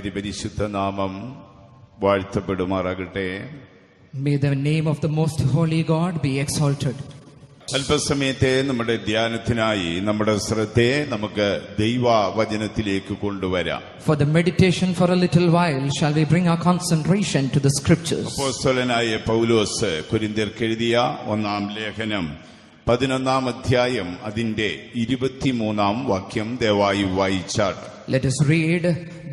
അതിപരിശുദ്ധ നാമം വാഴ്ത്തപ്പെടുമാറാകട്ടെ. May the name of the most holy God be exalted. അല്പസമയത്തെ നമ്മുടെ ധ്യാനത്തിനായി നമ്മുടെ ശ്രദ്ധയെ നമുക്ക് ദൈവവചനത്തിലേക്ക് കൊണ്ടുവരാം. For the meditation for a little while shall we bring our concentration to the scriptures. അപ്പോസ്തലനായ പൗലോസ് കൊരിന്ത്യർക്ക് എഴുതിയ 1-ാം ലേഖനം 11-ാം അധ്യായം അതിന്റെ 23-ാം വാക്യം ദയവായി വായിച്ചാൽ. Let us read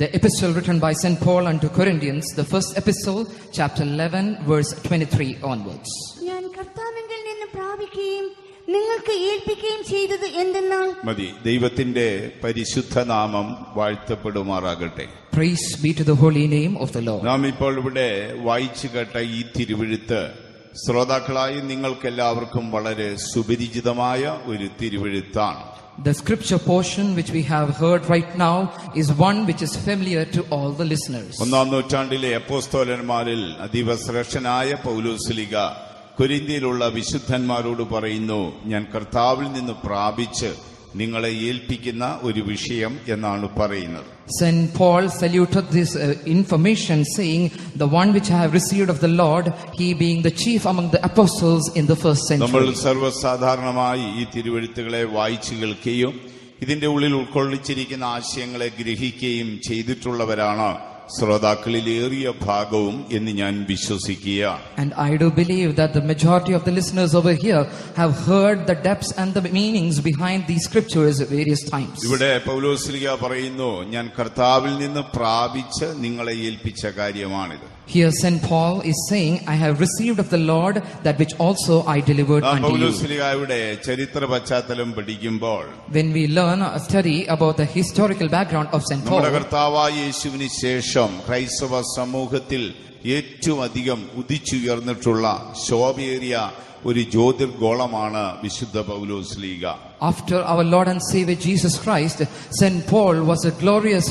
the epistle written by St. Paul unto Corinthians, the first epistle, chapter 11, verse 23 onwards. ഞാൻ കർത്താവിങ്കിൽ നിന്ന് പ്രാപിക്കുകയും നിങ്ങൾക്ക് ഏൽപ്പിക്കുകയും ചെയ്തത് എന്തെന്നാൽ മതി. ദൈവത്തിന്റെ പരിശുദ്ധ നാമം വാഴ്ത്തപ്പെടുമാറാകട്ടെ. Praise be to the holy name of the Lord. നാം ഇപ്പോൾ ഇവിടെ വായിച്ചു കേട്ട ഈ തിരുവെഴുത്ത് ശ്രോതാക്കളായി നിങ്ങൾക്കെല്ലാവർക്കും വളരെ സുപരിചിതമായ ഒരു തിരുവെഴുത്താണ്. The scripture portion which we have heard right now is one which is familiar to all the listeners. 1-ാം നൂറ്റാണ്ടിലെ അപ്പോസ്തലന്മാരിൽ അതിവശ്രേഷ്ഠനായ പൗലോസ്ലീഗ കൊരിന്ത്യയിലുള്ള വിശുദ്ധന്മാരോട് പറയുന്നു, ഞാൻ കർത്താവിൽ നിന്ന് പ്രാപിച്ച് നിങ്ങളെ ഏൽപ്പിക്കുന്ന ഒരു വിഷയം എന്നാണ് പറയുന്നത്. St. Paul saluted this information saying, the one which I have received of the Lord, he being the chief among the apostles in the first century. നമ്മൾ സർവ്വസാധാരണമായി ഈ തിരുവെഴുത്തുകളെ വായിച്ചു കേൾക്കുകയും ഇതിന്റെ ഉള്ളിൽ ഉൾക്കൊള്ളിച്ചിരിക്കുന്ന ആശയങ്ങളെ ഗ്രഹിക്കുകയും ചെയ്തിട്ടുള്ളവരാണ് ശ്രോതാക്കളിലേറിയ ഭാഗവും എന്ന് ഞാൻ വിശ്വസിക്കുകയാണ്. And I do believe that the majority of the listeners over here have heard the depths and the meanings behind these scriptures at various times. ഇവിടെ പൗലോസ്ലീഗ പറയുന്നു, ഞാൻ കർത്താവിൽ നിന്ന് പ്രാപിച്ച് നിങ്ങളെ ഏൽപ്പിച്ച കാര്യമാണിത്. Here St. Paul is saying, I have received of the Lord that which also I delivered unto you. പൗലോസ്ലീഗയുടെ ചരിത്ര പശ്ചാത്തലം പഠിക്കുമ്പോൾ when we learn a study about the historical background of St. Paul, നമ്മുടെ കർത്താവായ യേശുവിന് ശേഷം ക്രൈസ്തവ സമൂഹത്തിൽ ഏറ്റവും അധികം ഉദിച്ചുയർന്നിട്ടുള്ള ശോഭയേറിയ ഒരു ജ്യോതിർഗോളമാണ് വിശുദ്ധ പൗലോസ്ലീഗ. After our Lord and Savior Jesus Christ, St. Paul was a glorious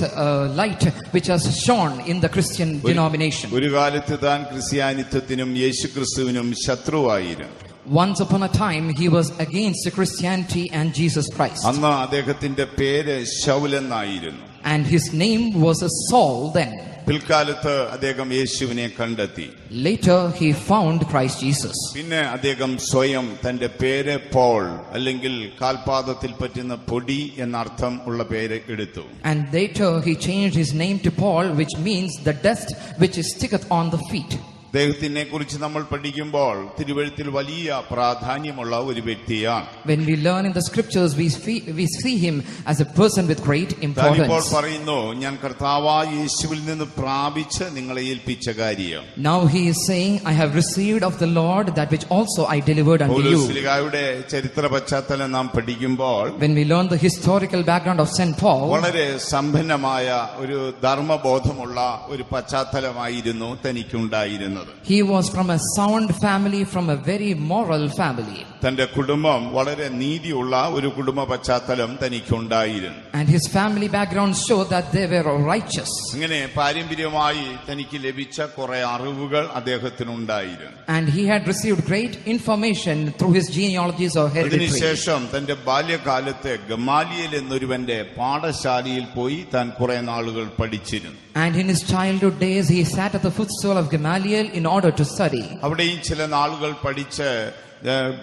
light which has shone in the Christian denomination. ഒരു കാലത്ത് താൻ ക്രിസ്ത്യാനിത്വത്തിനും യേശുക്രിസ്തുവിനും ശത്രുവായിരുന്നു. Once upon a time he was against Christianity and Jesus Christ. അന്ന് അദ്ദേഹത്തിന്റെ പേര് ശൗൽ എന്നായിരുന്നു. And his name was Saul then. പിൽക്കാലത്ത് അദ്ദേഹം യേശുവിനെ കണ്ടെത്തി. Later he found Christ Jesus. പിന്നെ അദ്ദേഹം സ്വയം തന്റെ പേര് പോൾ അല്ലെങ്കിൽ കാൽപാദത്തിൽ പറ്റുന്ന പൊടി എന്നർത്ഥം ഉള്ള പേര് എടുത്തു. And later he changed his name to Paul, which means the dust which sticketh on the feet. അദ്ദേഹത്തിനെ കുറിച്ച് നമ്മൾ പഠിക്കുമ്പോൾ തിരുവെഴുത്തിൽ വലിയ പ്രാധാന്യമുള്ള ഒരു വ്യക്തിയാണ്. When we learn in the scriptures, we see him as a person with great importance. ഇപ്പോൾ പറയുന്നു, ഞാൻ കർത്താവായ യേശുവിൽ നിന്ന് പ്രാപിച്ച് നിങ്ങളെ ഏൽപ്പിച്ച കാര്യം. Now he is saying, I have received of the Lord that which also I delivered unto you. പൗലോസ്ലീഗയുടെ ചരിത്ര പശ്ചാത്തലം നാം പഠിക്കുമ്പോൾ when we learn the historical background of St. Paul, വളരെ സമ്പന്നമായ ഒരു ധർമ്മബോധമുള്ള ഒരു പശ്ചാത്തലമായിരുന്നു തനിക്കുണ്ടായിരുന്നത്. He was from a sound family, from a very moral family. തന്റെ കുടുംബം വളരെ നീതിയുള്ള ഒരു കുടുംബ പശ്ചാത്തലം തനിക്കുണ്ടായിരുന്നു. And his family background showed that they were righteous. അങ്ങനെ പാരമ്പര്യമായി തനിക്ക് ലഭിച്ച കുറെ അറിവുകൾ അദ്ദേഹത്തിനുണ്ടായിരുന്നു. And he had received great information through his genealogies or hereditary. അതിനുശേഷം തന്റെ ബാല്യകാലത്ത് ഗമാലിയേൽ എന്നൊരുവന്റെ പാഠശാലയിൽ പോയി താൻ കുറെ നാളുകൾ പഠിച്ചിരുന്നു. And in his childhood days he sat at the footstool of Gamaliel in order to study. അവിടെയും ചില നാളുകൾ പഠിച്ച്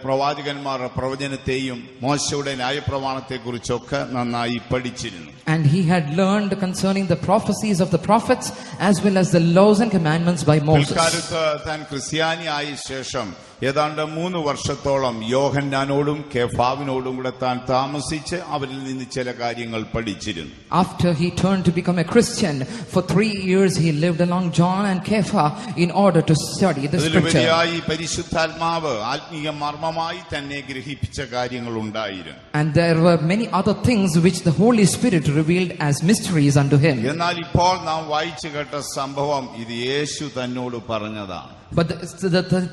പ്രവാചകന്മാരുടെ പ്രവചനത്തെയും മോശയുടെ ന്യായപ്രമാണത്തെ കുറിച്ചൊക്കെ നന്നായി പഠിച്ചിരുന്നു. And he had learned concerning the prophecies of the prophets as well as the laws and commandments by Moses. പിൽക്കാലത്ത് താൻ ക്രിസ്ത്യാനിയായ ശേഷം ഏതാണ്ട് 3 വർഷത്തോളം യോഹന്നാനോടും കേഫാവിനോടും കൂടെ താൻ താമസിച്ച് അവരിൽ നിന്ന് ചില കാര്യങ്ങൾ പഠിച്ചിരുന്നു. After he turned to become a Christian, for 3 years he lived along John and Kepha in order to study the scripture. പരിശുദ്ധാത്മാവ് ആത്മീയ മർമ്മമായി തന്നെ ഗ്രഹിപ്പിച്ച കാര്യങ്ങൾ ഉണ്ടായിരുന്നു. And there were many other things which the Holy Spirit revealed as mysteries unto him. എന്നാൽ ഇപ്പോൾ നാം വായിച്ചു കേട്ട സംഭവം ഇത് യേശു തന്നോട് പറഞ്ഞതാണ്. But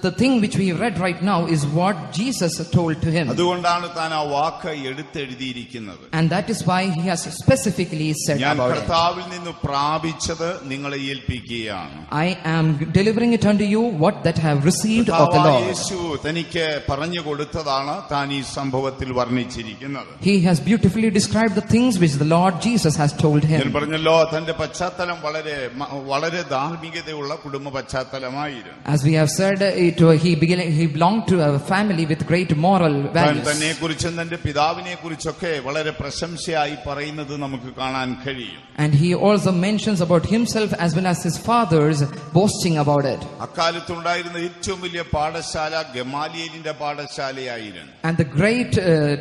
the thing which we read right now is what Jesus told to him. അതുകൊണ്ടാണ് താൻ ആ വാക്ക് എടുത്തെഴുതിയിരിക്കുന്നത്. And that is why he has specifically said ഞാൻ about it. കർത്താവിൽ നിന്ന് പ്രാപിച്ചത് നിങ്ങളെ ഏൽപ്പിക്കുകയാണ്. I am delivering it unto you what that I have received of the Lord. യേശു തനിക്ക് പറഞ്ഞു കൊടുത്തതാണ് താൻ ഈ സംഭവത്തിൽ വർണ്ണിച്ചിരിക്കുന്നത്. He has beautifully described the things which the Lord Jesus has told ഞാൻ him. പറഞ്ഞല്ലോ തന്റെ പശ്ചാത്തലം വളരെ ധാർമ്മികതയുള്ള കുടുംബ പശ്ചാത്തലമായിരുന്നു. As we have said, he belonged to a family with great moral values. തന്നെ കുറിച്ചും തന്റെ പിതാവിനെ കുറിച്ചൊക്കെ വളരെ പ്രശംസയായി പറയുന്നത് നമുക്ക് കാണാൻ കഴിയും. And he also mentions about himself as well as his fathers, boasting about it. അക്കാലത്തുണ്ടായിരുന്ന ഏറ്റവും വലിയ പാഠശാല ഗമാലിയേലിന്റെ പാഠശാലയായിരുന്നു. And the great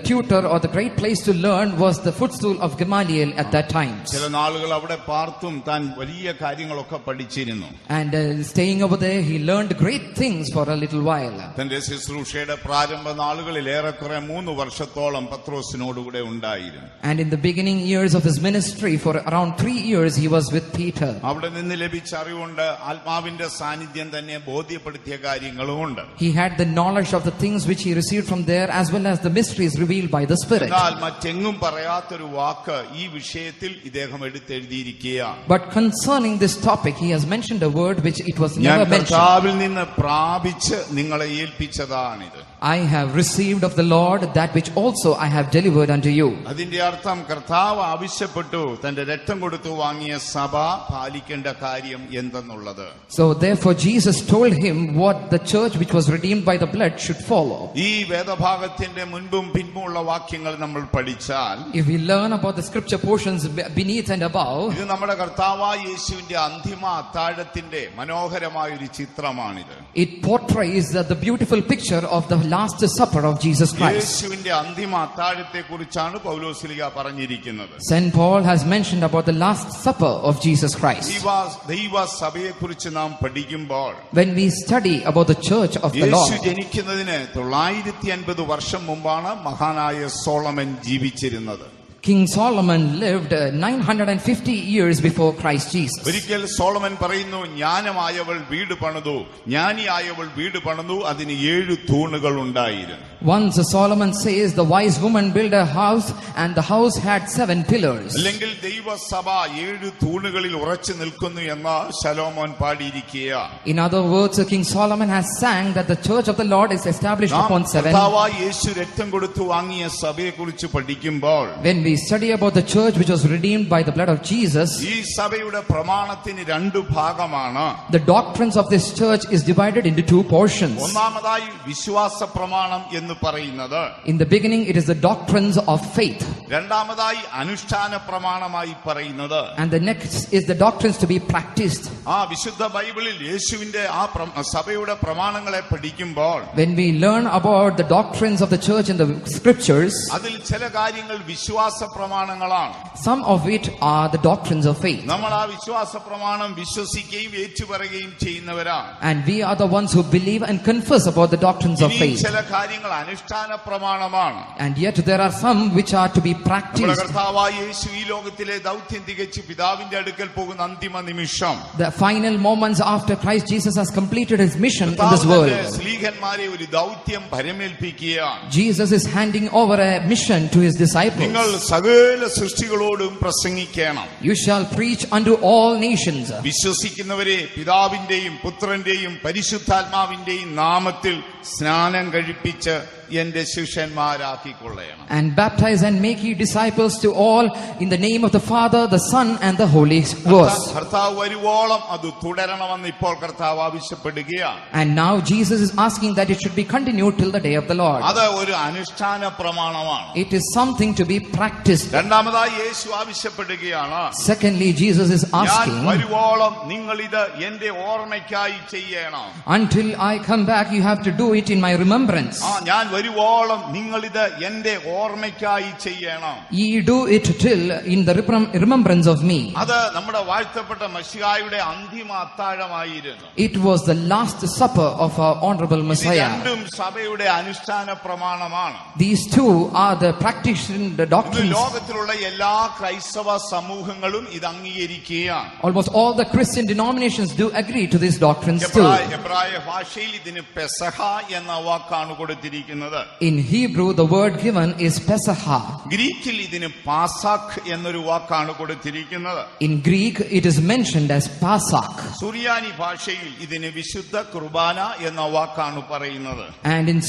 tutor or the great place to learn was the footstool of Gamaliel at that time. ചില നാളുകൾ അവിടെ പാർത്തും താൻ വലിയ കാര്യങ്ങളൊക്കെ പഠിച്ചിരുന്നു. And staying over there, he learned great things for a little while. തന്റെ ശുശ്രൂഷയുടെ പ്രാരംഭ നാളുകളിൽ ഏറെക്കുറെ 3 വർഷത്തോളം പത്രോസിനോടുകൂടെ ഉണ്ടായിരുന്നു. And in the beginning years of his ministry, for around 3 years, he was with Peter. അവിടെ നിന്ന് ലഭിച്ച അറിവുണ്ട്, ആത്മാവിന്റെ സാന്നിധ്യം തന്നെ ബോധ്യപ്പെടുത്തിയ കാര്യങ്ങളുമുണ്ട്. He had the knowledge of the things which he received from there, as well as the mysteries revealed by the Spirit. എന്നാൽ മറ്റെങ്ങും പറയാത്തൊരു വാക്ക് ഈ വിഷയത്തിൽ ഇദ്ദേഹം എടുത്തെഴുതിയിരിക്കുകയാണ്. But concerning this topic, he has mentioned a word which it was ഞാൻ never mentioned. കർത്താവിൽ നിന്ന് പ്രാപിച്ച് നിങ്ങളെ ഏൽപ്പിച്ചതാണിത്. I have received of the Lord that which also I have delivered unto you. അതിന്റെ അർത്ഥം കർത്താവ് ആവശ്യപ്പെട്ടു തന്റെ രക്തം കൊടുത്തു വാങ്ങിയ സഭ പാലിക്കേണ്ട കാര്യം എന്തെന്നുള്ളത്. So therefore Jesus told him what the church which was redeemed by the blood should follow. ഈ വേദഭാഗത്തിന്റെ മുൻപും പിൻപുമുള്ള വാക്യങ്ങൾ നമ്മൾ പഠിച്ചാൽ, If we learn about the scripture portions beneath and above, ഇത് നമ്മുടെ കർത്താവായ യേശുവിന്റെ അന്തിമ അത്താഴത്തിന്റെ മനോഹരമായ ഒരു ചിത്രമാണിത്. it portrays the beautiful picture of the last supper of Jesus Christ. യേശുവിന്റെ അന്തിമ അത്താഴത്തെ കുറിച്ചാണ് പൗലോസ്ലീഹ പറഞ്ഞിരിക്കുന്നത്. St. Paul has mentioned about the last supper of Jesus Christ. ദൈവ സഭയെ കുറിച്ച് നാം പഠിക്കുമ്പോൾ, When we study about the church of the Yeshu Lord, ജനിക്കുന്നതിന് 950 വർഷം മുമ്പാണ് മഹാനായ സോളമൻ ജീവിച്ചിരുന്നത്. King Solomon lived 950 years before Christ Jesus. ഒരിക്കൽ സോളമൻ പറയുന്നു, ജ്ഞാനമായവൾ വീട് പണിതു, ജ്ഞാനിയായവൾ വീട് പണിതു, അതിന് 7 തൂണുകൾ ഉണ്ടായിരുന്നു. Once Solomon says the wise woman built a house and the house had 7 pillars. അല്ലെങ്കിൽ ദൈവസഭ 7 തൂണുകളിൽ ഉറച്ചു നിൽക്കുന്നു എന്ന് ശലോമോൻ പാടിയിരിക്കുകയാണ്. In other words, King Solomon has sang that the church of the Lord is established upon 7. കർത്താവായ യേശു രക്തം കൊടുത്തു വാങ്ങിയ സഭയെ കുറിച്ച് പഠിക്കുമ്പോൾ, When we study about the church which was redeemed by the blood of Jesus, ഈ സഭയുടെ പ്രമാണത്തിന് 2 ഭാഗമാണ്. the doctrines of this church is divided into 2 portions. ഒന്നാമതായി വിശ്വാസ പ്രമാണം എന്ന് പറയുന്നത്, In the beginning, it is the doctrines of faith. രണ്ടാമതായി അനുഷ്ഠാന പ്രമാണമായി പറയുന്നത്, And the next is the doctrines to be practiced. ആ വിശുദ്ധ ബൈബിളിൽ യേശുവിന്റെ ആ സഭയുടെ പ്രമാണങ്ങളെ പഠിക്കുമ്പോൾ, When we learn about the doctrines of the church in the scriptures, അതിൽ ചില കാര്യങ്ങൾ വിശ്വാസ പ്രമാണങ്ങളാണ്. some of it are the doctrines of faith. നമ്മൾ ആ വിശ്വാസ പ്രമാണം വിശ്വസിക്കുകയും ഏറ്റുപറയുകയും ചെയ്യുന്നവരാണ്. And we are the ones who believe and confess about the doctrines of ഇനി faith. ചില കാര്യങ്ങൾ അനുഷ്ഠാന പ്രമാണമാണ്. And yet there are some which are to be നമ്മുടെ practiced. കർത്താവായ യേശു ഈ ലോകത്തിലെ ദൗത്യം തികച്ച് പിതാവിന്റെ അടുക്കൽ പോകുന്ന അന്തിമ നിമിഷം, The final moments after Christ Jesus has completed his mission in this കർത്താവ് world, തന്റെ സ്ലീഹന്മാരെ ഒരു ദൗത്യം ഭരമേൽപ്പിക്കുകയാണ്. Jesus is handing over a mission to his നിങ്ങൾ disciples. സകല സൃഷ്ടികളോടും പ്രസംഗിക്കണം. You shall preach unto all nations. വിശ്വസിക്കുന്നവരെ പിതാവിന്റെയും പുത്രന്റെയും പരിശുദ്ധാത്മാവിന്റെയും നാമത്തിൽ സ്നാനം കഴിപ്പിച്ച് എന്റെ ശിഷ്യന്മാരാക്കിക്കൊള്ളണം. And baptize and make ye disciples to all in the name of the Father, the Son, and the Holy Ghost. കർത്താവ് വരുവോളം അത് തുടരണമെന്ന് ഇപ്പോൾ കർത്താവ് ആവശ്യപ്പെടുകയാണ്. And now Jesus is asking that it should be continued till the day of the Lord. അത് ഒരു അനുഷ്ഠാന പ്രമാണമാണ്. It is something to be practiced. രണ്ടാമതായി യേശു ആവശ്യപ്പെടുകയാണ്, Secondly, Jesus is ഞാൻ asking, വരുവോളം നിങ്ങൾ ഇത് എന്റെ ഓർമ്മയ്ക്കായി ചെയ്യണം. until I come back, you have to do it in my remembrance. ഞാൻ വരുവോളം നിങ്ങൾ ഇത് എന്റെ ഓർമ്മയ്ക്കായി ചെയ്യണം. Ye do it till in the remembrance of me. അത് നമ്മുടെ വാഴ്ത്തപ്പെട്ട മശിഹായുടെ അന്തിമ അത്താഴമായിരുന്നു. It was the last supper of our honorable ഇത് Messiah. രണ്ടും സഭയുടെ അനുഷ്ഠാന പ്രമാണമാണ്. These two are the practiced ഇത് doctrines ലോകത്തിലുള്ള എല്ലാ ക്രൈസ്തവ സമൂഹങ്ങളും ഇത് അംഗീകരിക്കുകയാണ്. Almost all the Christian denominations do agree to these doctrines too. എബ്രായ ഭാഷയിൽ ഇതിന് പെസഹ എന്ന വാക്കാണ് കൊടുത്തിരിക്കുന്നത്. In Hebrew, the word given is Pesach. ഗ്രീക്കിൽ ഇതിന് പാസാഖ് എന്നൊരു വാക്കാണ് കൊടുത്തിരിക്കുന്നത്. In Greek, it is mentioned as Pasach. സുറിയാനി ഭാഷയിൽ ഇതിന് വിശുദ്ധ കുർബാന എന്ന വാക്കാണ് പറയുന്നത്. And in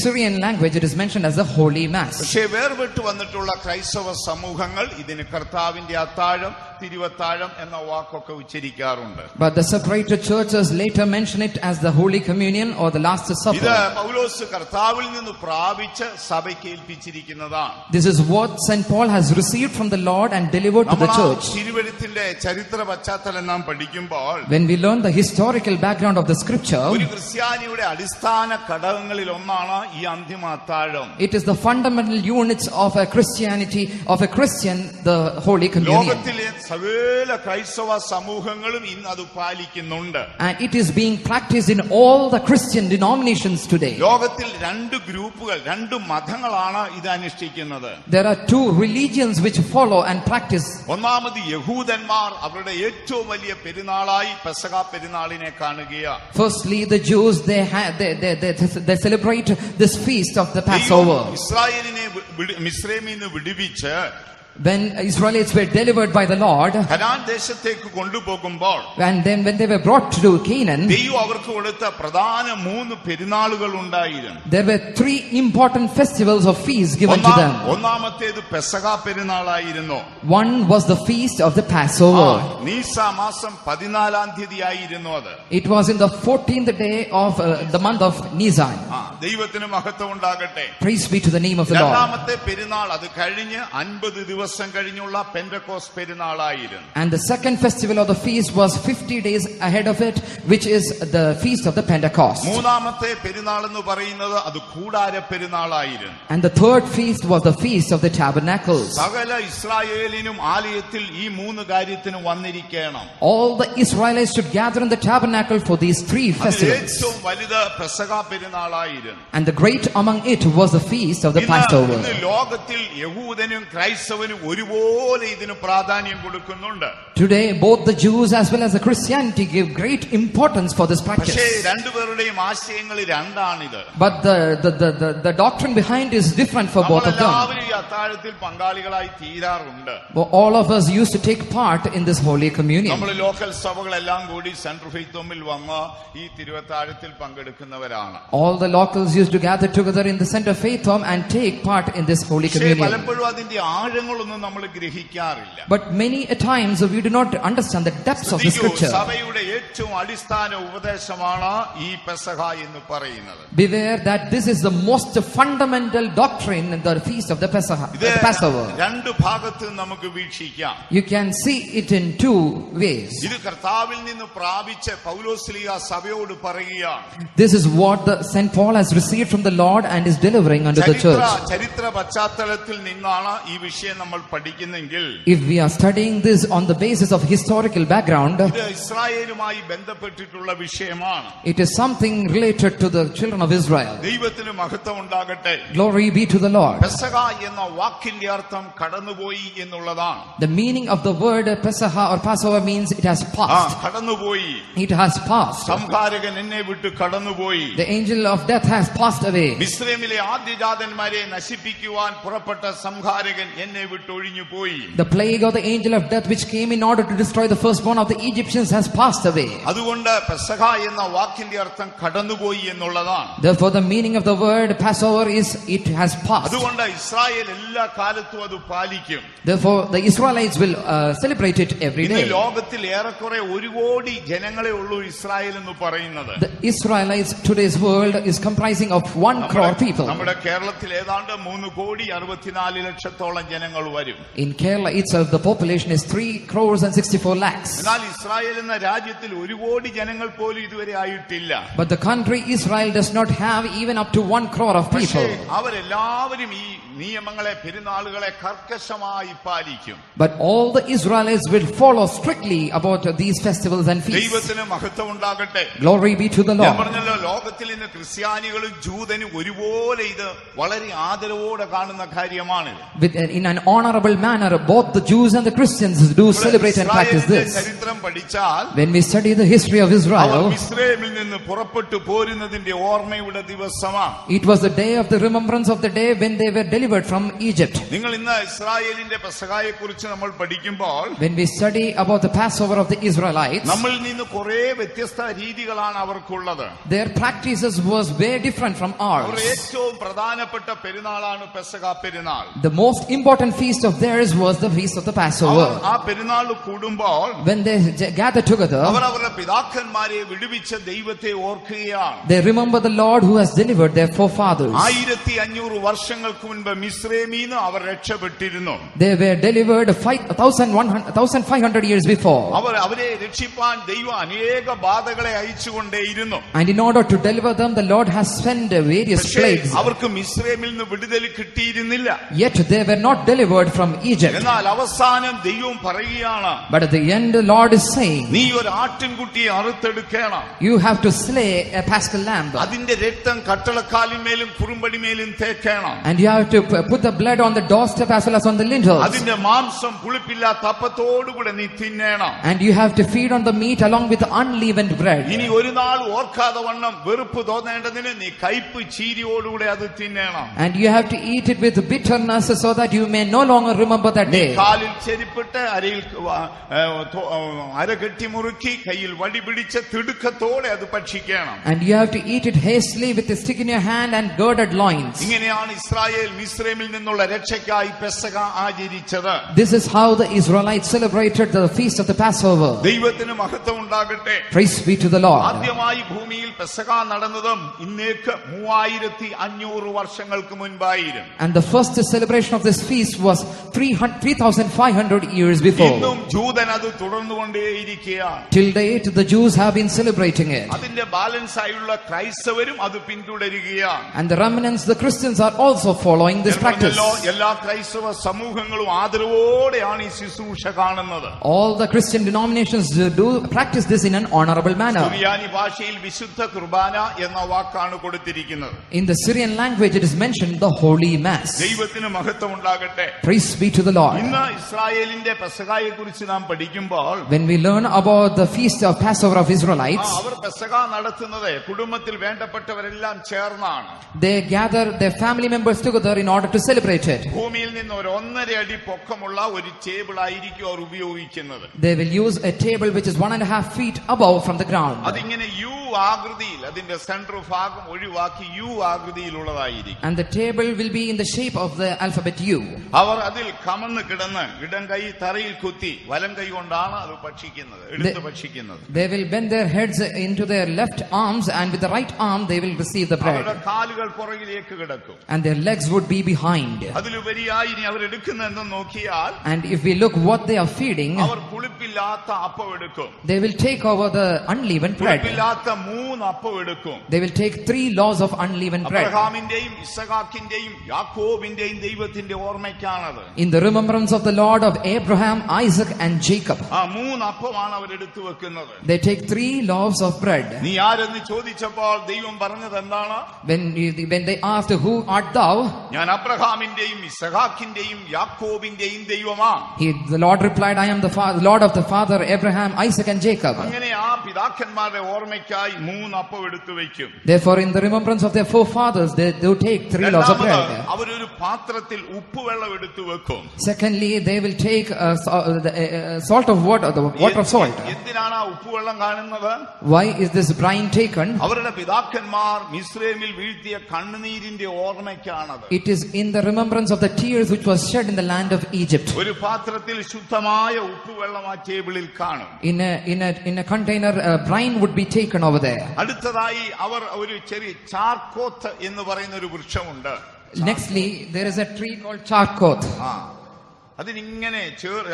Syrian language, it is mentioned as the Holy Mass. പക്ഷേ വേർപെട്ട് വന്നിട്ടുള്ള ക്രൈസ്തവ സമൂഹങ്ങൾ ഇതിന് കർത്താവിന്റെ അത്താഴം, തിരുവത്താഴം എന്ന വാക്കൊക്കെ ഉച്ചരിക്കാറുണ്ട്. But the separated churches later mention it as the Holy Communion or the Last ഇത് Supper. പൗലോസ് കർത്താവിൽ നിന്ന് പ്രാപിച്ച് സഭയ്ക്ക് ഏൽപ്പിച്ചിരിക്കുന്നതാണ്. This is what St. Paul has received from the Lord and delivered to the church. തിരുവെഴുത്തിന്റെ ചരിത്ര പശ്ചാത്തലം നാം പഠിക്കുമ്പോൾ When we learn the historical background of the scripture, ഒരു ക്രിസ്ത്യാനിയുടെ അടിസ്ഥാന ഘടകങ്ങളിൽ ഒന്നാണ് ഈ അന്തിമ അത്താഴം. it is the fundamental units of a Christianity, of a Christian, the Holy Communion. ലോകത്തിലെ സകല ക്രൈസ്തവ സമൂഹങ്ങളും ഇന്ന് അത് പാലിക്കുന്നുണ്ട്. And it is being practiced in all the Christian denominations today. ലോകത്തിൽ രണ്ട് ഗ്രൂപ്പുകൾ, രണ്ട് മതങ്ങളാണ് ഇത് അനുഷ്ഠിക്കുന്നത്. There are two religions which follow and practice. ഒന്നാമത് യഹൂദന്മാർ അവരുടെ ഏറ്റവും വലിയ പെരുന്നാളായി പെസഹ പെരുന്നാളിനെ കാണുകയാണ്. Firstly, the Jews, they celebrate this feast of the Passover. ഇസ്രായേലിനെ മിസ്രൈമിൽ നിന്ന് വിടുവിച്ച് When Israelites were delivered by the Lord, Canaan ദേശത്തേക്ക് കൊണ്ടുപോകുമ്പോൾ and then when they were brought to Canaan, ദൈവം അവർക്ക് കൊടുത്ത പ്രധാന 3 പെരുന്നാളുകൾ ഉണ്ടായിരുന്നു. there were 3 important festivals of feasts given to them. ഒന്നാമത്തേത് പെസഹ പെരുന്നാളായിരുന്നു. One was the feast of the Passover. നീസ മാസം 14-ാം തീയതി ആയിരുന്നു അത്. It was in the 14th day of the month of Nisan. ദൈവത്തിന് മഹത്വം ഉണ്ടാകട്ടെ. Praise be to the name of the Lord. രണ്ടാമത്തെ പെരുന്നാൾ അത് കഴിഞ്ഞ് 50 ദിവസം കഴിഞ്ഞുള്ള പെന്തക്കോസ് പെരുന്നാളായിരുന്നു. And the second festival of the feast was 50 days ahead of it, which is the feast of the Pentecost. മൂന്നാമത്തെ പെരുന്നാൾ എന്ന് പറയുന്നത് അത് കൂടാര പെരുന്നാളായിരുന്നു. And the third feast was the feast of the tabernacles. സകല ഇസ്രായേലിനും ആലയത്തിൽ ഈ 3 കാര്യത്തിന് വന്നിരിക്കണം. All the Israelites should gather in the tabernacle for these 3 festivals. ഏറ്റവും വലുത് പെസഹ പെരുന്നാളായിരുന്നു. And the great among it was the feast of the Passover. ഇന്ന് ലോകത്തിൽ യഹൂദനും ക്രൈസ്തവനും ഒരുപോലെ ഇതിന് പ്രാധാന്യം കൊടുക്കുന്നുണ്ട്. Today, both the Jews as well as the Christianity give great importance for this practice. പക്ഷേ രണ്ടുപേരുടെയും ആശയങ്ങൾ രണ്ടാണിത്. But the doctrine behind is different for both of them. നമ്മളെല്ലാവരും ഈ അത്താഴത്തിൽ പങ്കാളികളായി തീരാറുണ്ട്. All of us used to take part in this Holy Communion. നമ്മൾ local സഭകളെല്ലാം കൂടി central faith ഹോമിൽ വന്ന് ഈ തിരുവത്താഴത്തിൽ പങ്കെടുക്കുന്നവരാണ്. All the locals used to gather together in the Center Faith Home and take part in this Holy പക്ഷേ Communion. പലപ്പോഴും അതിന്റെ ആഴങ്ങളൊന്നും നമ്മൾ ഗ്രഹിക്കാറില്ല. But many a times we do not understand the depths of the scripture. സഭയുടെ ഏറ്റവും അടിസ്ഥാന ഉപദേശമാണ് ഈ പെസഹ എന്ന് പറയുന്നത്. Beware that this is the most fundamental doctrine in the feast of the Passover. രണ്ട് ഭാഗത്ത് നമുക്ക് വീക്ഷിക്കാം. You can see it in 2 ways. ഇത് കർത്താവിൽ നിന്ന് പ്രാപിച്ച പൗലോസ്ലീഹ സഭയോട് പറയുകയാണ്. This is what the St. Paul has received from the Lord and is delivering unto the church. ചരിത്ര പശ്ചാത്തലത്തിൽ നിന്നാണ് ഈ വിഷയം നമ്മൾ പഠിക്കുന്നെങ്കിൽ, If we are studying this on the basis of historical background, ഇത് ഇസ്രായേലുമായി ബന്ധപ്പെട്ടിട്ടുള്ള വിഷയമാണ്. it is something related to the children of Israel. ദൈവത്തിന് മഹത്വം ഉണ്ടാകട്ടെ. Glory be to the Lord. പെസഹ എന്ന വാക്കിന്റെ അർത്ഥം കടന്നുപോയി എന്നുള്ളതാണ്. The meaning of the word Pesach or Passover means it has passed. കടന്നുപോയി. It has passed. സംഹാരകൻ എന്നെ വിട്ട് കടന്നുപോയി. The angel of death has passed away. മിസ്രൈമിലെ ആദ്യജാതന്മാരെ നശിപ്പിക്കുവാൻ പുറപ്പെട്ട സംഹാരകൻ എന്നെ വിട്ട് ഒഴിഞ്ഞു പോയി. The plague of the angel of death which came in order to destroy the firstborn of the Egyptians has passed away. അതുകൊണ്ട് പെസഹ എന്ന വാക്കിന്റെ അർത്ഥം കടന്നുപോയി എന്നുള്ളതാണ്. Therefore the meaning of the word Passover is it has passed. അതുകൊണ്ട് Israel എല്ലാ കാലത്തും അത് പാലിക്കും. Therefore the Israelites will celebrate it every ഇന്ന് day. ലോകത്തിൽ ഏറെക്കുറെ 1 കോടി ജനങ്ങളെ ഉള്ളൂ ഇസ്രായേൽ എന്ന് പറയുന്നത്. The Israelites today's world is comprising of 1 crore people. നമ്മുടെ കേരളത്തിൽ ഏതാണ്ട് 3,64,00,000 ജനങ്ങൾ വരും. In Kerala itself the population is 3,64 lakhs. എന്നാൽ ഇസ്രായേൽ എന്ന രാജ്യത്തിൽ 1 കോടി ജനങ്ങൾ പോലും ഇതുവരെ ആയിട്ടില്ല. But the country Israel does not have even up to 1 crore of പക്ഷേ people. അവരെല്ലാവരും ഈ നിയമങ്ങളെ പെരുന്നാളുകളെ കർക്കശമായി പാലിക്കും. But all the Israelites will follow strictly about these festivals and feasts. ദൈവത്തിന് മഹത്വം ഉണ്ടാകട്ടെ. Glory be to the ഞാൻ Lord. പറഞ്ഞല്ലോ ലോകത്തിൽ ലോകത്തിൽ ഇന്ന് ക്രിസ്ത്യാനികളും ജൂതനും ഒരുപോലെ ഇത് വളരെ ആദരവോടെ കാണുന്ന കാര്യമാണ്. In an honorable manner, both the Jews and the Christians do celebrate and practice this. ചരിത്രം പഠിച്ചാൽ When we study the history of our Israel, മിസ്രൈമിൽ നിന്ന് പുറപ്പെട്ടു പോരുന്നതിന്റെ ഓർമ്മയുടെ ദിവസമാണ്. it was the day of the remembrance of the day when they were delivered from Egypt. നിങ്ങൾ ഇന്ന് ഇസ്രായേലിന്റെ പെസഹായെ കുറിച്ച് നമ്മൾ പഠിക്കുമ്പോൾ When we study about the Passover of the Israelites, നമ്മളിൽ നിന്ന് കുറെ വ്യത്യസ്ത രീതികളാണ് അവർക്കുള്ളത്. their practices was very different from our ours. ഏറ്റവും പ്രധാനപ്പെട്ട പെരുന്നാളാണ് പെസഹ പെരുന്നാൾ. The most important feast of theirs was the feast of the Passover. ആ പെരുന്നാൾ കൂടുമ്പോൾ When they gathered together, അവർ അവരുടെ പിതാക്കന്മാരെ വിടുവിച്ച ദൈവത്തെ ഓർക്കുകയാണ്. they remember the Lord who has delivered their forefathers. 1500 വർഷങ്ങൾക്ക് മുൻപ് മിസ്രൈമിന്ന് അവർ രക്ഷപ്പെട്ടിരുന്നു. They were delivered 1500 years before. അവരെ രക്ഷിപ്പാൻ ദൈവം അനേക ബാധകളെ അയച്ചുകൊണ്ടേയിരുന്നു. And in order to deliver them, the Lord has sent various plagues. അവർക്ക് മിസ്രൈമിൽ നിന്ന് വിടുതൽ കിട്ടിയിരുന്നില്ല. Yet they were not delivered from Egypt. എന്നാൽ അവസാനം ദൈവം പറയുകയാണ്, But at the end, the Lord is saying, നീ ഒരു ആട്ടിൻകുട്ടിയെ അറുത്തെടുക്കണം. you have to slay a paschal lamb. അതിന്റെ രക്തം കട്ടളക്കാലിന്മേലും കുറുമ്പടിമേലും തേക്കണം. And you have to put the blood on the doorstep as well as on the lintels. അതിന്റെ മാംസം പുളിപ്പില്ലാത്ത അപ്പത്തോടുകൂടെ നീ തിന്നണം. And you have to feed on the meat along with the unleavened bread. ഇനി ഒരു നാൾ ഓർക്കാതെ വണ്ണം വെറുപ്പ് തോന്നേണ്ടതിന് നീ കയ്പ് ചീരിയോടുകൂടെ അത് തിന്നണം. And you have to eat it with bitterness so that you may no longer remember that day. കാലിൽ ചെരിപ്പിട്ട് അരയിൽ അര കെട്ടി മുറുക്കി കയ്യിൽ വടി പിടിച്ച് തിടുക്കത്തോടെ അത് ഭക്ഷിക്കണം. And you have to eat it hastily with a stick in your hand and girded loins. ഇങ്ങനെയാണ് ഇസ്രായേൽ മിസ്രൈമിൽ നിന്നുള്ള രക്ഷയ്ക്കായി പെസഹ ആചരിച്ചത്. This is how the Israelites celebrated the feast of the Passover. ദൈവത്തിന് മഹത്വം ഉണ്ടാകട്ടെ. Praise be to the Lord. ആദ്യമായി ഭൂമിയിൽ പെസഹ നടന്നതും ഇന്നേക്ക് 3500 വർഷങ്ങൾക്ക് മുൻപായിരുന്നു. And the first celebration of this feast was 3500 years before. ഇന്നും ജൂതൻ അത് തുടർന്നുകൊണ്ടേയിരിക്കുകയാണ്. Till date, the Jews have been celebrating it. അതിന്റെ ബാലൻസ് ആയുള്ള ക്രൈസ്തവരും അത് പിന്തുടരുകയാണ്. And the remnants, the Christians, are also following this practice. എല്ലാ ക്രൈസ്തവ സമൂഹങ്ങളും ആദരവോടെയാണ് ഈ ശുശ്രൂഷ കാണുന്നത്. All the Christian denominations do practice this in an honorable manner. സുറിയാനി ഭാഷയിൽ വിശുദ്ധ കുർബാന എന്ന വാക്കാണ് കൊടുത്തിരിക്കുന്നത്. In the Syrian language, it is mentioned the Holy Mass. ദൈവത്തിന് മഹത്വം ഉണ്ടാകട്ടെ. Praise be to the Lord. ഇന്ന് ഇസ്രായേലിന്റെ പെസഹായെ കുറിച്ച് നാം പഠിക്കുമ്പോൾ When we learn about the feast of Passover of Israelites, അവർ പെസഹ നടത്തുന്നത് കുടുംബത്തിൽ വേണ്ടപ്പെട്ടവരെല്ലാം ചേർന്നാണ്. they gather their family members together in order to celebrate it. ഭൂമിയിൽ നിന്ന് ഒരു 1.5 അടി പൊക്കമുള്ള ഒരു ടേബിൾ ആയിരിക്കും അവർ ഉപയോഗിക്കുന്നത്. They will use a table which is 1.5 feet above from the ground. അതിങ്ങനെ യു ആകൃതിയിൽ അതിന്റെ സെൻട്രൽ ഭാഗം ഒഴിവാക്കി U ആകൃതിയിലുള്ളതായിരിക്കും. And the table will be in the shape of the alphabet U. അവർ അതിൽ കമന്ന് കിടന്ന് ഇടം കൈ തറയിൽ കുത്തി വലം കൈ കൊണ്ടാണ് അത് ഭക്ഷിക്കുന്നത്, എടുത്ത് ഭക്ഷിക്കുന്നത്. They will bend their heads into their left arms, and with the right arm they will receive the bread. അവരുടെ കാലുകൾ പുറകിലേക്ക് കിടക്കും. And their legs would be behind. അതിലുപരിയായി ഇനി അവർ എടുക്കുന്നതെന്ന് നോക്കിയാൽ, And if we look what they are feeding, അവർ പുളിപ്പില്ലാത്ത അപ്പം എടുക്കും. they will take over the unleavened bread. പുളിപ്പില്ലാത്ത 3 അപ്പം എടുക്കും. They will take 3 laws of unleavened bread. അബ്രഹാമിന്റെയും ഇസഹാക്കിന്റെയും യാക്കോബിന്റെയും ദൈവത്തിന്റെ ഓർമ്മയ്ക്കാണത്. In the remembrance of the Lord of Abraham, Isaac and Jacob. ആ 3 അപ്പമാണ് അവർ എടുത്തു വെക്കുന്നത്. They take 3 loaves of bread. നീ ആരെന്ന് ചോദിച്ചപ്പോൾ ദൈവം പറഞ്ഞത് എന്താണ്? When they asked, who art thou? ഞാൻ അബ്രഹാമിന്റെയും ഇസഹാക്കിന്റെയും യാക്കോബിന്റെയും ദൈവമാ. The Lord replied, I am the Lord of the father Abraham, Isaac and Jacob. അങ്ങനെ ആ പിതാക്കന്മാരുടെ ഓർമ്മയ്ക്കായി 3 അപ്പം എടുത്തു വെക്കും. Therefore, in the remembrance of their forefathers, they do take 3 loaves of bread. അവരൊരു പാത്രത്തിൽ ഉപ്പുവെള്ളം എടുത്തു വെക്കും. Secondly, they will take salt of water, the water of salt. എന്തിനാണ് ആ ഉപ്പുവെള്ളം കാണുന്നത്? Why is this brine taken? അവരുടെ പിതാക്കന്മാർ മിസ്രൈമിൽ വീഴ്ത്തിയ കണ്ണുനീരിന്റെ ഓർമ്മയ്ക്കാണത്. It is in the remembrance of the tears which was shed in the land of Egypt. ഒരു പാത്രത്തിൽ ശുദ്ധമായ ഉപ്പുവെള്ളം ആ ടേബിളിൽ കാണും. In a container, brine would be taken over there. അടുത്തതായി അവർ ഒരു ചെറിയ ചാർക്കോത്ത് എന്ന് പറയുന്ന ഒരു വൃക്ഷമുണ്ട്. Nextly, there is a tree called charkoth. അതിനിങ്ങനെ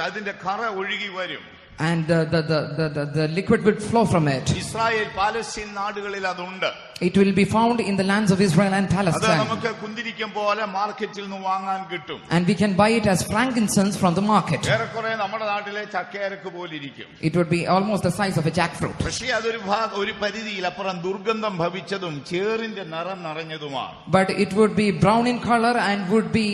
അതിന്റെ കറ ഒഴുകി വരും. And the liquid would flow from it. Israel Palestine നാടുകളിൽ അതുണ്ട്. It will be found in the lands of Israel and അത് Palestine. നമുക്ക് കുന്തിരിക്കം പോലെ മാർക്കറ്റിൽ നിന്ന് വാങ്ങാൻ കിട്ടും. And we can buy it as frankincense from the market. ഏറെക്കുറെ നമ്മുടെ നാട്ടിലെ ചക്കയരക്ക് പോലിരിക്കും. It would be almost the size of a jackfruit. പക്ഷേ അതൊരു ഒരു പരിധിയിൽ അപ്പുറം ദുർഗന്ധം ഭവിച്ചതും ചേറിന്റെ നിറം നിറഞ്ഞതുമാണ്. But it would be brown in color and would be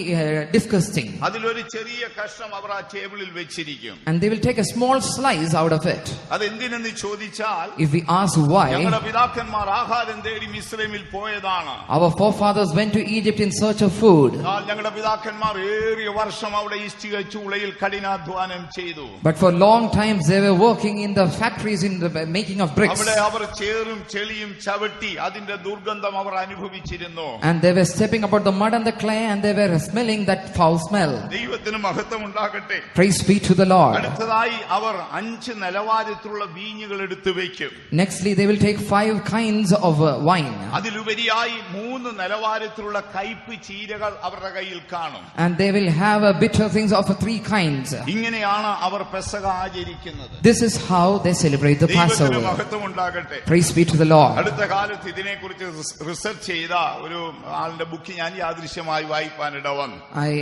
disgusting. അതിലൊരു ചെറിയ കഷ്ണം അവർ ആ ടേബിളിൽ വെച്ചിരിക്കും. And they will take a small slice out of it. അതെന്തിനെന്ന് ചോദിച്ചാൽ, If we ask why, ഞങ്ങളുടെ പിതാക്കന്മാർ ആഹാരം തേടി മിസ്രൈമിൽ പോയതാണ്. our forefathers went to Egypt in search of food. ഞങ്ങളുടെ പിതാക്കന്മാർ ഏറിയ വർഷം അവിടെ ഇഷ്ടിക ചൂളയിൽ കഠിനാധ്വാനം ചെയ്തു. But for long times they were working in the factories in the making of bricks. അവിടെ അവർ ചേറും ചെളിയും ചവിട്ടി അതിന്റെ ദുർഗന്ധം അവർ അനുഭവിച്ചിരുന്നു. And they were stepping about the mud and the clay and they were smelling that foul smell. ദൈവത്തിന് മഹത്വം ഉണ്ടാകട്ടെ. Praise be to the Lord. അടുത്തതായി അവർ 5 നിലവാരത്തിലുള്ള വീഞ്ഞുകൾ എടുത്തു വെക്കും. Nextly they will take 5 kinds of wine. അതിലുപരിയായി 3 നിലവാരത്തിലുള്ള കയ്പ് ചീരകൾ അവരുടെ കയ്യിൽ കാണും. And they will have bitter things of 3 kinds. ഇങ്ങനെയാണ് അവർ പെസഹ ആചരിക്കുന്നത്. This is how they celebrate the ദൈവത്തിന് Passover. മഹത്വം ഉണ്ടാകട്ടെ. Praise be to the Lord. അടുത്ത കാലത്ത് ഇതിനെക്കുറിച്ച് റിസർച്ച് ചെയ്ത ഒരു ആളുടെ ബുക്ക് ഞാൻ യാദൃശ്യമായി വായിപ്പാനിട വന്നു. I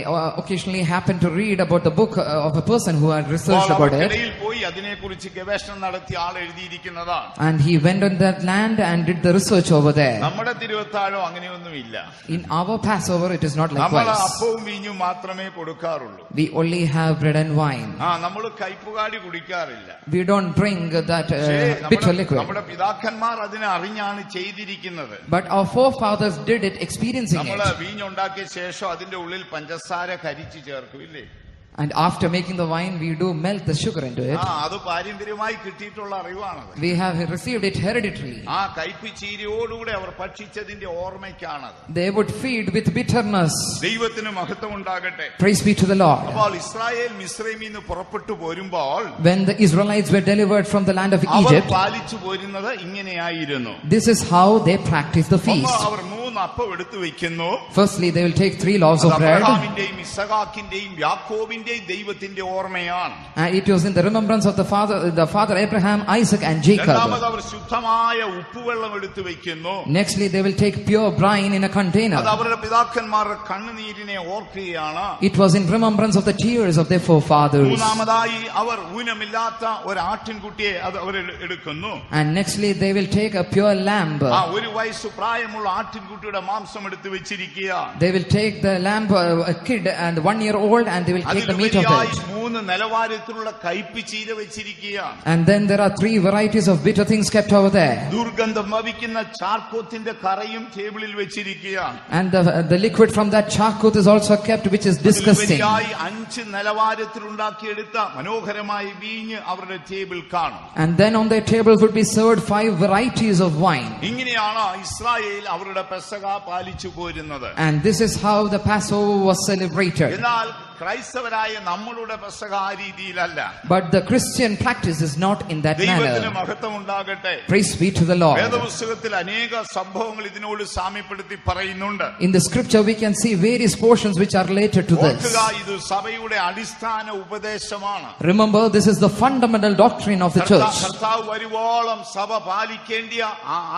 occasionally happen to read about the book of a person who had researched about it. ഇടയിൽ പോയി അതിനെക്കുറിച്ച് ഗവേഷണം നടത്തിയ ആൾ എഴുതിയിരിക്കുന്നതാണ്. And he went on that land and did the research over there. നമ്മുടെ തിരുവത്താഴോ അങ്ങനെയൊന്നുമില്ല. In our Passover it is not നമ്മൾ likewise. അപ്പവും വീഞ്ഞും മാത്രമേ കൊടുക്കാറുള്ളൂ. We only have bread and wine. നമ്മൾ കയ്പുകാടി കുടിക്കാറില്ല. We don't drink that bitter liquid. നമ്മുടെ പിതാക്കന്മാർ അതിനെ അറിഞ്ഞാണ് ചെയ്തിരിക്കുന്നത്. But our forefathers did it experiencing നമ്മൾ it. വീഞ്ഞുണ്ടാക്കിയ ശേഷം അതിന്റെ ഉള്ളിൽ പഞ്ചസാര കരിച്ചു ചേർക്കും, ഇല്ലേ? And after making the wine, we do melt the sugar into it. അത് പാരമ്പര്യമായി കിട്ടിയിട്ടുള്ള അറിവാണത്. We have received it hereditarily. ആ കയ്പ് ചീരയോടുകൂടെ അവർ ഭക്ഷിച്ചതിന്റെ ഓർമ്മയ്ക്കാണത്. They would feed with bitterness. ദൈവത്തിന് മഹത്വം ഉണ്ടാകട്ടെ. Praise be to the Lord. അപ്പോൾ ഇസ്രായേൽ മിസ്രൈമിൽ നിന്ന് പുറപ്പെട്ടു പോരുമ്പോൾ When the Israelites were delivered from the land of our Egypt, പാലിച്ചു പോരുന്നത് ഇങ്ങനെയായിരുന്നു. this is how they practiced the feast. അവർ 3 അപ്പം എടുത്തു വെക്കുന്നു. Firstly, they will take 3 loaves of bread. അബ്രഹാമിന്റെയും ഇസഹാക്കിന്റെയും യാക്കോബിന്റെയും ദൈവത്തിന്റെ ഓർമ്മയാണ്. And it was in the remembrance of the father Abraham, Isaac and Jacob. രണ്ടാമത് അവർ ശുദ്ധമായ ഉപ്പുവെള്ളം എടുത്തു വെക്കുന്നു. Nextly, they will take pure brine in a container. അത് അവരുടെ പിതാക്കന്മാരുടെ കണ്ണുനീരിനെ ഓർക്കുകയാണ്. It was in remembrance of the tears of their forefathers. മൂന്നാമതായി അവർ ഊനമില്ലാത്ത ഒരു ആട്ടിൻകുട്ടിയെ അത് അവർ എടുക്കുന്നു. And nextly, they will take a pure lamb. 1 വയസ്സ് പ്രായമുള്ള ആട്ടിൻകുട്ടിയുടെ മാംസം എടുത്തു വെച്ചിരിക്കുക. They will take the lamb, a kid and 1 year old, and they will take the meat of it. 3 നിലവാരത്തിലുള്ള കയ്പ് ചീര വെച്ചിരിക്കുക. And then there are 3 varieties of bitter things kept over there. ദുർഗന്ധം വമിക്കുന്ന ചാർക്കോത്തിന്റെ കറയും ടേബിളിൽ വെച്ചിരിക്കുക. And the liquid from that charcoal is also kept, which is disgusting. 5 നിലവാരത്തിൽ ഉണ്ടാക്കിയെടുത്ത മനോഹരമായ വീഞ്ഞ് അവരുടെ ടേബിൾ കാണും. And then on their table would be served 5 varieties of wine. ഇങ്ങനെയാണ് ഇസ്രായേൽ അവരുടെ പെസഹ പാലിച്ചു പോരുന്നത്. And this is how the Passover was celebrated. എന്നാൽ ക്രൈസ്തവരായ നമ്മളുടെ പെസഹ ആ രീതിയിലല്ല. But the Christian practice is not in that ദൈവത്തിന് manner. മഹത്വം ഉണ്ടാകട്ടെ. Praise be to the Lord. വേദപുസ്തകത്തിൽ അനേക സംഭവങ്ങൾ ഇതിനോട് സാമ്യപ്പെടുത്തി പറയുന്നുണ്ട്. In the scripture we can see various portions which are related to this. ഓർക്കുക, ഇത് സഭയുടെ അടിസ്ഥാന ഉപദേശമാണ്. Remember, this is the fundamental doctrine of the church. കർത്താവ് വരുവോളം സഭ പാലിക്കേണ്ടിയ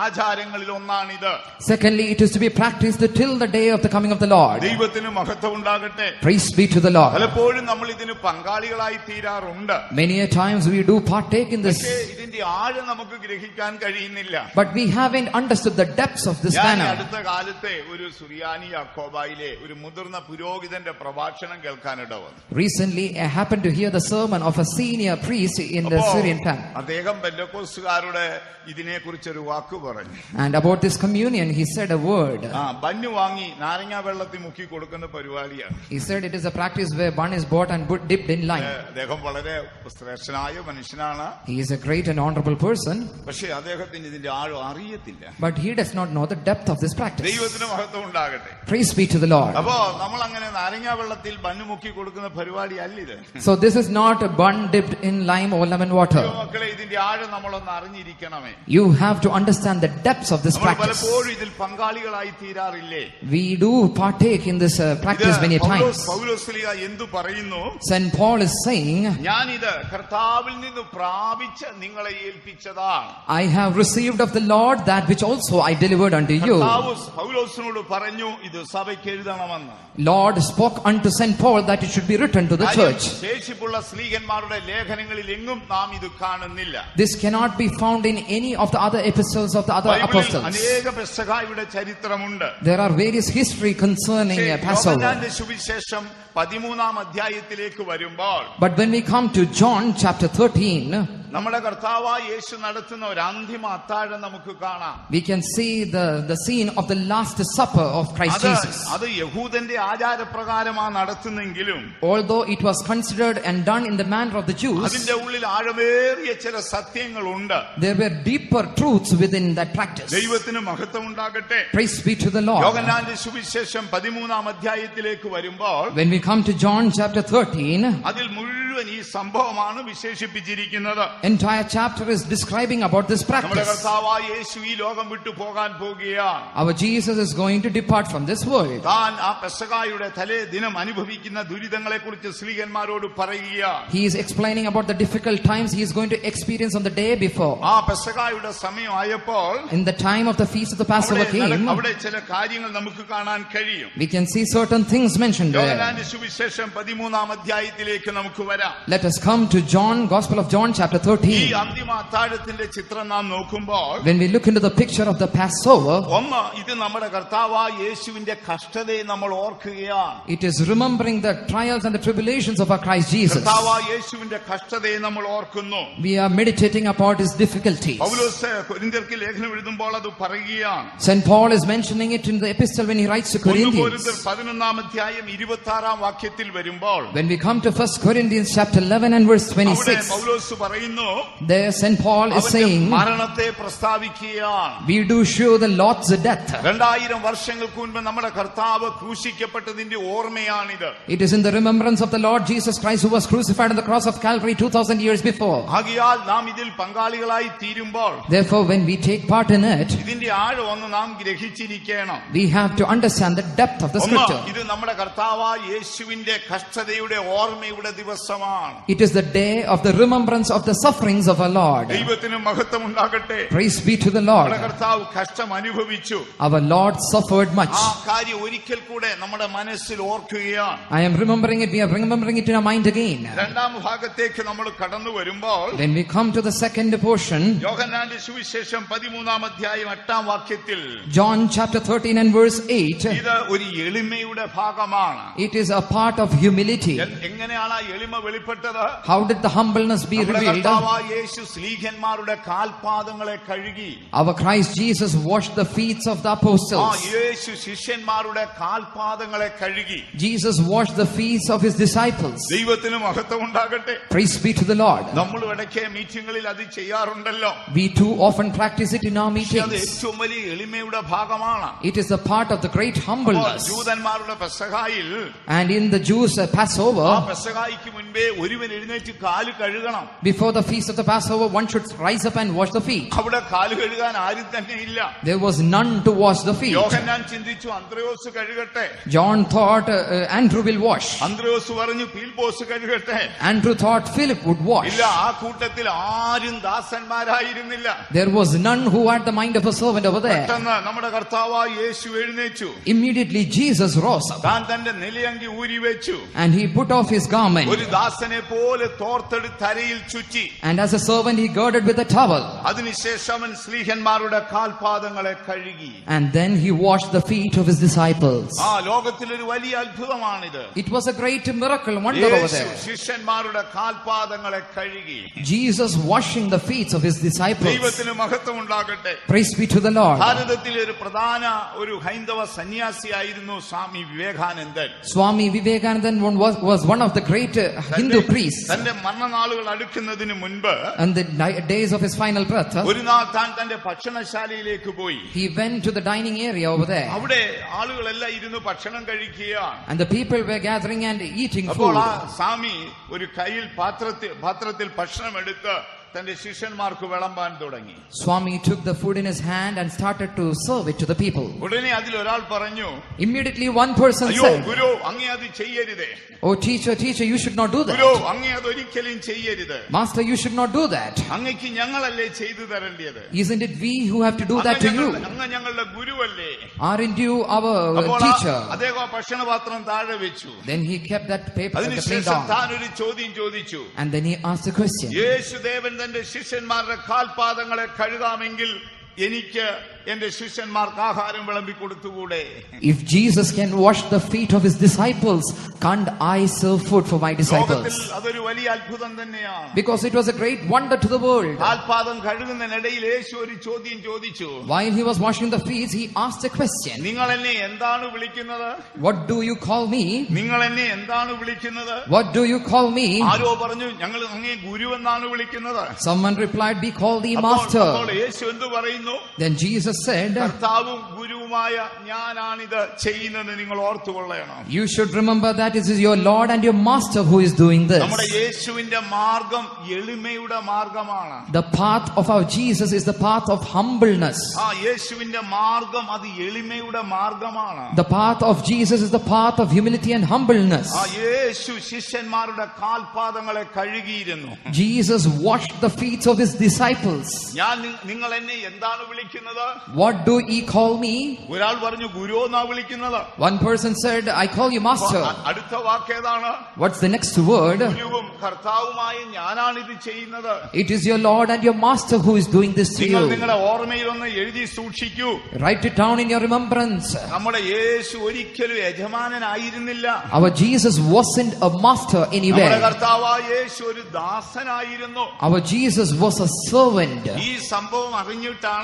ആചാരങ്ങളിൽ ഒന്നാണിത്. Secondly, it is to be practiced till the day of the coming of the Lord. ദൈവത്തിന് മഹത്വം ഉണ്ടാകട്ടെ. Praise be to the Lord. പലപ്പോഴും നമ്മൾ ഇതിന് പങ്കാളികളായി തീരാറുണ്ട്. Many a times we do partake in this, പക്ഷേ ഇതിന്റെ ആഴം നമുക്ക് ഗ്രഹിക്കാൻ കഴിയുന്നില്ല. but we haven't understood the depths of this ഞാൻ manner. അടുത്ത കാലത്തെ ഒരു സുറിയാനി യാക്കോബായിലെ ഒരു മുതിർന്ന പുരോഹിതന്റെ പ്രഭാഷണം കേൾക്കാനിട വന്നു. Recently, I happened to hear the sermon of a senior priest in the Syrian camp. അദ്ദേഹം പെന്തക്കോസ്തുകാരുടെ ഇതിനെക്കുറിച്ചൊരു വാക്ക് പറഞ്ഞു. And about this communion, he said a word. Bannu വാങ്ങി നാരങ്ങ വെള്ളത്തിൽ മുക്കി കൊടുക്കുന്ന പരിപാടിയാണ്. He said it is a practice where bun is bought and dipped in lime. അദ്ദേഹം വളരെ ശ്രേഷ്ഠനായ മനുഷ്യനാണ്. He is a great and honorable person. പക്ഷേ അദ്ദേഹത്തിന് ഇതിന്റെ ആഴം അറിയത്തില്ല. But he does not know the depth of this practice. ദൈവത്തിന് മഹത്വം ഉണ്ടാകട്ടെ. Praise be to the Lord. അപ്പോ നമ്മൾ അങ്ങനെ നാരങ്ങ വെള്ളത്തിൽ ബന്നു മുക്കി കൊടുക്കുന്ന പരിപാടി അല്ലിത്. So this is not a bun dipped in lime or lemon water. മക്കളെ, ഇതിന്റെ ആഴം നമ്മളൊന്ന് അറിഞ്ഞിരിക്കണമേ. You have to understand the depths of this practice. പലപ്പോഴും ഇതിൽ പങ്കാളികളായി തീരാറില്ലേ? We do partake in this practice many times. Paulose Sleeha എന്തു പറയുന്നു? St. Paul is saying, ഞാനിത് കർത്താവിൽ നിന്ന് പ്രാപിച്ച് നിങ്ങളെ ഏൽപ്പിച്ചതാണ്. I have received of the Lord that which also I delivered unto you. കർത്താവ് പൗലോസിനോട് പറഞ്ഞു ഇത് സഭയ്ക്ക് എഴുതണമെന്ന്. Lord spoke unto St. Paul that it should be written to the church. ശേഷിപ്പുള്ള സ്ലീഹന്മാരുടെ ലേഖനങ്ങളിൽ എങ്ങും നാം ഇത് കാണുന്നില്ല. This cannot be found in any of the other epistles of the other apostles. അനേക പെസഹായുടെ ചരിത്രമുണ്ട്. There are various history concerning Passover. യോഹന്നാന്റെ സുവിശേഷം 13-ാം അധ്യായത്തിലേക്ക് വരുമ്പോൾ, But when we come to John chapter 13, നമ്മുടെ കർത്താവായ യേശു നടത്തുന്ന ഒരു അന്തിമ അത്താഴം നമുക്ക് കാണാം. we can see the scene of the last supper of Christ Jesus. അത് യഹൂദന്റെ ആചാരപ്രകാരമാണ് നടത്തുന്നെങ്കിലും, Although it was considered and done in the manner of the Jews, അതിന്റെ ഉള്ളിൽ ആഴമേറിയ ചില സത്യങ്ങളുണ്ട്. there were deeper truths within that practice. ദൈവത്തിന് മഹത്വം ഉണ്ടാകട്ടെ. Praise be to the Lord. യോഹന്നാന്റെ സുവിശേഷം 13-ാം അധ്യായത്തിലേക്ക് വരുമ്പോൾ, When we come to John chapter 13, അതിൽ മുഴുവൻ ഈ സംഭവമാണ് വിശേഷിപ്പിച്ചിരിക്കുന്നത്. entire chapter is describing about this നമ്മുടെ practice. കർത്താവായ യേശു ഈ ലോകം വിട്ടു പോകാൻ പോകുകയാണ്. Our Jesus is going to depart from this world. താൻ ആ പെസഹായുടെ തലേ ദിനം അനുഭവിക്കുന്ന ദുരിതങ്ങളെ കുറിച്ച് സ്ലീഹന്മാരോട് പറയുകയാണ്. He is explaining about the difficult times he is going to experience on the day before. ആ പെസഹായുടെ സമയമായപ്പോൾ In the time of the feast of the Passover came, അവിടെ ചില കാര്യങ്ങൾ നമുക്ക് കാണാൻ കഴിയും. we can see certain things mentioned there. യോഹന്നാന്റെ സുവിശേഷം 13-ാം അധ്യായത്തിലേക്ക് നമുക്ക് വരാം. Let us come to John, Gospel of John chapter ഈ 13. അന്തിമ അത്താഴത്തിന്റെ ചിത്രം നാം നോക്കുമ്പോൾ, When we look into the picture of the Passover, ഒന്ന് ഇത് നമ്മുടെ കർത്താവായ യേശുവിന്റെ കഷ്ടതയെ നമ്മൾ ഓർക്കുകയാണ്. it is remembering the trials and the tribulations of our Christ Jesus. കർത്താവായ യേശുവിന്റെ കഷ്ടതയെ നമ്മൾ ഓർക്കുന്നു. We are meditating about his difficulties. പൗലോസ് കൊരിന്ത്യർക്ക് ലേഖനം എഴുതുമ്പോൾ അത് പറയുകയാണ്. St. Paul is mentioning it in the epistle when he writes to Corinthians. 11-ാം അധ്യായം 26-ാം വാക്യത്തിൽ വരുമ്പോൾ, When we come to 1 Corinthians chapter 11 and verse അവിടെ 26, പൗലോസ് പറയുന്നു, there St. Paul is അവന്റെ saying, മരണത്തെ പ്രസ്താവിക്കുകയാണ്. we do show the Lord's death. 2000 വർഷങ്ങൾക്ക് മുൻപ് നമ്മുടെ കർത്താവ് ക്രൂശിക്കപ്പെട്ടതിന്റെ ഓർമ്മയാണിത്. It is in the remembrance of the Lord Jesus Christ who was crucified on the cross of Calvary 2000 years before. ആകയാൽ നാം ഇതിൽ പങ്കാളികളായി തീരുമ്പോൾ Therefore, when we take part in it, ഇതിന്റെ ആഴം ഒന്ന് നാം ഗ്രഹിച്ചിരിക്കണം. we have to understand the depth of the ഒന്ന്, scripture. ഇത് നമ്മുടെ കർത്താവായ യേശുവിന്റെ കഷ്ടതയുടെ ഓർമ്മയുടെ ദിവസമാണ്. It is the day of the remembrance of the sufferings of our Lord. ദൈവത്തിന് മഹത്വം ഉണ്ടാകട്ടെ. Praise be to the നമ്മുടെ Lord. കർത്താവ് കഷ്ടം അനുഭവിച്ചു. Our Lord suffered much. ആ കാര്യം ഒരിക്കൽ കൂടെ നമ്മുടെ മനസ്സിൽ ഓർക്കുകയാണ്. I am remembering it. We are remembering it in our mind again. രണ്ടാം ഭാഗത്തേക്ക് നമ്മൾ കടന്നു വരുമ്പോൾ, When we come to the second portion, യോഹന്നാന്റെ സുവിശേഷം 13-ാം അധ്യായം 8-ാം വാക്യത്തിൽ, John chapter 13 and verse 8, ഇത് ഒരു എളിമയുടെ ഭാഗമാണ്. it is a part of humility. എങ്ങനെയാണ് ആ എളിമ വെളിപ്പെട്ടത്? How did the humbleness be നമ്മുടെ revealed? കർത്താവായ യേശു സ്ലീഹന്മാരുടെ കാൽപാദങ്ങളെ കഴുകി. Our Christ Jesus washed the feet of the ആ apostles. യേശു ശിഷ്യന്മാരുടെ കാൽപാദങ്ങളെ കഴുകി. Jesus washed the feet of his disciples. ദൈവത്തിന് മഹത്വം ഉണ്ടാകട്ടെ. Praise be to the Lord. നമ്മൾ ഇടയ്ക്ക് മീറ്റിങ്ങുകളിൽ അത് ചെയ്യാറുണ്ടല്ലോ. We too often practice it in our പക്ഷേ അത് meetings. ഏറ്റവും വലിയ എളിമയുടെ ഭാഗമാണ്. It is a part of the great അപ്പോൾ humbleness. ജൂതന്മാരുടെ പെസഹായിൽ And in the Jews' ആ Passover, പെസഹായിക്ക് മുൻപേ ഒരുവൻ എഴുന്നേറ്റ് കാല് കഴുകണം. before the feast of the Passover, one should rise up and wash the feet. അവിടെ കാല് കഴുകാൻ ആരും തന്നെ ഇല്ല. There was none to wash the feet. യോഹന്നാൻ ചിന്തിച്ചു അന്ത്രയോസ് കഴുകട്ടെ. John thought Andrew will wash. അന്ത്രയോസ് പറഞ്ഞു പീൽബോസ് കഴുകട്ടെ. Andrew thought Philip would wash. ഇല്ല, ആ കൂട്ടത്തിൽ ആരും ദാസന്മാരായിരുന്നില്ല. There was none who had the mind of a servant over there. പെട്ടെന്ന് നമ്മുടെ കർത്താവായ യേശു എഴുന്നേറ്റു. Immediately Jesus rose up താൻ തന്റെ നിലയങ്കി ഊരി വെച്ചു. and he put off his garment. ഒരു ദാസനെ പോലെ തോർത്തെടുത്ത് തലയിൽ ചുറ്റി. And as a servant he girded with a towel. അതിനുശേഷം അവൻ സ്ലീഹന്മാരുടെ കാൽപാദങ്ങളെ കഴുകി. And then he washed the feet of his disciples. ആ ലോകത്തിലൊരു വലിയ അത്ഭുതമാണിത്. It was a great miracle, wonder over Yeshu there. ശിഷ്യന്മാരുടെ കാൽപാദങ്ങളെ കഴുകി. Jesus washing the feet of his disciples. ദൈവത്തിന് മഹത്വം ഉണ്ടാകട്ടെ. Praise be to the Lord. ഭാരതത്തിലെ ഒരു പ്രധാന ഒരു ഹൈന്ദവ സന്യാസിയായിരുന്നു സ്വാമി വിവേകാനന്ദൻ. Swami Vivekananda was one of the great Hindu priests. തന്റെ മരണനാളുകൾ അടുക്കുന്നതിന് മുൻപ് And the days of his final breath, ഒരു നാൾ താൻ തന്റെ ഭക്ഷണശാലയിലേക്ക് പോയി. he went to the dining area over there. അവിടെ ആളുകളെല്ലാം ഇരുന്ന് ഭക്ഷണം കഴിക്കുകയാണ്. And the people were gathering and eating അപ്പോൾ food. ആ സ്വാമി ഒരു കയ്യിൽ പാത്രത്തിൽ ഭക്ഷണം എടുത്ത് തന്റെ ശിഷ്യന്മാർക്ക് വിളമ്പാൻ തുടങ്ങി. Swami took the food in his hand and started to serve it to the people. ഉടനെ അതിൽ ഒരാൾ പറഞ്ഞു, Immediately one person അയ്യോ said, ഗുരു, അങ്ങേ അത് ചെയ്യരുതേ. "Oh teacher, you should not do Guru, that. അങ്ങേ അത് ഒരിക്കലും ചെയ്യരുത്. Master, you should not do that. അങ്ങയ്ക്ക് ഞങ്ങളല്ലേ ചെയ്തു തരേണ്ടത്. Isn't it we who have to do that to you? അങ്ങ് ഞങ്ങളുടെ ഗുരുവല്ലേ. Aren't you our അപ്പോൾ teacher?" അദ്ദേഹം ഭക്ഷണപാത്രം താഴെ വെച്ചു. Then he kept that paper, the plate അതിനുശേഷം down. താൻ ഒരു ചോദ്യം ചോദിച്ചു. And then he asked a question. യേശുദേവൻ തന്റെ ശിഷ്യന്മാരുടെ കാൽപാദങ്ങളെ കഴുകാമെങ്കിൽ എനിക്ക് എന്റെ ശിഷ്യന്മാർക്ക് ആഹാരം വിളമ്പി കൊടുത്തുകൂടെ? If Jesus can wash the feet of his disciples, can't I serve food for my ലോകത്തിൽ disciples? അതൊരു വലിയ അത്ഭുതം തന്നെയാണ്. Because it was a great wonder to the world. കാൽപാദം കഴുകുന്നതിനിടയിൽ യേശു ഒരു ചോദ്യം ചോദിച്ചു. While he was washing the feet, he asked a question. നിങ്ങൾ എന്നെ എന്താണ് വിളിക്കുന്നത്? What do you call me? നിങ്ങൾ എന്നെ എന്താണ് വിളിക്കുന്നത്? What do you call me? ആരോ പറഞ്ഞു, ഞങ്ങൾ അങ്ങേ ഗുരു എന്നാണ് വിളിക്കുന്നത്. Someone replied, "We call thee അപ്പോൾ master." യേശു എന്ത് പറയുന്നു? Then Jesus said, കർത്താവും ഗുരുവുമായ ഞാനാണിത് ചെയ്യുന്നത് നിങ്ങൾ ഓർത്തുകൊള്ളണം. "You should remember that it is your Lord and your master who is doing this." നമ്മുടെ യേശുവിന്റെ മാർഗം എളിമയുടെ മാർഗമാണ്. The path of our Jesus is the path of humbleness. യേശുവിന്റെ മാർഗം അത് എളിമയുടെ മാർഗമാണ്. The path of Jesus is the path of humility and humbleness. യേശു ശിഷ്യന്മാരുടെ കാൽപാദങ്ങളെ കഴുകിയിരുന്നു. Jesus washed the feet of his disciples. നിങ്ങൾ എന്നെ എന്താണ് വിളിക്കുന്നത്? What do ye call me? ഒരാൾ പറഞ്ഞു, ഗുരു എന്നാ വിളിക്കുന്നത്. One person said, "I call you master." അടുത്ത വാക്കേതാണ്? What's the next word? ഗുരുവും കർത്താവുമായ ഞാനാണ് ഇത് ചെയ്യുന്നത്. It is your Lord and your master who is doing this to നിങ്ങൾ you. നിങ്ങളുടെ ഓർമ്മയിലൊന്ന് എഴുതി സൂക്ഷിക്കൂ. Write it down in your remembrance. നമ്മുടെ യേശു ഒരിക്കലും യജമാനനായിരുന്നില്ല. Our Jesus wasn't a master നമ്മുടെ anywhere. കർത്താവായ യേശു ഒരു ദാസനായിരുന്നു. Our Jesus was a servant. ഈ സംഭവം അറിഞ്ഞിട്ടാണ്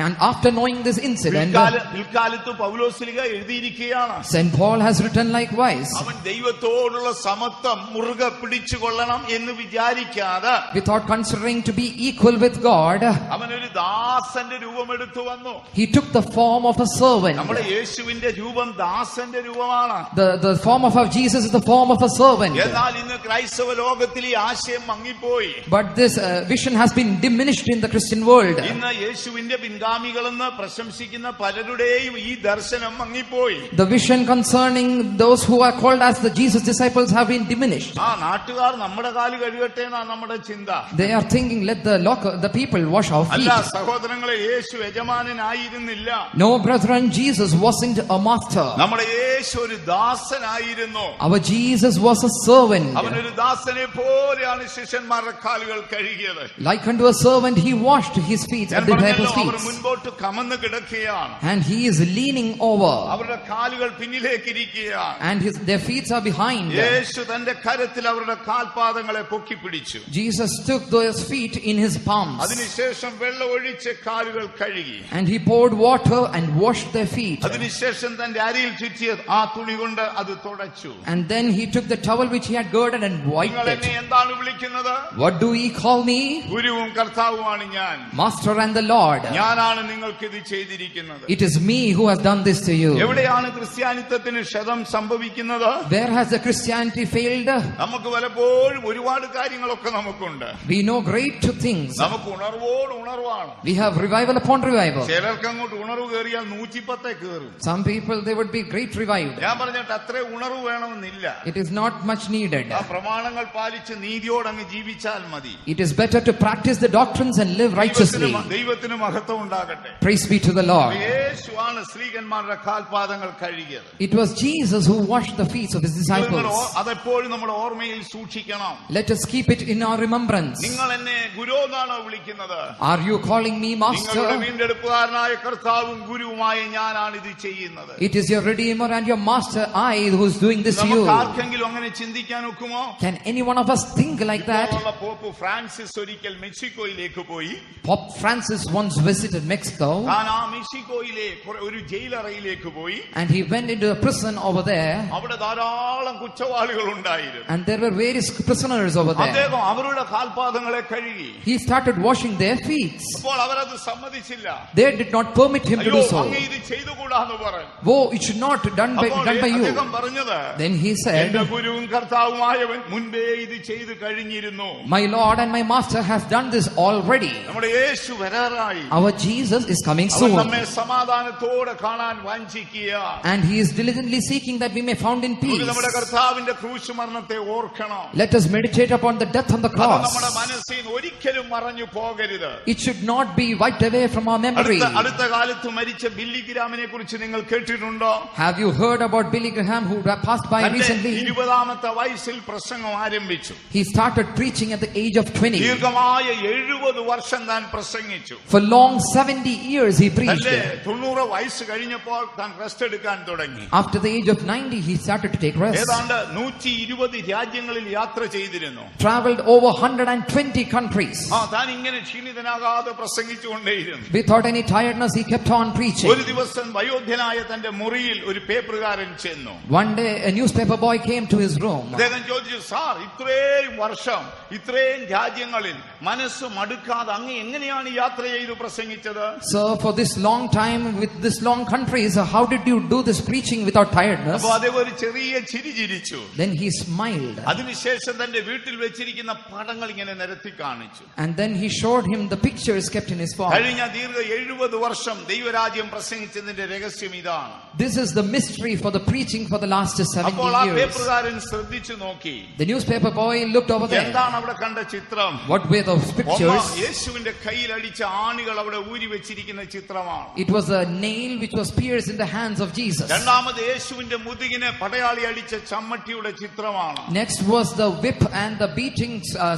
And after knowing this incident, പിൽക്കാലത്ത് പൗലോസ്ലീഹ എഴുതിയിരിക്കുകയാണ്. St. Paul has written likewise. അവൻ ദൈവത്തോടുള്ള സമത്വം മുറുകെ പിടിച്ചുകൊള്ളണം എന്ന് വിചാരിക്കാതെ Without considering to be equal with God, അവൻ ഒരു ദാസന്റെ രൂപമെടുത്തു വന്നു. he took the form of a servant. നമ്മുടെ യേശുവിന്റെ രൂപം ദാസന്റെ രൂപമാണ്. The form of our Jesus is the form of a servant. എന്നാൽ ഇന്ന് ക്രൈസ്തവ ലോകത്തിൽ ഈ ആശയം മങ്ങിപ്പോയി. But this vision has been diminished in the Christian world. ഇന്ന് യേശുവിന്റെ പിൻഗാമികളെന്ന് പ്രശംസിക്കുന്ന പലരുടെയും ഈ ദർശനം മങ്ങിപ്പോയി. The vision concerning those who are called as the Jesus disciples have been diminished. നാട്ടുകാർ നമ്മുടെ കാല് കഴുകട്ടെ എന്നാ നമ്മുടെ ചിന്ത. They are thinking, let the people wash our അല്ല feet. സഹോദരങ്ങളെ, യേശു യജമാനനായിരുന്നില്ല. No, brethren, Jesus wasn't a master. നമ്മുടെ യേശു ഒരു ദാസനായിരുന്നു. Our Jesus was a servant. അവനൊരു ദാസനെ പോലെയാണ് ശിഷ്യന്മാരുടെ കാലുകൾ കഴുകിയത്. Like unto a servant, he washed his feet at the disciples' our feet. മുൻപോട്ട് കമന്ന് കിടക്കുകയാണ്. And he is leaning over. അവരുടെ കാലുകൾ പിന്നിലേക്ക് ഇരിക്കുകയാണ്. And their feet are behind. യേശു തന്റെ കരത്തിൽ അവരുടെ കാൽപാദങ്ങളെ പൊക്കി പിടിച്ചു. Jesus took those feet in his palms. അതിനുശേഷം വെള്ളം ഒഴിച്ച് കാലുകൾ കഴുകി. And he poured water and washed their feet. അതിനുശേഷം തന്റെ അരയിൽ ചുറ്റിയ ആ തുണി കൊണ്ട് അത് തുടച്ചു. And then he took the towel which he had girded and wiped നിങ്ങൾ എന്നെ it. എന്താണ് വിളിക്കുന്നത്? What do ye call me? ഗുരുവും കർത്താവുമാണ് ഞാൻ. Master and the Lord. ഞാനാണ് നിങ്ങൾക്ക് ഇത് ചെയ്തിരിക്കുന്നത്. It is me who has done this to you. എവിടെയാണ് ക്രിസ്ത്യാനിത്വത്തിന് ക്ഷതം സംഭവിക്കുന്നത്? Where has the Christianity failed? നമുക്ക് പലപ്പോഴും ഒരുപാട് കാര്യങ്ങളൊക്കെ നമുക്കുണ്ട്. We know great things. നമുക്ക് ഉണർവോട് ഉണർവാണ്. We have revival upon revival. ചിലർക്ക് അങ്ങോട്ട് ഉണർവ് കയറിയാൽ 110 കയറും. Some people, they would be great revived. ഞാൻ പറഞ്ഞിട്ട് അത്ര ഉണർവ് വേണമെന്നില്ല. It is not much needed. ആ പ്രമാണങ്ങൾ പാലിച്ച് നീതിയോട് അങ്ങ് ജീവിച്ചാൽ മതി. It is better to practice the doctrines and live righteously. ദൈവത്തിന് മഹത്വം ഉണ്ടാകട്ടെ. Praise be to the Lord. യേശുവാണ് സ്ത്രീകന്മാരുടെ കാൽപാദങ്ങൾ കഴുകിയത്. It was Jesus who washed the feet of his disciples. അതെപ്പോഴും നമ്മുടെ ഓർമ്മയിൽ സൂക്ഷിക്കണം. Let us keep it in our remembrance. നിങ്ങൾ എന്നെ ഗുരു എന്നാണോ വിളിക്കുന്നത്? Are you calling me master? നിങ്ങളുടെ വീണ്ടെടുപ്പുകാരനായ കർത്താവും ഗുരുവുമായ ഞാനാണ് ഇത് ചെയ്യുന്നത്. It is your Redeemer and your Master, I, who is doing this to you. നമുക്ക് ആർക്കെങ്കിലും അങ്ങനെ ചിന്തിക്കാൻ ഒക്കുമോ? Can any one of us think like that? Pope Francis ഒരിക്കൽ മെക്സിക്കോയിലേക്ക് പോയി. Pope Francis once visited Mexico. താൻ ആ മെക്സിക്കോയിലെ ഒരു ജയിലറയിലേക്ക് പോയി. And he went into a prison over there. അവിടെ ധാരാളം കുറ്റവാളികൾ ഉണ്ടായിരുന്നു. And there were various prisoners over there. അദ്ദേഹം അവരുടെ കാൽപാദങ്ങളെ കഴുകി. He started washing their feet. അപ്പോൾ അവരത് സമ്മതിച്ചില്ല. They did not permit him to do so. അങ്ങ് ഇത് ചെയ്തുകൂടാന്ന് പറഞ്ഞു. Oh, it should not done by you. അദ്ദേഹം പറഞ്ഞത്, Then he said, എന്റെ ഗുരുവും കർത്താവുമായവൻ മുൻപേ ഇത് ചെയ്തു കഴിഞ്ഞിരുന്നു. My Lord and my Master has done this already. നമ്മുടെ യേശു വരാറായി. Our Jesus is coming soon. നമ്മെ സമാധാനത്തോടെ കാണാൻ വാഞ്ചിക്കുക. And he is diligently seeking that we may found in peace. നമ്മുടെ കർത്താവിന്റെ ക്രൂശ് മരണത്തെ ഓർക്കണം. Let us meditate upon the death on the cross. നമ്മുടെ മനസ്സിൽ ഒരിക്കലും മറഞ്ഞു പോകരുത്. It should not be wiped away from our memory. അടുത്ത കാലത്ത് മരിച്ച ബില്ലി ഗ്രാമിനെ കുറിച്ച് നിങ്ങൾ കേട്ടിട്ടുണ്ടോ? Have you heard about Billy Graham who passed by recently? 20ാമത്തെ വയസ്സിൽ പ്രസംഗം ആരംഭിച്ചു. He started preaching at the age of 20. ദീർഘമായ 70 വർഷം താൻ പ്രസംഗിച്ചു. For long 70 years he preached. 90 വയസ്സ് കഴിഞ്ഞപ്പോൾ താൻ റെസ്റ്റ് എടുക്കാൻ തുടങ്ങി. After the age of 90 he started to take rest. ഏതാണ്ട് 120 രാജ്യങ്ങളിൽ യാത്ര ചെയ്തിരുന്നു. Traveled over 120 countries. താൻ ഇങ്ങനെ ക്ഷീണിതനാകാതെ പ്രസംഗിച്ചുകൊണ്ടേയിരുന്നു. Without any tiredness he kept on preaching. ഒരു ദിവസം വയോധ്യനായ തന്റെ മുറിയിൽ ഒരു പേപ്പറുകാരൻ ചെന്നു. One day a newspaper boy came to his room. അദ്ദേഹം ചോദിച്ചു, സാർ, ഇത്രയും വർഷം ഇത്രയും രാജ്യങ്ങളിൽ മനസ്സ് മടുക്കാതെ അങ്ങ് എങ്ങനെയാണ് യാത്ര ചെയ്തു പ്രസംഗിച്ചത്? Sir, for this long time with this long countries, how did you do this preaching without tiredness? അപ്പോൾ അദ്ദേഹം ഒരു ചെറിയ ചിരി ചിരിച്ചു. Then he smiled. അതിനുശേഷം തന്റെ വീട്ടിൽ വെച്ചിരിക്കുന്ന പടങ്ങൾ ഇങ്ങനെ നിരത്തി കാണിച്ചു. And then he showed him the pictures kept in his phone. കഴിഞ്ഞ ദീർഘ 70 വർഷം ദൈവരാജ്യം പ്രസംഗിച്ചതിന്റെ രഹസ്യം ഇതാണ്. This is the mystery for the preaching for the last 70 അപ്പോൾ ആ years. പേപ്പറുകാരൻ ശ്രദ്ധിച്ചു നോക്കി. The newspaper boy looked over there. എന്താണ് അവിടെ കണ്ട ചിത്രം? What were those pictures? യേശുവിന്റെ കയ്യിൽ അടിച്ച ആണികൾ അവിടെ ഊരി വെച്ചിരിക്കുന്ന ചിത്രമാണ്. It was a nail which was pierced in the hands of Jesus. രണ്ടാമത് യേശുവിന്റെ മുതുകിനെ പടയാളി അടിച്ച ചമ്മട്ടിയുടെ ചിത്രമാണ്. Next was the whip and the beating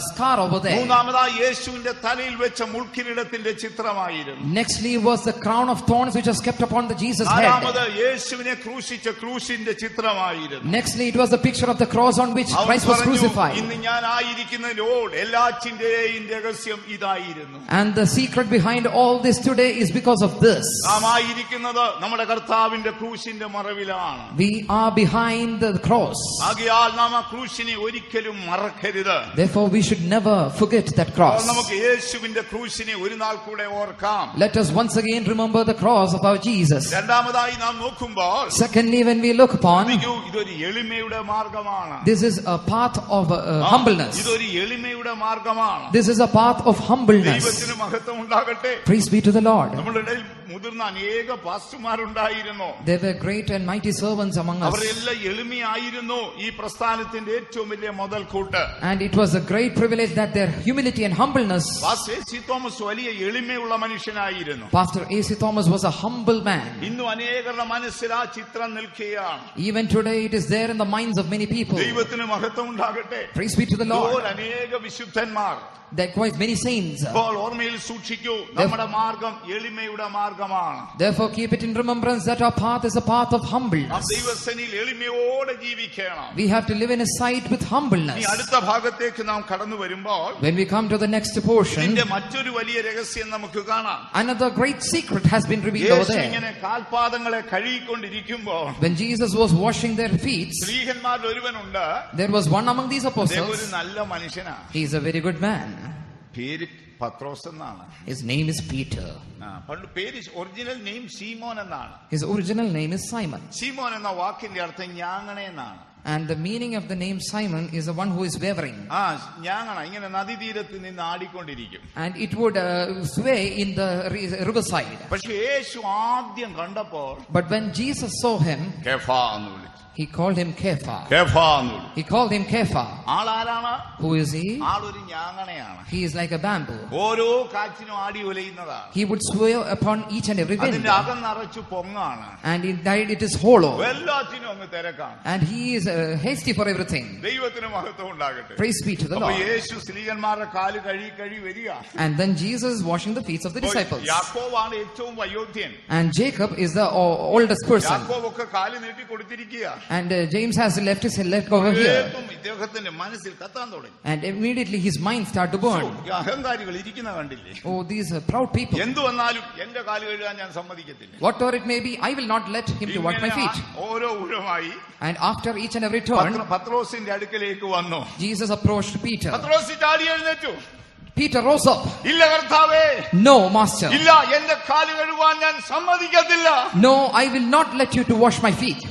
scar over there. മൂന്നാമതായി യേശുവിന്റെ തലയിൽ വെച്ച മുൾക്കിരീടത്തിന്റെ ചിത്രമായിരുന്നു. Nextly was the crown of thorns which was kept upon the Jesus head. നാലാമത് യേശുവിനെ ക്രൂശിച്ച ക്രൂശിന്റെ ചിത്രമായിരുന്നു. Nextly it was the picture of the cross on which Christ was crucified. ഇന്ന് ഞാൻ ആയിരിക്കുന്ന ലോഡ് എല്ലാറ്റിന്റെയും രഹസ്യം ഇതായിരുന്നു. And the secret behind all this today is because of this. നാം ആയിരിക്കുന്നത് നമ്മുടെ കർത്താവിന്റെ ക്രൂശിന്റെ മറവിലാണ്. We are behind the cross. ആകയാൽ നാം ആ ക്രൂശിനെ ഒരിക്കലും മറക്കരുത്. Therefore we should never forget that cross. നമുക്ക് യേശുവിന്റെ ക്രൂശിനെ ഒരു നാൾ കൂടെ ഓർക്കാം. Let us once again remember the cross of our Jesus. രണ്ടാമതായി നാം നോക്കുമ്പോൾ, Secondly, when we look upon, ഇതൊരു എളിമയുടെ മാർഗമാണ്. this is a path of humbleness. ഇതൊരു എളിമയുടെ മാർഗമാണ്. This is a path of humbleness. ദൈവത്തിന് മഹത്വം ഉണ്ടാകട്ടെ. Praise be to the Lord. നമ്മുടെ ഇടയിൽ മുതിർന്ന അനേക പാസ്റ്റർമാരുണ്ടായിരുന്നു. There were great and mighty servants among us. അവരെല്ലാം എളിമയായിരുന്നു ഈ പ്രസ്ഥാനത്തിന്റെ ഏറ്റവും വലിയ മുതൽക്കൂട്ട്. And it was a great privilege that their humility and humbleness. Pastor AC. Thomas വലിയ എളിമയുള്ള മനുഷ്യനായിരുന്നു. Pastor A.C. Thomas was a humble man. ഇന്നും അനേകരുടെ മനസ്സിൽ ആ ചിത്രം നിൽക്കുകയാണ്. Even today it is there in the minds of many people. ദൈവത്തിന് മഹത്വം ഉണ്ടാകട്ടെ. Praise be to the Lord. അനേക വിശുദ്ധന്മാർ. Likewise many saints. ഇപ്പോൾ ഓർമ്മയിൽ സൂക്ഷിക്കൂ, നമ്മുടെ മാർഗം എളിമയുടെ മാർഗമാണ്. Therefore keep it in remembrance that our path is a path of humbleness. ദൈവസന്നിധിയിൽ എളിമയോടെ ജീവിക്കണം. We have to live in a sight with humbleness. ഈ അടുത്ത ഭാഗത്തേക്ക് നാം കടന്നു വരുമ്പോൾ, When we come to the next portion, ഇതിന്റെ മറ്റൊരു വലിയ രഹസ്യം നമുക്ക് കാണാം. another great secret has been revealed over Yeshu there. ഇങ്ങനെ കാൽപാദങ്ങളെ കഴുകിക്കൊണ്ടിരിക്കുമ്പോൾ, When Jesus was washing their feet, സ്ത്രീഹന്മാരിൽ ഒരുവനുണ്ട്. there was one among these അദ്ദേഹം ഒരു apostles. നല്ല മനുഷ്യനാണ്. He is a very good man. പേര് പത്രോസ് എന്നാണ്. His name is Peter. പണ്ട് പേര് original name Simon എന്നാണ്. His original name is Simon. Simon എന്ന വാക്കിന്റെ അർത്ഥം ഞാങ്ങണ എന്നാണ്. And the meaning of the name Simon is the one who is wavering. ഞാങ്ങണ ഇങ്ങനെ നദീതീരത്ത് നിന്ന് ആടിക്കൊണ്ടിരിക്കും. And it would sway in the riverside. പക്ഷെ യേശു ആദ്യം കണ്ടപ്പോൾ, But when Jesus saw him, കെഫാ എന്ന് വിളിച്ചു. he called him Kepha. കെഫാ എന്ന് വിളിച്ചു. He called him Kepha. ആളാരാണ്? Who is he? ആളൊരു ഞാങ്ങണയാണ്. He is like a bamboo. ഓരോ കാറ്റിനും ആടി ഉലയുന്നതാണ്. He would sway upon each and every wind. അതിന്റെ അകം നിറച്ചു പൊങ്ങാണ്. And inside it is hollow. എല്ലാത്തിനും അങ്ങ് തിരക്കാണ്. And he is hasty for everything. ദൈവത്തിന് മഹത്വം ഉണ്ടാകട്ടെ. Praise be to the അപ്പൊ Lord. യേശു സ്ത്രീയന്മാരുടെ കാല് കഴുകി വരിക. And then Jesus is washing the feet of the disciples. യാക്കോബാണ് ഏറ്റവും വയോധ്യൻ. And Jacob is the oldest person. യാക്കോബ് ഒക്കെ കാല് നീട്ടി കൊടുത്തിരിക്കുക. And James has left his leg over here. വേഗം ഇദ്ദേഹത്തിന്റെ മനസ്സിൽ കത്താൻ തുടങ്ങി. And immediately his mind started to burn. ഈ അഹങ്കാരികൾ ഇരിക്കുന്ന കണ്ടില്ലേ? Oh, these proud people. എന്തു വന്നാലും എന്റെ കാല് കഴുകാൻ ഞാൻ സമ്മതിക്കത്തില്ല. Whatever it may be, I will not let him to wash my feet. ഓരോ ഊഴമായി And after each and every turn, പത്രോസിന്റെ അടുക്കലേക്ക് വന്നു. Jesus approached Peter. പത്രോസ് ചാടി എഴുന്നേറ്റു. Peter rose up. ഇല്ല കർത്താവേ, No, Master. ഇല്ല, എന്റെ കാല് കഴുകാൻ ഞാൻ സമ്മതിക്കത്തില്ല. No, I will not let you to wash my feet.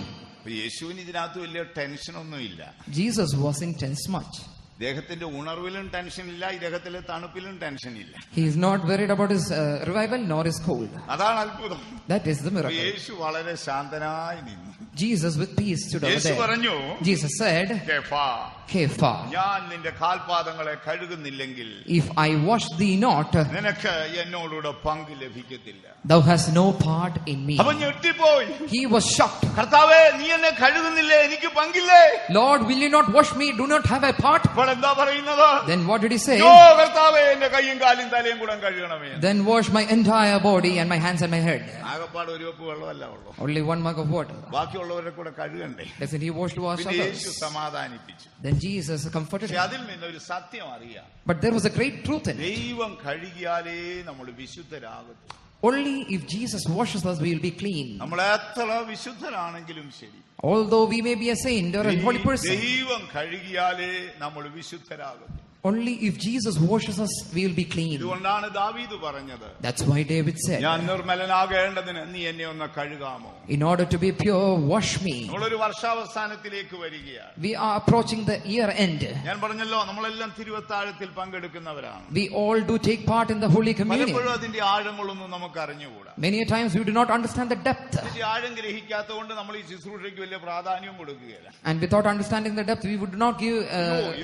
യേശുവിന് ഇതിനകത്ത് വലിയ ടെൻഷനൊന്നും ഇല്ല. Jesus wasn't tense much. ഇദ്ദേഹത്തിന്റെ ഉണർവിലും ടെൻഷൻ ഇല്ല, ഇദ്ദേഹത്തിലെ തണുപ്പിലും ടെൻഷൻ ഇല്ല. He is not worried about his revival nor his cold. അതാണ് അത്ഭുതം. That is the miracle. യേശു വളരെ ശാന്തനായി നിന്നു. Jesus with peace stood over Yeshu there. പറഞ്ഞു, Jesus said, കേഫാ, Kepha, ഞാൻ നിന്റെ കാൽപാദങ്ങളെ കഴുകുന്നില്ലെങ്കിൽ if I wash thee not, നിനക്ക് എന്നോടുകൂടെ പങ്ക് ലഭിക്കത്തില്ല. thou hast no part in me. അവൻ ഞെട്ടിപ്പോയി. He was shocked. കർത്താവേ, നീ എന്നെ കഴുകുന്നില്ലേ, എനിക്ക് പങ്കില്ലേ? Lord, will you not wash me? Do not have a part? അപ്പോൾ എന്താ പറയുന്നത്? Then what did he say? യോ കർത്താവേ, എന്റെ കയ്യും കാലും തലയും കൂടെ കഴുകണമേ. Then wash my entire body and my hands and my head. ആകപ്പാട് ഒരു കപ്പ് വെള്ളമല്ല ഉള്ളൂ, Only 1 mug of water. ബാക്കിയുള്ളവരെ കൂടെ കഴുകണ്ടേ? Doesn't he wash to wash പിന്നെ യേശു others? സമാധാനിപ്പിച്ചു. Then Jesus comforted പക്ഷെ him. അതിൽ നിന്നൊരു സത്യം അറിയാം. But there was a great truth in it. ദൈവം കഴുകിയാലേ നമ്മൾ വിശുദ്ധരാകത്തു. Only if Jesus washes us, we will be clean. നമ്മൾ എത്ര വിശുദ്ധരാണെങ്കിലും ശരി, Although we may be a saint or a holy person, ദൈവം കഴുകിയാലേ നമ്മൾ വിശുദ്ധരാകത്തു. only if Jesus washes us, we will be clean. ഇതുകൊണ്ടാണ് ദാവീദ് പറഞ്ഞത്, That's why David said, ഞാൻ നിർമ്മലനാകേണ്ടതിന് നീ എന്നെ ഒന്ന് കഴുകാമോ? in order to be pure, wash me. നമ്മളൊരു വർഷാവസാനത്തിലേക്ക് വരികയാണ്. We are approaching the year end. ഞാൻ പറഞ്ഞല്ലോ, നമ്മളെല്ലാം തിരുവത്താഴത്തിൽ പങ്കെടുക്കുന്നവരാണ്. We all do take part in the Holy Communion. പലപ്പോഴും അതിന്റെ ആഴങ്ങളൊന്നും നമുക്ക് അറിഞ്ഞുകൂടാ. Many a times we do not understand the depth. ഇതിന്റെ ആഴം ഗ്രഹിക്കാത്തതുകൊണ്ട് നമ്മൾ ഈ ശുശ്രൂഷയ്ക്ക് വലിയ പ്രാധാന്യം കൊടുക്കുകയില്ല. And without understanding the depth, we would not give.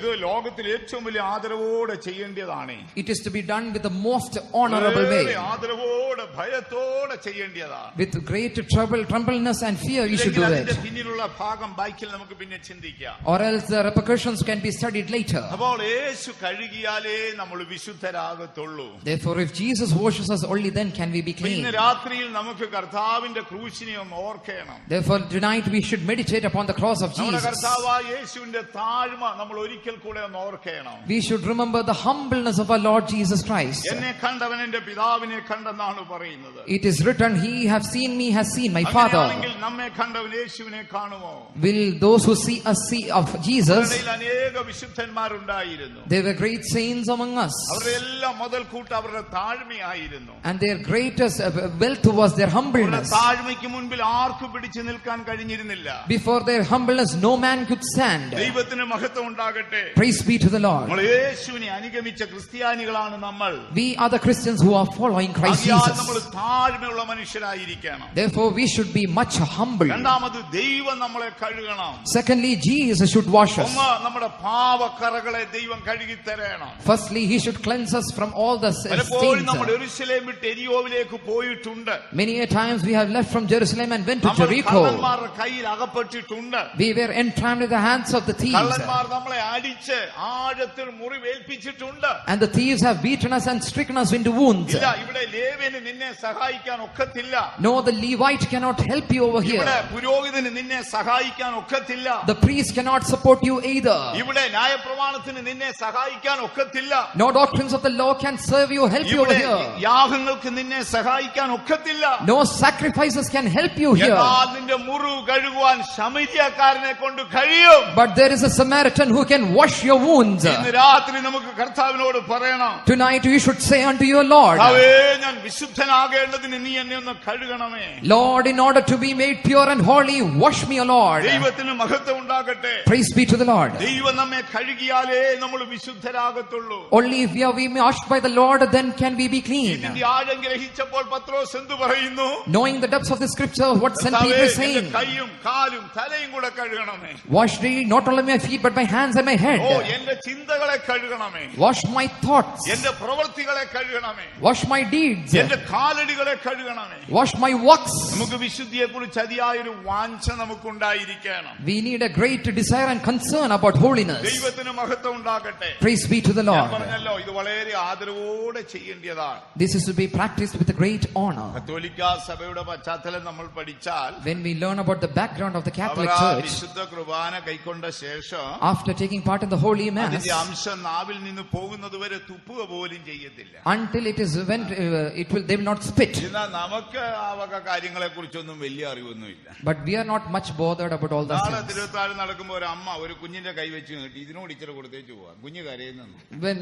ഇത് ലോകത്തിൽ ഏറ്റവും വലിയ ആദരവോടെ ചെയ്യേണ്ടതാണ്. It is to be done with the most honorable way. ആദരവോടെ ഭയത്തോടെ ചെയ്യേണ്ടതാണ്. With great trembleness and fear, we should do അതിന്റെ it. പിന്നിലുള്ള ഭാഗം ബൈക്കിൽ നമുക്ക് പിന്നെ ചിന്തിക്കാം. Or else the repercussions can be studied later. അപ്പോൾ യേശു കഴുകിയാലേ നമ്മൾ വിശുദ്ധരാകത്തുള്ളൂ. Therefore, if Jesus washes us, only then can we be ഇന്ന് clean. രാത്രിയിൽ നമുക്ക് കർത്താവിന്റെ ക്രൂശിനെ ഒന്ന് ഓർക്കണം. Therefore, tonight we should meditate upon the cross of നമ്മുടെ Jesus. കർത്താവായ യേശുവിന്റെ താഴ്മ നമ്മൾ ഒരിക്കൽ കൂടെ ഒന്ന് ഓർക്കണം. We should remember the humbleness of our Lord Jesus Christ. എന്നെ കണ്ടവൻ എന്റെ പിതാവിനെ കണ്ടെന്നാണ് പറയുന്നത്. It is written, he have seen me has seen my Father. അങ്ങനെയാണെങ്കിൽ നമ്മെ കണ്ടവൻ യേശുവിനെ കാണുമോ? Will those who see us see of Jesus? ഇടയിൽ അനേക വിശുദ്ധന്മാരുണ്ടായിരുന്നു. There were great saints among us. അവരുടെ എല്ലാം മുതൽക്കൂട്ട് അവരുടെ താഴ്മയായിരുന്നു. And their greatest wealth was their അവരുടെ humbleness. താഴ്മയ്ക്ക് മുൻപിൽ ആർക്കും പിടിച്ചു നിൽക്കാൻ കഴിഞ്ഞിരുന്നില്ല. Before their humbleness, no man could stand. ദൈവത്തിന് മഹത്വം ഉണ്ടാകട്ടെ. Praise be to the Lord. നമ്മൾ യേശുവിനെ അനുഗമിച്ച ക്രിസ്ത്യാനികളാണ് നമ്മൾ. We are the Christians who are following Christ ആകയാൽ നമ്മൾ Jesus. താഴ്മയുള്ള മനുഷ്യരായിരിക്കണം. Therefore, we should be much humble. രണ്ടാമത് ദൈവം നമ്മളെ കഴുകണം. Secondly, Jesus should wash us. ഒന്ന് നമ്മുടെ പാപക്കറകളെ ദൈവം കഴുകി തരണം. Firstly, he should cleanse us from all the പലപ്പോഴും നമ്മൾ stains. യെരൂശലേം വിട്ട് എരിയോവിലേക്ക് പോയിട്ടുണ്ട്. Many a times we have left from Jerusalem and went to നമ്മൾ Jericho. കള്ളന്മാരുടെ കയ്യിൽ അകപ്പെട്ടിട്ടുണ്ട്. We were entrapped in the hands of the thieves. കള്ളന്മാർ നമ്മളെ അടിച്ച് ആഴത്തിൽ മുറിവേൽപ്പിച്ചിട്ടുണ്ട്. And the thieves have beaten us and stricken us into wounds. ഇല്ല, ഇവിടെ ലേവ്യന് നിന്നെ സഹായിക്കാൻ ഒക്കത്തില്ല. No, the Levite cannot help you over ഇവിടെ here. പുരോഹിതന് നിന്നെ സഹായിക്കാൻ ഒക്കത്തില്ല. The priest cannot support you either. ഇവിടെ ന്യായപ്രമാണത്തിന് നിന്നെ സഹായിക്കാൻ ഒക്കത്തില്ല. No doctrines of the law can serve you, help you over ഇവിടെ here. യാഗങ്ങൾക്ക് നിന്നെ സഹായിക്കാൻ ഒക്കത്തില്ല. No sacrifices can help you here. എന്നാൽ നിന്റെ മുറിവ് കഴുകുവാൻ ശമരിയക്കാരനെ കൊണ്ട് കഴിയും. But there is a Samaritan who can wash your wounds. ഇന്ന് രാത്രി നമുക്ക് കർത്താവിനോട് പറയണം, Tonight you should say unto your Lord, കർത്താവേ, ഞാൻ വിശുദ്ധനാകേണ്ടതിന് നീ എന്നെ ഒന്ന് കഴുകണമേ. Lord, in order to be made pure and holy, wash me, O Lord. ദൈവത്തിന് മഹത്വം ഉണ്ടാകട്ടെ. Praise be to the Lord. ദൈവം നമ്മെ കഴുകിയാലേ നമ്മൾ വിശുദ്ധരാകത്തുള്ളൂ. Only if we are washed by the Lord, then can we be clean. ഇതിന്റെ ആഴം ഗ്രഹിച്ചപ്പോൾ പത്രോസ് എന്തു പറയുന്നു? Knowing the depths of the scripture, what St. കർത്താവേ, Peter is എന്റെ saying, കൈയും കാലും തലയും കൂടെ കഴുകണമേ. wash thee not only my feet but my hands and my head. ഓ, എന്റെ ചിന്തകളെ ചിന്തകളെ കഴുകണമേ. Wash my thoughts. എന്റെ പ്രവൃത്തികളെ കഴുകണമേ. Wash my deeds. എന്റെ കാലടികളെ കഴുകണമേ. Wash my works. നമുക്ക് വിശുദ്ധിയെ കുറിച്ച് അതിയായൊരു വാഞ്ച നമുക്കുണ്ടായിരിക്കണം. We need a great desire and concern about holiness. ദൈവത്തിന് മഹത്വം ഉണ്ടാകട്ടെ. Praise be to the ഞാൻ Lord. പറഞ്ഞല്ലോ, ഇത് വളരെ ആദരവോടെ ചെയ്യേണ്ടതാണ്. This is to be practiced with a great honor. കത്തോലിക്ക സഭയുടെ പശ്ചാത്തലം നമ്മൾ പഠിച്ചാൽ, When we learn about the background of the Catholic അവർ ആ Church, വിശുദ്ധ കുർബാന കൈക്കൊണ്ട ശേഷം after taking part in the Holy Mass, അതിന്റെ അംശം നാവിൽ നിന്ന് പോകുന്നത് വരെ തുപ്പുക പോലും ചെയ്യത്തില്ല. until it is when they will not spit. എന്നാൽ നമുക്ക് ആ വക കാര്യങ്ങളെ കുറിച്ചൊന്നും വലിയ അറിവൊന്നുമില്ല. But we are not much bothered about all those നാളെ things. തിരുവത്താഴം നടക്കുമ്പോ ഒരു അമ്മ ഒരു കുഞ്ഞിന്റെ കൈ വെച്ച് നീട്ടി ഇതിനോട് ഇച്ചിരി കൊടുത്തേച്ച് പോവാ, കുഞ്ഞ് കരയുന്നു. When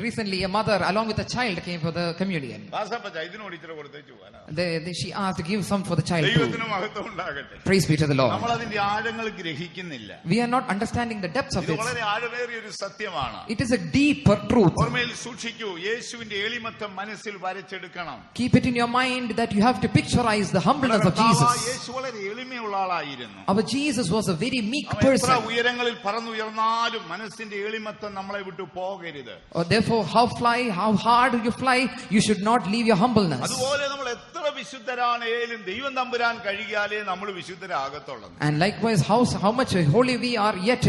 recently a mother along with a child came for the communion, ദാസപ്പച്ച ഇതിനോട് ഇച്ചിരി കൊടുത്തേച്ച് പോവാനാ. she asked to give some for the child too. ദൈവത്തിന് മഹത്വം ഉണ്ടാകട്ടെ. Praise be to the Lord. നമ്മൾ അതിന്റെ ആഴങ്ങൾ ഗ്രഹിക്കുന്നില്ല. We are not understanding the depths of ഇത് it. വളരെ ആഴമേറിയ ഒരു സത്യമാണ്. It is a deeper truth. ഓർമ്മയിൽ സൂക്ഷിക്കൂ, യേശുവിന്റെ എളിമത്തം മനസ്സിൽ വരച്ചെടുക്കണം. Keep it in your mind that you have to picturize the humbleness of Jesus. യേശു വളരെ എളിമയുള്ള ആളായിരുന്നു. Our Jesus was a very meek അവൻ എത്ര person. ഉയരങ്ങളിൽ പറന്നുയർന്നാലും മനസ്സിന്റെ എളിമത്തം നമ്മളെ വിട്ടു പോകരുത്. Therefore, how hard you fly, you should not leave your humbleness. അതുപോലെ നമ്മൾ എത്ര വിശുദ്ധരാണേലും ദൈവം തമ്പുരാൻ കഴിയാലേ നമ്മൾ വിശുദ്ധരാകത്തുള്ളൂ. And likewise, how much holy we are, yet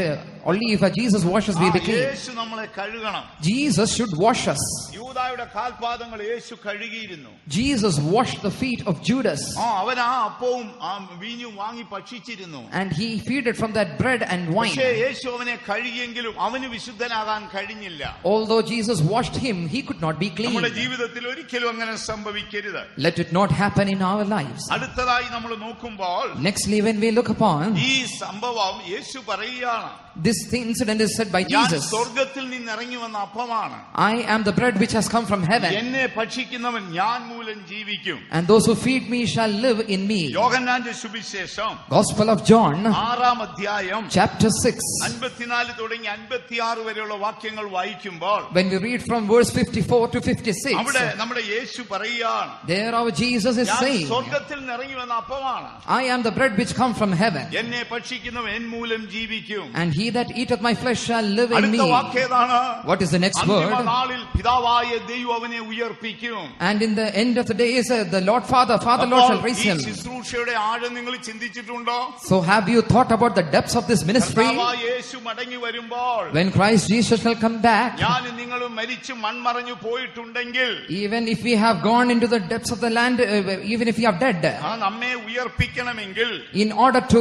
only if Jesus washes we be clean. യേശു നമ്മളെ കഴുകണം. Jesus should wash us. യൂദായുടെ കാൽപാദങ്ങൾ Yeshu കഴുകിയിരുന്നു. Jesus washed the feet of Judas. അവൻ ആ അപ്പവും ആ വീഞ്ഞും വാങ്ങി ഭക്ഷിച്ചിരുന്നു. And he feeded from that bread and wine. പക്ഷേ യേശു അവനെ കഴുകിയെങ്കിലും അവന് വിശുദ്ധനാകാൻ കഴിഞ്ഞില്ല. Although Jesus washed him, he could not be clean. നമ്മുടെ ജീവിതത്തിൽ ഒരിക്കലും അങ്ങനെ സംഭവിക്കരുത്. Let it not happen in our lives. അടുത്തതായി നമ്മൾ നോക്കുമ്പോൾ, Nextly, when we look upon ഈ സംഭവം യേശു പറയുകയാണ്, this incident is said by ഞാൻ Jesus. സ്വർഗ്ഗത്തിൽ നിന്ന് ഇറങ്ങി വന്ന അപ്പമാണ്. I am the bread which has come from heaven, എന്നെ ഭക്ഷിക്കുന്നവൻ ഞാൻ മൂലം ജീവിക്കും. and those who feed me shall live in me. യോഹന്നാന്റെ സുവിശേഷം Gospel of John, 6-ാം അധ്യായം chapter 6. 54 തുടങ്ങി 56 വരെയുള്ള വാക്യങ്ങൾ വായിക്കുമ്പോൾ, When we read from verse 54 to 56, അവിടെ നമ്മുടെ യേശു പറയുകയാണ്, there our Jesus is ഞാൻ saying, സ്വർഗ്ഗത്തിൽ നിന്ന് ഇറങ്ങി വന്ന അപ്പമാണ്. I am the bread which come from heaven, എന്നെ ഭക്ഷിക്കുന്നവൻ എൻ മൂലം ജീവിക്കും. and he that eateth my flesh shall live in me. അടുത്ത വാക്യേതാണ്? What is the next അന്തിമ word? നാളിൽ പിതാവായ ദൈവം അവനെ ഉയർപ്പിക്കും. And in the end of the days, the Lord Father Lord shall raise ഈ him. ശുശ്രൂഷയുടെ ആഴം നിങ്ങൾ ചിന്തിച്ചിട്ടുണ്ടോ? So have you thought about the depths of this ministry? കർത്താവായ യേശു മടങ്ങി വരുമ്പോൾ, When Christ Jesus shall come back, ഞാൻ നിങ്ങളും മരിച്ചു മൺമറഞ്ഞു പോയിട്ടുണ്ടെങ്കിൽ, even if we have gone into the depths of the land, even if we are dead, നമ്മെ ഉയർപ്പിക്കണമെങ്കിൽ, in order to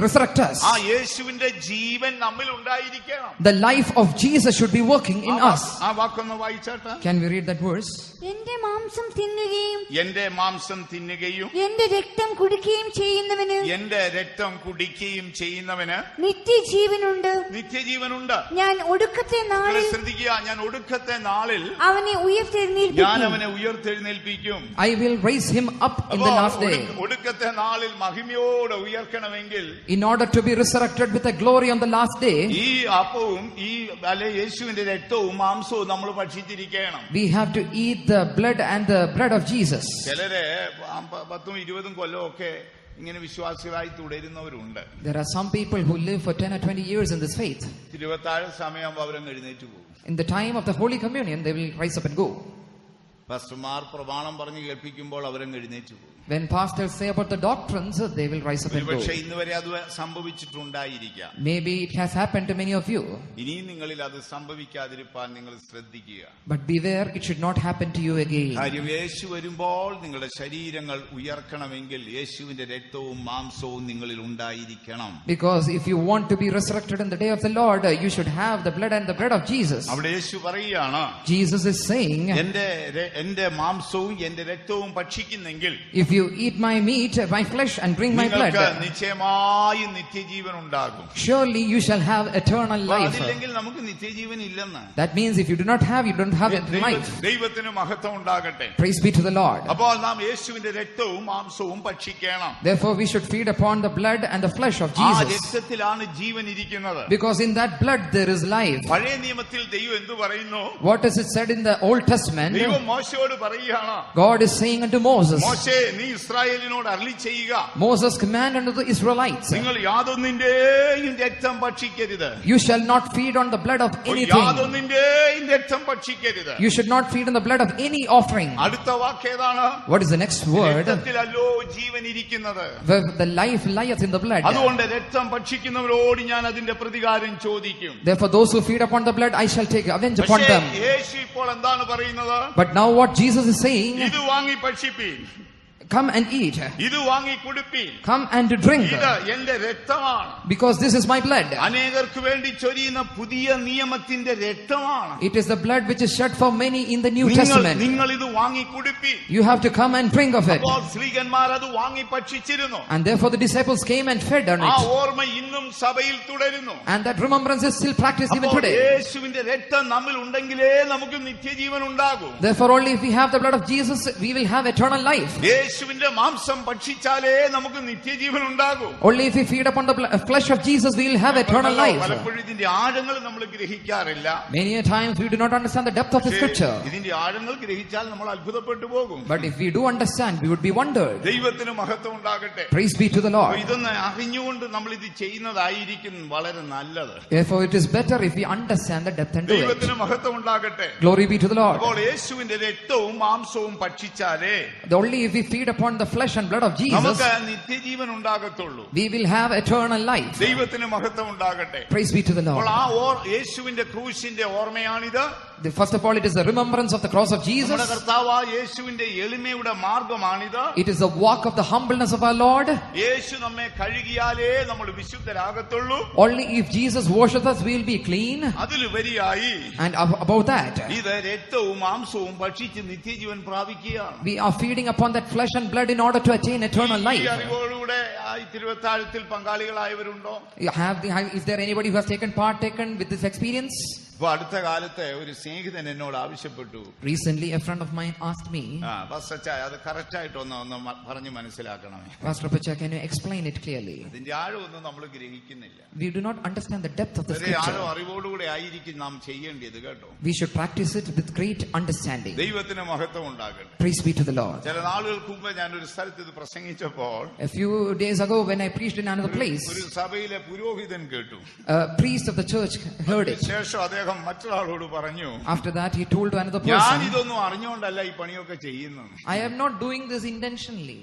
resurrect us, ആ യേശുവിന്റെ ജീവൻ നമ്മിൽ ഉണ്ടായിരിക്കണം. the life of Jesus should be working in us. ആ വാക്കൊന്ന് വായിച്ചാട്ടെ. Can we read that verse? എന്റെ മാംസം തിന്നുകയും എന്റെ മാംസം തിന്നുകയും എന്റെ രക്തം കുടിക്കുകയും ചെയ്യുന്നവന് എന്റെ രക്തം കുടിക്കുകയും ചെയ്യുന്നവന് നിത്യജീവനുണ്ട്. നിത്യജീവനുണ്ട്. ഞാൻ ഒടുക്കത്തെ നാളിൽ ശ്രദ്ധിക്കുക, ഞാൻ ഒടുക്കത്തെ നാളിൽ അവനെ ഞാൻ ഉയർത്തെഴുന്നേൽപ്പിക്കും. അവനെ ഉയർത്തെഴുന്നേൽപ്പിക്കും. I will raise him up in the last day. ഒടുക്കത്തെ നാളിൽ മഹിമയോടെ ഉയർക്കണമെങ്കിൽ, In order to be resurrected with a glory on the last day, ഈ അപ്പവും ഈ യേശുവിന്റെ രക്തവും മാംസവും നമ്മൾ ഭക്ഷിച്ചിരിക്കണം. we have to eat the blood and the bread of Jesus. ചിലര് 10-20 കൊല്ലമൊക്കെ ഇങ്ങനെ വിശ്വാസികളായി തുടരുന്നവരുണ്ട്. There are some people who live for 10 or 20 years in this faith. തിരുവത്താഴ സമയമാകുമ്പോൾ അവരങ്ങ് എഴുന്നേറ്റ് പോകും. In the time of the Holy Communion, they will rise up and go. പാസ്റ്റർമാർ പ്രമാണം പറഞ്ഞ് കേൾപ്പിക്കുമ്പോൾ അവരങ്ങ് എഴുന്നേറ്റ് പോകും. When pastors say about the doctrines, they will rise up and go. പക്ഷേ ഇന്ന് വരെ അത് സംഭവിച്ചിട്ടുണ്ടായിരിക്കാം. Maybe it has happened to many of you. ഇനിയും നിങ്ങളിൽ അത് സംഭവിക്കാതിരിക്കാൻ നിങ്ങൾ ശ്രദ്ധിക്കുക. But beware, it should not happen to you again. കാര്യം യേശു വരുമ്പോൾ നിങ്ങളുടെ ശരീരങ്ങൾ ഉയർക്കണമെങ്കിൽ യേശുവിന്റെ രക്തവും മാംസവും നിങ്ങളിൽ ഉണ്ടായിരിക്കണം. Because if you want to be resurrected in the day of the Lord, you should have the blood and the bread of Jesus. അവിടെ യേശു പറയുകയാണ്, Jesus is saying, എന്റെ മാംസവും എന്റെ രക്തവും ഭക്ഷിക്കുന്നെങ്കിൽ, if you eat my meat, my flesh, and drink my blood, നിങ്ങൾക്ക് നിശ്ചയമായും നിത്യജീവൻ ഉണ്ടാകും. surely you shall have eternal life. അതില്ലെങ്കിൽ നമുക്ക് നിത്യജീവൻ ഇല്ലെന്ന്. That means if you do not have, you don't have life. ദൈവത്തിന് മഹത്വം ഉണ്ടാകട്ടെ. Praise be to the Lord. അപ്പോൾ നാം യേശുവിന്റെ രക്തവും മാംസവും ഭക്ഷിക്കണം. Therefore we should feed upon the blood and the flesh of ആ Jesus. രക്തത്തിലാണ് ജീവൻ ഇരിക്കുന്നത്. Because in that blood there is life. പഴയ നിയമത്തിൽ ദൈവം എന്തു പറയുന്നു? What is it said in the Old Testament? ദൈവം മോശയോട് പറയുകയാണ്, God is saying unto Moses, മോശേ നീ ഇസ്രായേലിനോട് അരുളി ചെയ്യുക, Moses commanded unto the Israelites, നിങ്ങൾ യാതൊന്നിന്റെയും രക്തം ഭക്ഷിക്കരുത്. you shall not feed on the blood of anything. യാതൊന്നിന്റെയും രക്തം ഭക്ഷിക്കരുത്. You should not feed on the blood of any offering. അടുത്ത വാക്ക് ഏതാണ്? What is the next word? രക്തത്തിലല്ലോ ജീവൻ ഇരിക്കുന്നത്. Where the life lieth in the blood. അതുകൊണ്ട് രക്തം ഭക്ഷിക്കുന്നവരോട് ഞാൻ അതിന്റെ പ്രതികാരം ചോദിക്കും. Therefore those who feed upon the blood, I shall take avenge upon them. യേശു ഇപ്പോൾ എന്താണ് പറയുന്നത്? But now what Jesus is saying, ഇത് വാങ്ങി ഭക്ഷിപ്പീൻ, come and eat, ഇത് വാങ്ങി കുടിപ്പീൻ, come and drink, ഇത് എന്റെ രക്തമാണ്, because this is my blood. അനേകർക്ക് വേണ്ടി ചൊരിയുന്ന പുതിയ നിയമത്തിന്റെ രക്തമാണ്. It is the blood which is shed for many in the New Testament. നിങ്ങൾ ഇത് വാങ്ങി കുടിപ്പീൻ. You have to come and drink of it. അപ്പോൾ സ്ത്രീകന്മാർ അത് വാങ്ങി ഭക്ഷിച്ചിരുന്നു. And therefore the disciples came and fed on ആ it. ഓർമ്മ ഇന്നും സഭയിൽ തുടരുന്നു. And that remembrance is still practiced even അപ്പോൾ today. യേശുവിന്റെ രക്തം നമ്മിൽ ഉണ്ടെങ്കിലേ നമുക്ക് നിത്യജീവൻ ഉണ്ടാകും. Therefore only if we have the blood of Jesus, we will have eternal life. യേശുവിന്റെ മാംസം ഭക്ഷിച്ചാലേ നമുക്ക് നിത്യജീവൻ ഉണ്ടാകും. Only if we feed upon the flesh of Jesus, we will have eternal life. പലപ്പോഴും ഇതിന്റെ ആഴങ്ങൾ നമ്മൾ ഗ്രഹിക്കാറില്ല. Many a times we do not understand the depth of the scripture. ഇതിന്റെ ആഴങ്ങൾ ഗ്രഹിച്ചാൽ നമ്മൾ അത്ഭുതപ്പെട്ടു പോകും. But if we do understand, we would be wondered. ദൈവത്തിന് മഹത്വം ഉണ്ടാകട്ടെ. Praise be to the Lord. ഇതൊന്ന് അറിഞ്ഞുകൊണ്ട് നമ്മൾ ഇത് ചെയ്യുന്നതായിരിക്കും വളരെ നല്ലത്. Therefore it is better if we understand the depth and do it. ദൈവത്തിന് മഹത്വം ഉണ്ടാകട്ടെ. Glory be to the Lord. അപ്പോൾ യേശുവിന്റെ രക്തവും മാംസവും ഭക്ഷിച്ചാലേ Only if we feed upon the flesh and blood of Jesus, നമുക്ക് നിത്യജീവൻ ഉണ്ടാകത്തുള്ളൂ. we will have eternal life. ദൈവത്തിന് മഹത്വം ഉണ്ടാകട്ടെ. Praise be to the അപ്പോൾ Lord. ആ യേശുവിന്റെ ക്രൂശിന്റെ ഓർമ്മയാണിത്. First of all, it is the remembrance of the cross of Jesus. നമ്മുടെ കർത്താവായ യേശുവിന്റെ എളിമയുടെ മാർഗമാണിത്. It is the walk of the humbleness of our Lord. യേശു നമ്മെ കഴുകിയാലേ നമ്മൾ വിശുദ്ധരാകത്തുള്ളൂ. Only if Jesus washes us, we will be clean. അതിലുപരിയായി And above that, ഇത് രക്തവും മാംസവും ഭക്ഷിച്ച് നിത്യജീവൻ പ്രാപിക്കുകയാണ്. we are feeding upon that flesh and blood in order to attain eternal ഈ life. അറിവോടുകൂടെ ഈ തിരുവത്താഴത്തിൽ പങ്കാളികളായവരുണ്ടോ? Is there anybody who has taken with this experience? ഇപ്പൊ അടുത്ത കാലത്തെ ഒരു സ്നേഹിതൻ എന്നോട് ആവശ്യപ്പെട്ടു. Recently, a friend of mine asked me, അത് കറക്റ്റ് ആയിട്ട് ഒന്ന് പറഞ്ഞ് മനസ്സിലാക്കണമേ. Pastor Pacha, can you explain it clearly? ഇതിന്റെ ആഴമൊന്നും നമ്മൾ ഗ്രഹിക്കുന്നില്ല. We do not understand the depth of the ആഴം scripture. അറിവോടുകൂടെ ആയിരിക്കും നാം ചെയ്യേണ്ടത് കേട്ടോ. We should practice it with great understanding. ദൈവത്തിന് മഹത്വം ഉണ്ടാകട്ടെ. Praise be to the Lord. ചില നാളുകൾക്ക് മുമ്പ് ഞാൻ ഒരു സ്ഥലത്ത് ഇത് പ്രസംഗിച്ചപ്പോൾ A few days ago, when I preached in another place, ഒരു സഭയിലെ പുരോഹിതൻ കേട്ടു. a priest of the church heard it. ശേഷം അദ്ദേഹം മറ്റൊരാളോട് പറഞ്ഞു, After that, he told to another ഞാൻ person, ഇതൊന്നും അറിഞ്ഞുകൊണ്ടല്ല ഈ പണിയൊക്കെ ചെയ്യുന്നത്. I am not doing this intentionally.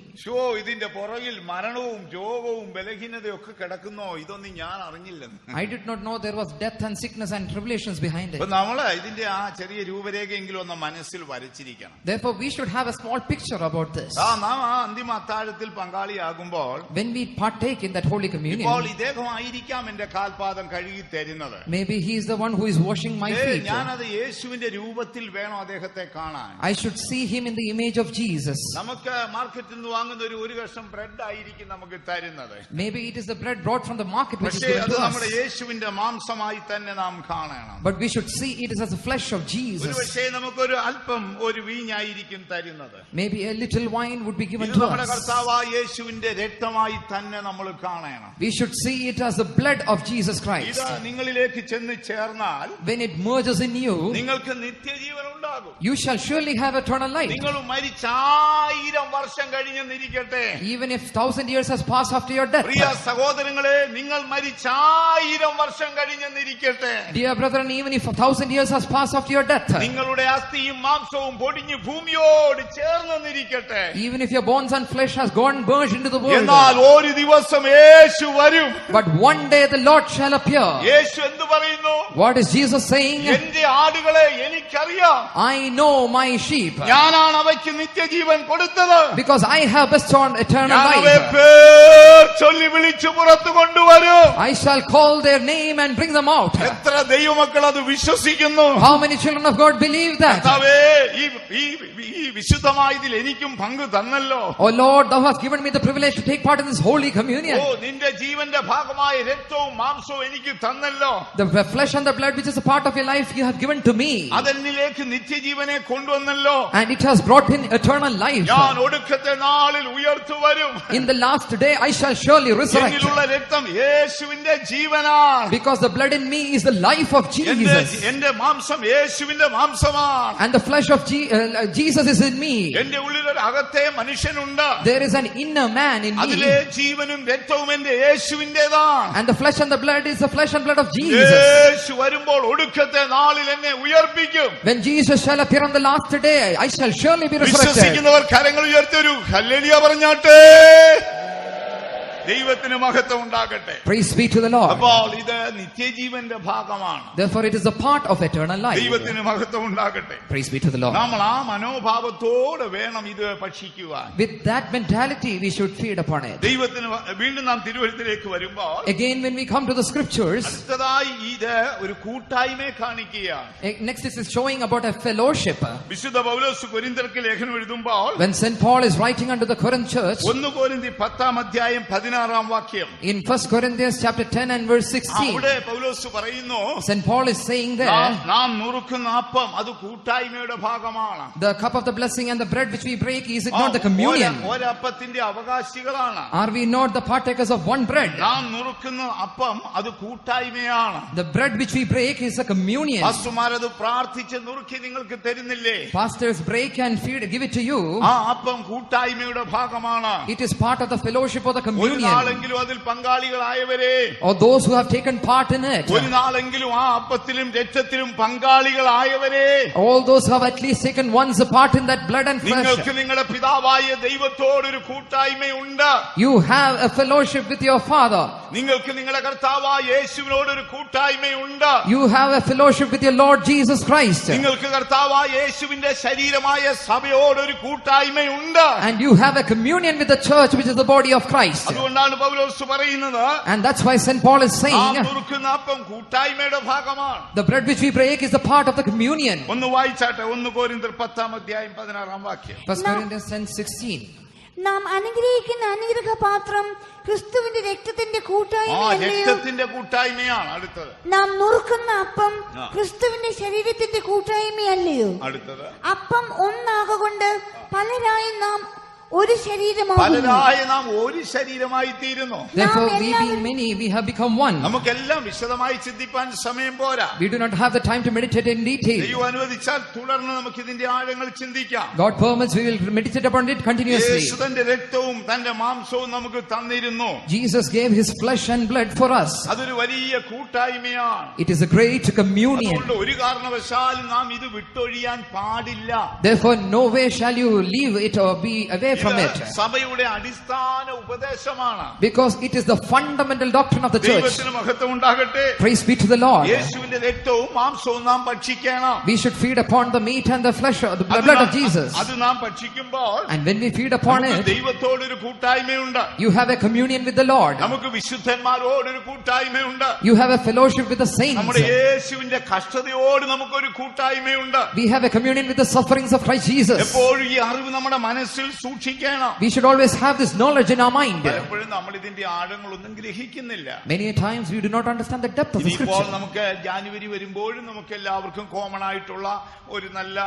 ഇതിന്റെ പുറകിൽ മരണവും രോഗവും ബലഹീനതയും ഒക്കെ കിടക്കുന്നോ, ഇതൊന്നും ഞാൻ അറിഞ്ഞില്ലെന്ന്. I did not know there was death and sickness and tribulations behind it. അപ്പൊ നമ്മള് ഇതിന്റെ ആ ചെറിയ രൂപരേഖയെങ്കിലും ഒന്ന് മനസ്സിൽ വരച്ചിരിക്കണം. Therefore, we should have a small picture about this. നാം ആ അന്തിമ അത്താഴത്തിൽ പങ്കാളിയാകുമ്പോൾ When we partake in that Holy ഇപ്പോൾ Communion, ഇദ്ദേഹമായിരിക്കാം എന്റെ കാൽപാദം കഴുകി തരുന്നത്. maybe he is the one who is washing my feet. ഞാനത് യേശുവിന്റെ രൂപത്തിൽ വേണം അദ്ദേഹത്തെ കാണാൻ. I should see him in the image of Jesus. നമുക്ക് മാർക്കറ്റിൽ നിന്ന് വാങ്ങുന്ന ഒരു കഷ്ണം ബ്രെഡ് ആയിരിക്കും നമുക്ക് തരുന്നത്. Maybe it is the bread brought from the market which is പക്ഷേ given അത് to നമ്മുടെ us. യേശുവിന്റെ മാംസമായി തന്നെ നാം കാണണം. But we should see it as the flesh of Jesus. ഒരുപക്ഷേ നമുക്കൊരു അല്പം ഒരു വീഞ്ഞായിരിക്കും തരുന്നത്. Maybe a little wine would be given ഇത് to നമ്മുടെ us. കർത്താവായ യേശുവിന്റെ രക്തമായി തന്നെ നമ്മൾ കാണണം. We should see it as the blood of Jesus Christ. ഇത് നിങ്ങളിലേക്ക് ചെന്ന് ചേർന്നാൽ When it merges in you, നിങ്ങൾക്ക് നിത്യജീവൻ ഉണ്ടാകും. you shall surely have eternal life. നിങ്ങൾ മരിച്ച 1000 വർഷം കഴിഞ്ഞെന്നിരിക്കട്ടെ. Even if 1,000 years has passed after your death. പ്രിയ സഹോദരങ്ങളെ, നിങ്ങൾ മരിച്ച 1000 വർഷം കഴിഞ്ഞെന്നിരിക്കട്ടെ. Dear brethren, even if 1,000 years has passed after your death. നിങ്ങളുടെ അസ്ഥിയും മാംസവും പൊടിഞ്ഞ് ഭൂമിയോട് ചേർന്നെന്നിരിക്കട്ടെ. Even if your bones and flesh has gone merged into the world. എന്നാൽ ഒരു ദിവസം യേശു വരും. But one day the Lord shall appear. യേശു എന്ത് പറയുന്നു? What is Jesus saying? എന്റെ ആടുകളെ എനിക്കറിയാം. I know my sheep. ഞാനാണ് അവയ്ക്ക് നിത്യജീവൻ കൊടുത്തത്. Because I have bestowed eternal ഞാൻ അവയെ life. പേർ ചൊല്ലി വിളിച്ചു പുറത്തു കൊണ്ടുവരും. I shall call their name and bring them out. എത്ര ദൈവമക്കൾ അത് വിശ്വസിക്കുന്നു? How many children of God believe that? കർത്താവേ, ഈ വിശുദ്ധമായതിൽ എനിക്കും പങ്ക് തന്നല്ലോ. Oh Lord, thou hast given me the privilege to take part in this holy communion. നിന്റെ ജീവന്റെ ഭാഗമായ രക്തവും മാംസവും എനിക്ക് തന്നല്ലോ. The flesh and the blood which is a part of your life you have given to me. അതെന്നിലേക്ക് നിത്യജീവനെ കൊണ്ടുവന്നല്ലോ. And it has brought in eternal life. ഞാൻ ഒടുക്കത്തെ നാളിൽ ഉയർത്തു വരും. In the last day I shall surely resurrect. എന്നിലുള്ള രക്തം യേശു യേശുവിന്റെ ജീവനാണ്. Because the blood in me is the life of Jesus. എന്റെ മാംസം യേശുവിന്റെ മാംസമാണ്. And the flesh of Jesus is in me. എന്റെ ഉള്ളിൽ ഒരു അകത്തെ മനുഷ്യനുണ്ട്. There is an inner man in അതിലെ me. ജീവനും രക്തവും എന്റെ യേശുവിന്റേതാണ്. And the flesh and the blood is the flesh and blood of Jesus. യേശു വരുമ്പോൾ ഒടുക്കത്തെ നാളിൽ എന്നെ ഉയർപ്പിക്കും. When Jesus shall appear on the last day, I shall surely be resurrected. വിശ്വസിക്കുന്നവർ കരങ്ങൾ ഉയർത്തി ഒരു ഹല്ലേലൂയ പറഞ്ഞാട്ടെ. ദൈവത്തിന് മഹത്വം ഉണ്ടാകട്ടെ. Praise be to the Lord. അപ്പോൾ ഇത് നിത്യജീവന്റെ ഭാഗമാണ്. Therefore it is a part of eternal life. ദൈവത്തിന് മഹത്വം ഉണ്ടാകട്ടെ. Praise be to the Lord. നമ്മൾ ആ മനോഭാവത്തോടെ വേണം ഇത് ഭക്ഷിക്കുവാൻ. With that mentality we should feed upon it. ദൈവത്തിന് വീണ്ടും നാം തിരുവചനത്തിലേക്ക് വരുമ്പോൾ Again when we come to the scriptures, അടുത്തതായി ഇത് ഒരു കൂട്ടായ്മയെ കാണിക്കുകയാണ്. next is showing about a fellowship. വിശുദ്ധ പൗലോസ് കൊരിന്ത്യർക്ക് ലേഖനം എഴുതുമ്പോൾ When St. Paul is writing unto the Corinth church, 1 കൊരിന്ത്യർ 10-16 വാക്യം, in 1 Corinthians chapter 10 and verse 16, അവിടെ പൗലോസ് പറയുന്നു, St. Paul is saying there, നാം നുറുക്കുന്ന അപ്പം അത് കൂട്ടായ്മയുടെ ഭാഗമാണ്. the cup of the blessing and the bread which we break, is it not the communion? ഒരപ്പത്തിന്റെ അവകാശികളാണ്. Are we not the partakers of one bread? നാം നുറുക്കുന്ന അപ്പം അത് കൂട്ടായ്മയാണ്. The bread which we break is a communion. പാസ്റ്റർമാരത് പ്രാർത്ഥിച്ച് നുറുക്കി നിങ്ങൾക്ക് തരുന്നില്ലേ? Pastors break and feed, give it to you. ആ അപ്പം കൂട്ടായ്മയുടെ ഭാഗമാണ്. It is part of the fellowship of the ഒരു communion. നാളെങ്കിലും അതിൽ പങ്കാളികളായവരെ, Or those who have taken part in it. ഒരു നാളെങ്കിലും ആ അപ്പത്തിലും രക്തത്തിലും പങ്കാളികളായവരെ, All those who have at least taken once a part in that blood and flesh. നിങ്ങൾക്ക് നിങ്ങളുടെ പിതാവായ ദൈവത്തോടൊരു കൂട്ടായ്മയുണ്ട്. You have a fellowship with your Father. നിങ്ങൾക്ക് നിങ്ങളുടെ കർത്താവായ യേശുവിനോടൊരു കൂട്ടായ്മയുണ്ട്. You have a fellowship with your Lord Jesus Christ. നിങ്ങൾക്ക് കർത്താവായ യേശുവിന്റെ ശരീരമായ സഭയോടൊരു കൂട്ടായ്മയുണ്ട്. And you have a communion with the church, which is the body of Christ. അതുകൊണ്ടാണ് പൗലോസ് പറയുന്നത്, And that's why St. Paul is നാം saying, നുറുക്കുന്ന അപ്പം കൂട്ടായ്മയുടെ ഭാഗമാണ്. the bread which we break is the part of the communion. ഒന്ന് വായിച്ചാട്ടെ, 1 കൊരിന്ത്യർ 10-16 വാക്യം. 1 Corinthians 10:16. നാം അനുഗ്രഹിക്കുന്ന അനുഗ്രഹപാത്രം ക്രിസ്തുവിന്റെ രക്തത്തിന്റെ കൂട്ടായ്മയല്ലയോ? രക്തത്തിന്റെ കൂട്ടായ്മയാണ് അടുത്തത്. നാം നുറുക്കുന്ന അപ്പം ക്രിസ്തുവിന്റെ ശരീരത്തിന്റെ കൂട്ടായ്മയല്ലയോ? അടുത്തത്, അപ്പം ഒന്നാകൊണ്ട് പലരായി നാം ഒരു ശരീരമാകുന്നു. പലരായ നാം ഒരു ശരീരമായി തീരുന്നു. Therefore we being many, we have become one. നമുക്കെല്ലാം വിശദമായി ചിന്തിപ്പാൻ സമയം പോരാ. We do not have the time to meditate in detail. ദൈവം അനുവദിച്ചാൽ തുടർന്ന് നമുക്ക് ഇതിന്റെ ആഴങ്ങൾ ചിന്തിക്കാം. God permits, we will meditate upon it continuously. യേശു തന്റെ രക്തവും തന്റെ മാംസവും നമുക്ക് തന്നിരുന്നു. Jesus gave his flesh and blood for us. അതൊരു വലിയ കൂട്ടായ്മയാണ്. It is a great communion. അതുകൊണ്ട് ഒരു കാരണവശാലും നാം ഇത് വിട്ടൊഴിയാൻ പാടില്ല. Therefore no way shall you leave it or be away from it. സഭയുടെ അടിസ്ഥാന ഉപദേശമാണ്. Because it is the fundamental doctrine of the church. ദൈവത്തിന് മഹത്വം ഉണ്ടാകട്ടെ. Praise be to the Lord. യേശുവിന്റെ രക്തവും മാംസവും നാം ഭക്ഷിക്കണം. We should feed upon the meat and the flesh, the blood of Jesus. അത് നാം ഭക്ഷിക്കുമ്പോൾ And when we feed upon it, ദൈവത്തോടൊരു കൂട്ടായ്മയുണ്ട്. you have a communion with the Lord. നമുക്ക് വിശുദ്ധന്മാരോടൊരു കൂട്ടായ്മയുണ്ട്. You have a fellowship with the saints. നമ്മുടെ യേശുവിന്റെ കഷ്ടതയോട് നമുക്കൊരു കൂട്ടായ്മയുണ്ട്. We have a communion with the sufferings of Christ Jesus. എപ്പോഴും ഈ അറിവ് നമ്മുടെ മനസ്സിൽ സൂക്ഷിക്കണം. We should always have this knowledge in our mind. പലപ്പോഴും നമ്മൾ ഇതിന്റെ ആഴങ്ങളൊന്നും ഗ്രഹിക്കുന്നില്ല. Many times we do not understand the depth of the ഇപ്പോൾ scripture. നമുക്ക് ജാനുവരി വരുമ്പോഴും നമുക്ക് എല്ലാവർക്കും കോമൺ ആയിട്ടുള്ള ഒരു നല്ല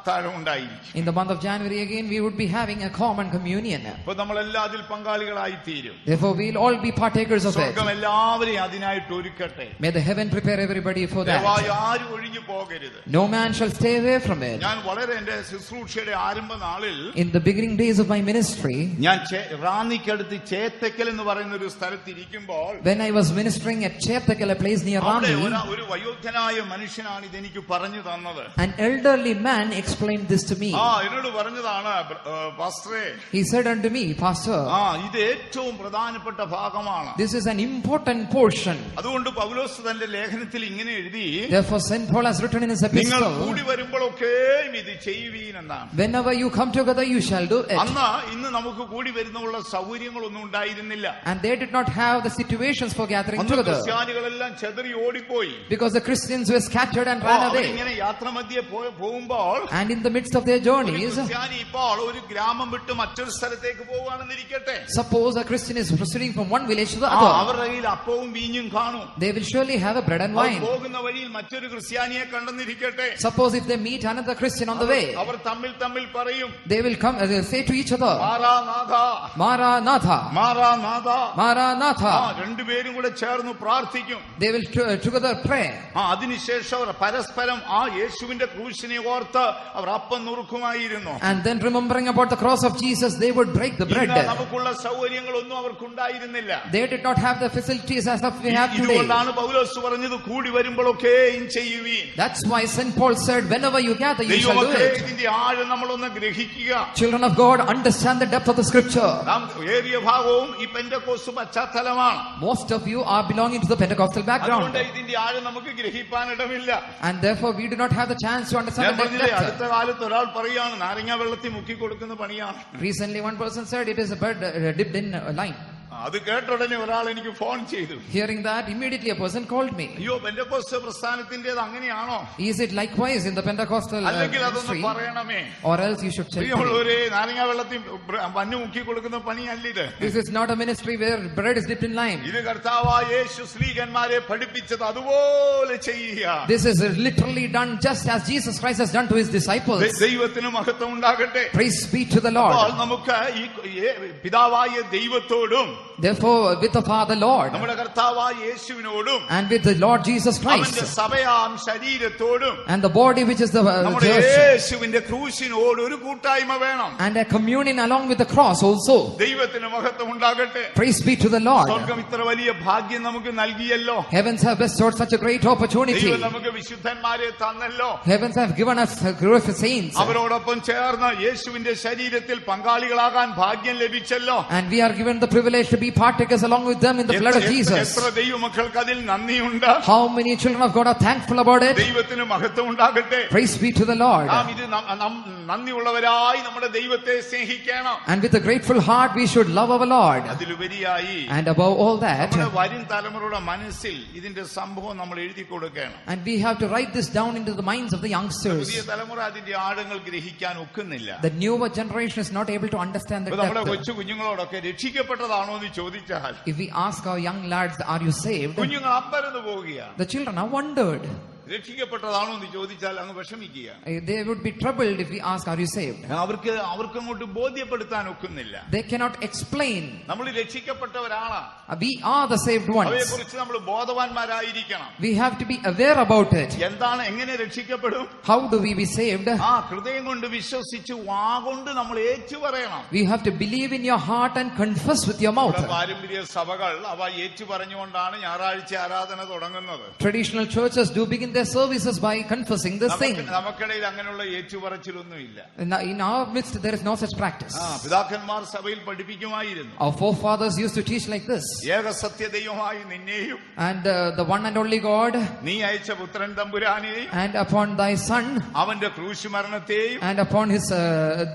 താഴം ഉണ്ടായിരിക്കും. In the month of January again we would be having a common communion. അപ്പൊ നമ്മളെല്ലാം അതിൽ പങ്കാളികളായി തീരും. Therefore we'll all be partakers of it. സ്വർഗ്ഗം എല്ലാവരെയും അതിനായിട്ട് ഒരുക്കട്ടെ. May the heaven prepare everybody for ദയവായി that. ആരും ഒഴിഞ്ഞു പോകരുത്. No man shall stay away from it. ഞാൻ വളരെ എന്റെ ശുശ്രൂഷയുടെ ആരംഭ നാളിൽ In the beginning days of my ministry, ഞാൻ റാന്നിക്കടുത്ത് ചേത്തക്കൽ എന്ന് പറയുന്ന ഒരു സ്ഥലത്ത് ഇരിക്കുമ്പോൾ, when I was ministering at Chetakal, a place near അവിടെ Rani, ഒരു വയോധനായ മനുഷ്യനാണ് ഇതെനിക്ക് പറഞ്ഞു തന്നത്. an elderly man explained this to me. എന്നോട് പറഞ്ഞതാണ്, പാസ്റ്ററെ, He said unto me, Pastor, ഇത് ഏറ്റവും പ്രധാനപ്പെട്ട ഭാഗമാണ്. this is an important portion. അതുകൊണ്ട് പൗലോസ് തന്റെ ലേഖനത്തിൽ ഇങ്ങനെ എഴുതി, Therefore St. Paul has written in his നിങ്ങൾ epistle, കൂടി വരുമ്പോഴൊക്കെയും ഇത് ചെയ്യുവീൻ എന്നാണ്. whenever you come together you shall do it. ഇന്ന് നമുക്ക് കൂടി വരുന്നുള്ള സൗകര്യങ്ങളൊന്നും ഉണ്ടായിരുന്നില്ല. And they did not have the situations for gathering together, ക്രിസ്ത്യാനികളെല്ലാം ചെതറി ഓടിപ്പോയി. because the Christians were scattered and ran away. ഇങ്ങനെ യാത്രമധ്യേ പോകുമ്പോൾ, And in the midst of their journeys, ക്രിസ്ത്യാനി ഇപ്പോൾ ഒരു ഗ്രാമം വിട്ട് മറ്റൊരു സ്ഥലത്തേക്ക് പോവുകയാണെന്നിരിക്കട്ടെ. suppose a Christian is proceeding from one village to the other, അവരുടെ കയ്യിൽ അപ്പവും വീഞ്ഞും കാണും. they will surely have a bread and wine. പോകുന്ന വഴിയിൽ മറ്റൊരു ക്രിസ്ത്യാനിയെ കണ്ടെന്നിരിക്കട്ടെ. Suppose if they meet another Christian on the way, അവർ തമ്മിൽ പറയും, they will come, they will say to to each other. Maranatha, Maranatha. Maranatha. Maranatha. രണ്ടുപേരും കൂടെ ചേർന്ന് പ്രാർത്ഥിക്കും. They will together pray. അതിനുശേഷം അവർ പരസ്പരം ആ യേശുവിന്റെ ക്രൂശിനെ ഓർത്ത് അവർ അപ്പം നുറുക്കുമായിരുന്നു. And then remembering about the cross of Jesus, they would break the bread. നമുക്കുള്ള സൗകര്യങ്ങളൊന്നും അവർക്കുണ്ടായിരുന്നില്ല. They did not have the facilities as of we have today. ഇതുകൊണ്ടാണ് പൗലോസ് പറഞ്ഞത് കൂടി വരുമ്പോഴൊക്കെയും ചെയ്യുവീൻ. That's why St. Paul said, whenever you gather, you shall do it. ഇതിന്റെ ആഴം നമ്മളൊന്ന് ഗ്രഹിക്കുക. Children of God, understand the depth of the scripture. നാം ഏറിയ ഭാഗവും ഈ Pentecost പശ്ചാത്തലമാണ്. Most of you are belonging to the Pentecostal background. അതുകൊണ്ട് ഇതിന്റെ ആഴം നമുക്ക് ഗ്രഹിക്കാനിടമില്ല. And therefore we do not have the chance to understand the depth. അടുത്ത കാലത്ത് ഒരാൾ പറയാണ് നാരങ്ങ വെള്ളത്തിൽ മുക്കി കൊടുക്കുന്ന പണിയാണ്. Recently one person said it is a bird dipped in lime. അത് കേട്ട ഉടനെ ഒരാൾ എനിക്ക് ഫോൺ ചെയ്തു. Hearing that, immediately a person called me. അയ്യോ, പെന്തക്കോസ്ത് പ്രസ്ഥാനത്തിന്റേത് അങ്ങനെയാണോ? Is it likewise in the Pentecostal അല്ലെങ്കിൽ അതൊന്ന് ministry? പറയണമേ. Or else you should tell me. പ്രിയമുള്ളവരെ, നാരങ്ങ വെള്ളത്തിൽ മഞ്ഞ് മുക്കി കൊടുക്കുന്ന പണിയല്ല ഇത്. This is not a ministry where bread is dipped in lime. ഇത് കർത്താവായ യേശു സ്ത്രീകന്മാരെ പഠിപ്പിച്ചത് അതുപോലെ ചെയ്യുക. This is literally done just as Jesus Christ has done to his disciples. ദൈവത്തിന് മഹത്വം ഉണ്ടാകട്ടെ. Praise be to the അപ്പോൾ Lord. നമുക്ക് ഈ പിതാവായ ദൈവത്തോടും Therefore, with the Father Lord നമ്മുടെ കർത്താവായ യേശുവിനോടും and with the Lord Jesus അവന്റെ Christ സഭയാം ശരീരത്തോടും and the body which is the നമ്മുടെ church യേശുവിന്റെ ക്രൂശിനോട് ഒരു കൂട്ടായ്മ വേണം. and a communion along with the cross also. ദൈവത്തിന് മഹത്വം ഉണ്ടാകട്ടെ. Praise be to the Lord. സ്വർഗ്ഗം ഇത്ര വലിയ ഭാഗ്യം നമുക്ക് നൽകിയല്ലോ. Heavens have bestowed such a great opportunity. ദൈവം നമുക്ക് വിശുദ്ധന്മാരെ തന്നല്ലോ. Heavens have given us a group of saints. അവരോടൊപ്പം ചേർന്ന് യേശുവിന്റെ ശരീരത്തിൽ പങ്കാളികളാകാൻ ഭാഗ്യം ലഭിച്ചല്ലോ. And we are given the privilege to be partakers along with them in the blood of Jesus. എത്ര ദൈവമക്കൾക്ക് അതിൽ നന്ദിയുണ്ട്. How many children of God are thankful about it? ദൈവത്തിന് മഹത്വം ഉണ്ടാകട്ടെ. Praise be to the Lord. നാം ഇത് നന്ദിയുള്ളവരായി നമ്മുടെ ദൈവത്തെ സ്നേഹിക്കണം. And with a grateful heart we should love our Lord. അതിലുപരിയായി And above all that, നമ്മുടെ വരും തലമുറയുടെ മനസ്സിൽ ഇതിന്റെ സംഭവം നമ്മൾ എഴുതി കൊടുക്കണം. and we have to write this down into the minds of the youngsters. പുതിയ തലമുറ അതിന്റെ ആഴങ്ങൾ ഗ്രഹിക്കാൻ ഒക്കുന്നില്ല. The newer generation is not able to understand the നമ്മുടെ depth. കൊച്ചു കുഞ്ഞുങ്ങളോടൊക്കെ രക്ഷിക്കപ്പെട്ടതാണോ എന്ന് ചോദിച്ചാൽ If we ask our young lads, are you saved? കുഞ്ഞുങ്ങൾ അമ്പരന്ന് പോവുകയാണ്. The children are wondered. രക്ഷിക്കപ്പെട്ടതാണോ എന്ന് ചോദിച്ചാൽ അങ്ങ് വിഷമിക്കുക. They would be troubled if we ask, are you saved? അവർക്ക് അങ്ങോട്ട് ബോധ്യപ്പെടുത്താൻ ഒക്കുന്നില്ല. They cannot explain. നമ്മൾ രക്ഷിക്കപ്പെട്ടവരാണ്. We are the saved ones. അവയെ കുറിച്ച് നമ്മൾ ബോധവാന്മാരായിരിക്കണം. We have to be aware about it. എന്താണ്, എങ്ങനെ രക്ഷിക്കപ്പെടും? How do we be saved? ഹൃദയം കൊണ്ട് വിശ്വസിച്ച് വാഗൊണ്ട് നമ്മൾ ഏറ്റു പറയണം. We have to believe in your heart and confess with your mouth. പാരമ്പര്യ സഭകൾ അവ ഏറ്റു പറഞ്ഞുകൊണ്ടാണ് ഞായറാഴ്ച ആരാധന തുടങ്ങുന്നത്. Traditional churches do begin their services by confessing this thing. നമുക്കിടയിൽ അങ്ങനെയുള്ള ഏറ്റുപറച്ചിലൊന്നുമില്ല. In our midst there is no such practice. പിതാക്കന്മാർ സഭയിൽ പഠിപ്പിക്കുമായിരുന്നു. Our forefathers used to teach like this. ഏകസത്യ ദൈവമായി നിന്നെയും And the one and only God, നീ അയച്ച പുത്രൻ തമ്പുരാനെയും and upon thy son, അവന്റെ ക്രൂശ് മരണത്തെയും and upon his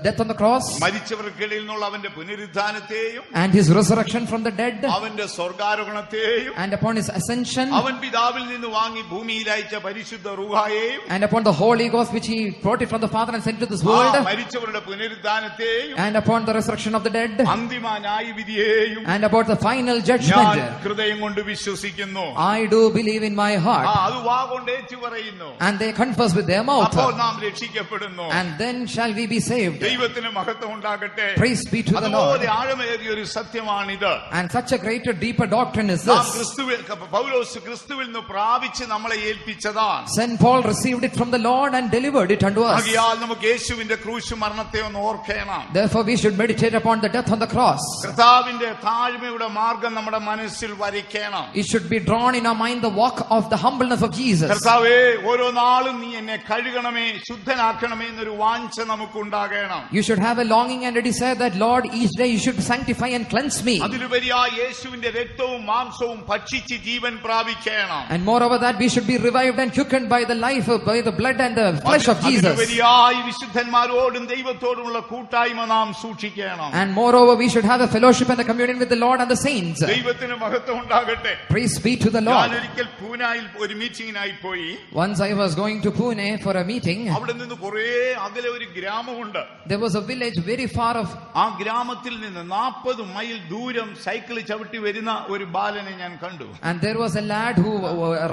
death on the cross, മരിച്ചവർക്കിടയിൽ നിന്നുള്ള അവന്റെ പുനരുദ്ധാനത്തെയും and his resurrection from the dead, അവന്റെ സ്വർഗാരോഹണത്തെയും and upon his ascension, അവൻ പിതാവിൽ നിന്ന് വാങ്ങി ഭൂമിയിൽ അയച്ച പരിശുദ്ധ റൂഹായെയും and upon the Holy Ghost which he brought it from the Father and sent to this world, മരിച്ചവരുടെ പുനരുദ്ധാനത്തെയും and upon the resurrection of the dead, അന്തിമ ന്യായവിധിയെയും and about the final ഞാൻ judgment. ഹൃദയം കൊണ്ട് വിശ്വസിക്കുന്നു. I do believe in my heart. അത് വാഗൊണ്ട് ഏറ്റു പറയുന്നു. And they confess with their mouth. അപ്പോൾ നാം രക്ഷിക്കപ്പെടുന്നു. And then shall we be saved. ദൈവത്തിന് മഹത്വം ഉണ്ടാകട്ടെ. Praise be to the Lord. അതുപോലെ ആഴമേറിയ ഒരു സത്യമാണിത്. And such a greater, deeper doctrine is നാം this. പൗലോസ് ക്രിസ്തുവിൽ നിന്ന് പ്രാപിച്ച് നമ്മളെ ഏൽപ്പിച്ചതാണ്. St. Paul received it from the Lord and delivered it unto us. ആകയാൽ നമുക്ക് യേശുവിന്റെ ക്രൂശ് മരണത്തെ ഒന്ന് ഓർക്കണം. Therefore we should meditate upon the death on the cross. കർത്താവിന്റെ താഴ്മയുടെ മാർഗം നമ്മുടെ മനസ്സിൽ വരയ്ക്കണം. It should be drawn in our mind the walk of the humbleness of Jesus. കർത്താവേ, ഓരോ നാളും നീ എന്നെ കഴുകണമേ, ശുദ്ധനാക്കണമേ എന്നൊരു വാഞ്ച നമുക്ക് ഉണ്ടാകണം. You should have a longing and a desire that, Lord, each day you should sanctify and cleanse me. അതിലുപരിയായി യേശുവിന്റെ രക്തവും മാംസവും ഭക്ഷിച്ച് ജീവൻ പ്രാപിക്കണം. And moreover that we should be revived and quickened by the life, by the blood and the flesh of Jesus. അതിലുപരിയായി വിശുദ്ധന്മാരോടും ദൈവത്തോടുമുള്ള കൂട്ടായ്മ നാം സൂക്ഷിക്കണം. And moreover we should have a fellowship and a communion with the Lord and the saints. ദൈവത്തിന് മഹത്വം ഉണ്ടാകട്ടെ. Praise be to the ഞാൻ Lord. ഒരിക്കൽ പൂനായിൽ ഒരു മീറ്റിംഗിനായി പോയി. Once I was going to Pune for a meeting. അവിടെ നിന്ന് കുറേ അകലെ ഒരു ഗ്രാമമുണ്ട്. There was a village very far off. ആ ഗ്രാമത്തിൽ നിന്ന് 40 മൈൽ ദൂരം സൈക്കിൾ ചവിട്ടി വരുന്ന ഒരു ബാലനെ ഞാൻ കണ്ടു. And there was a lad who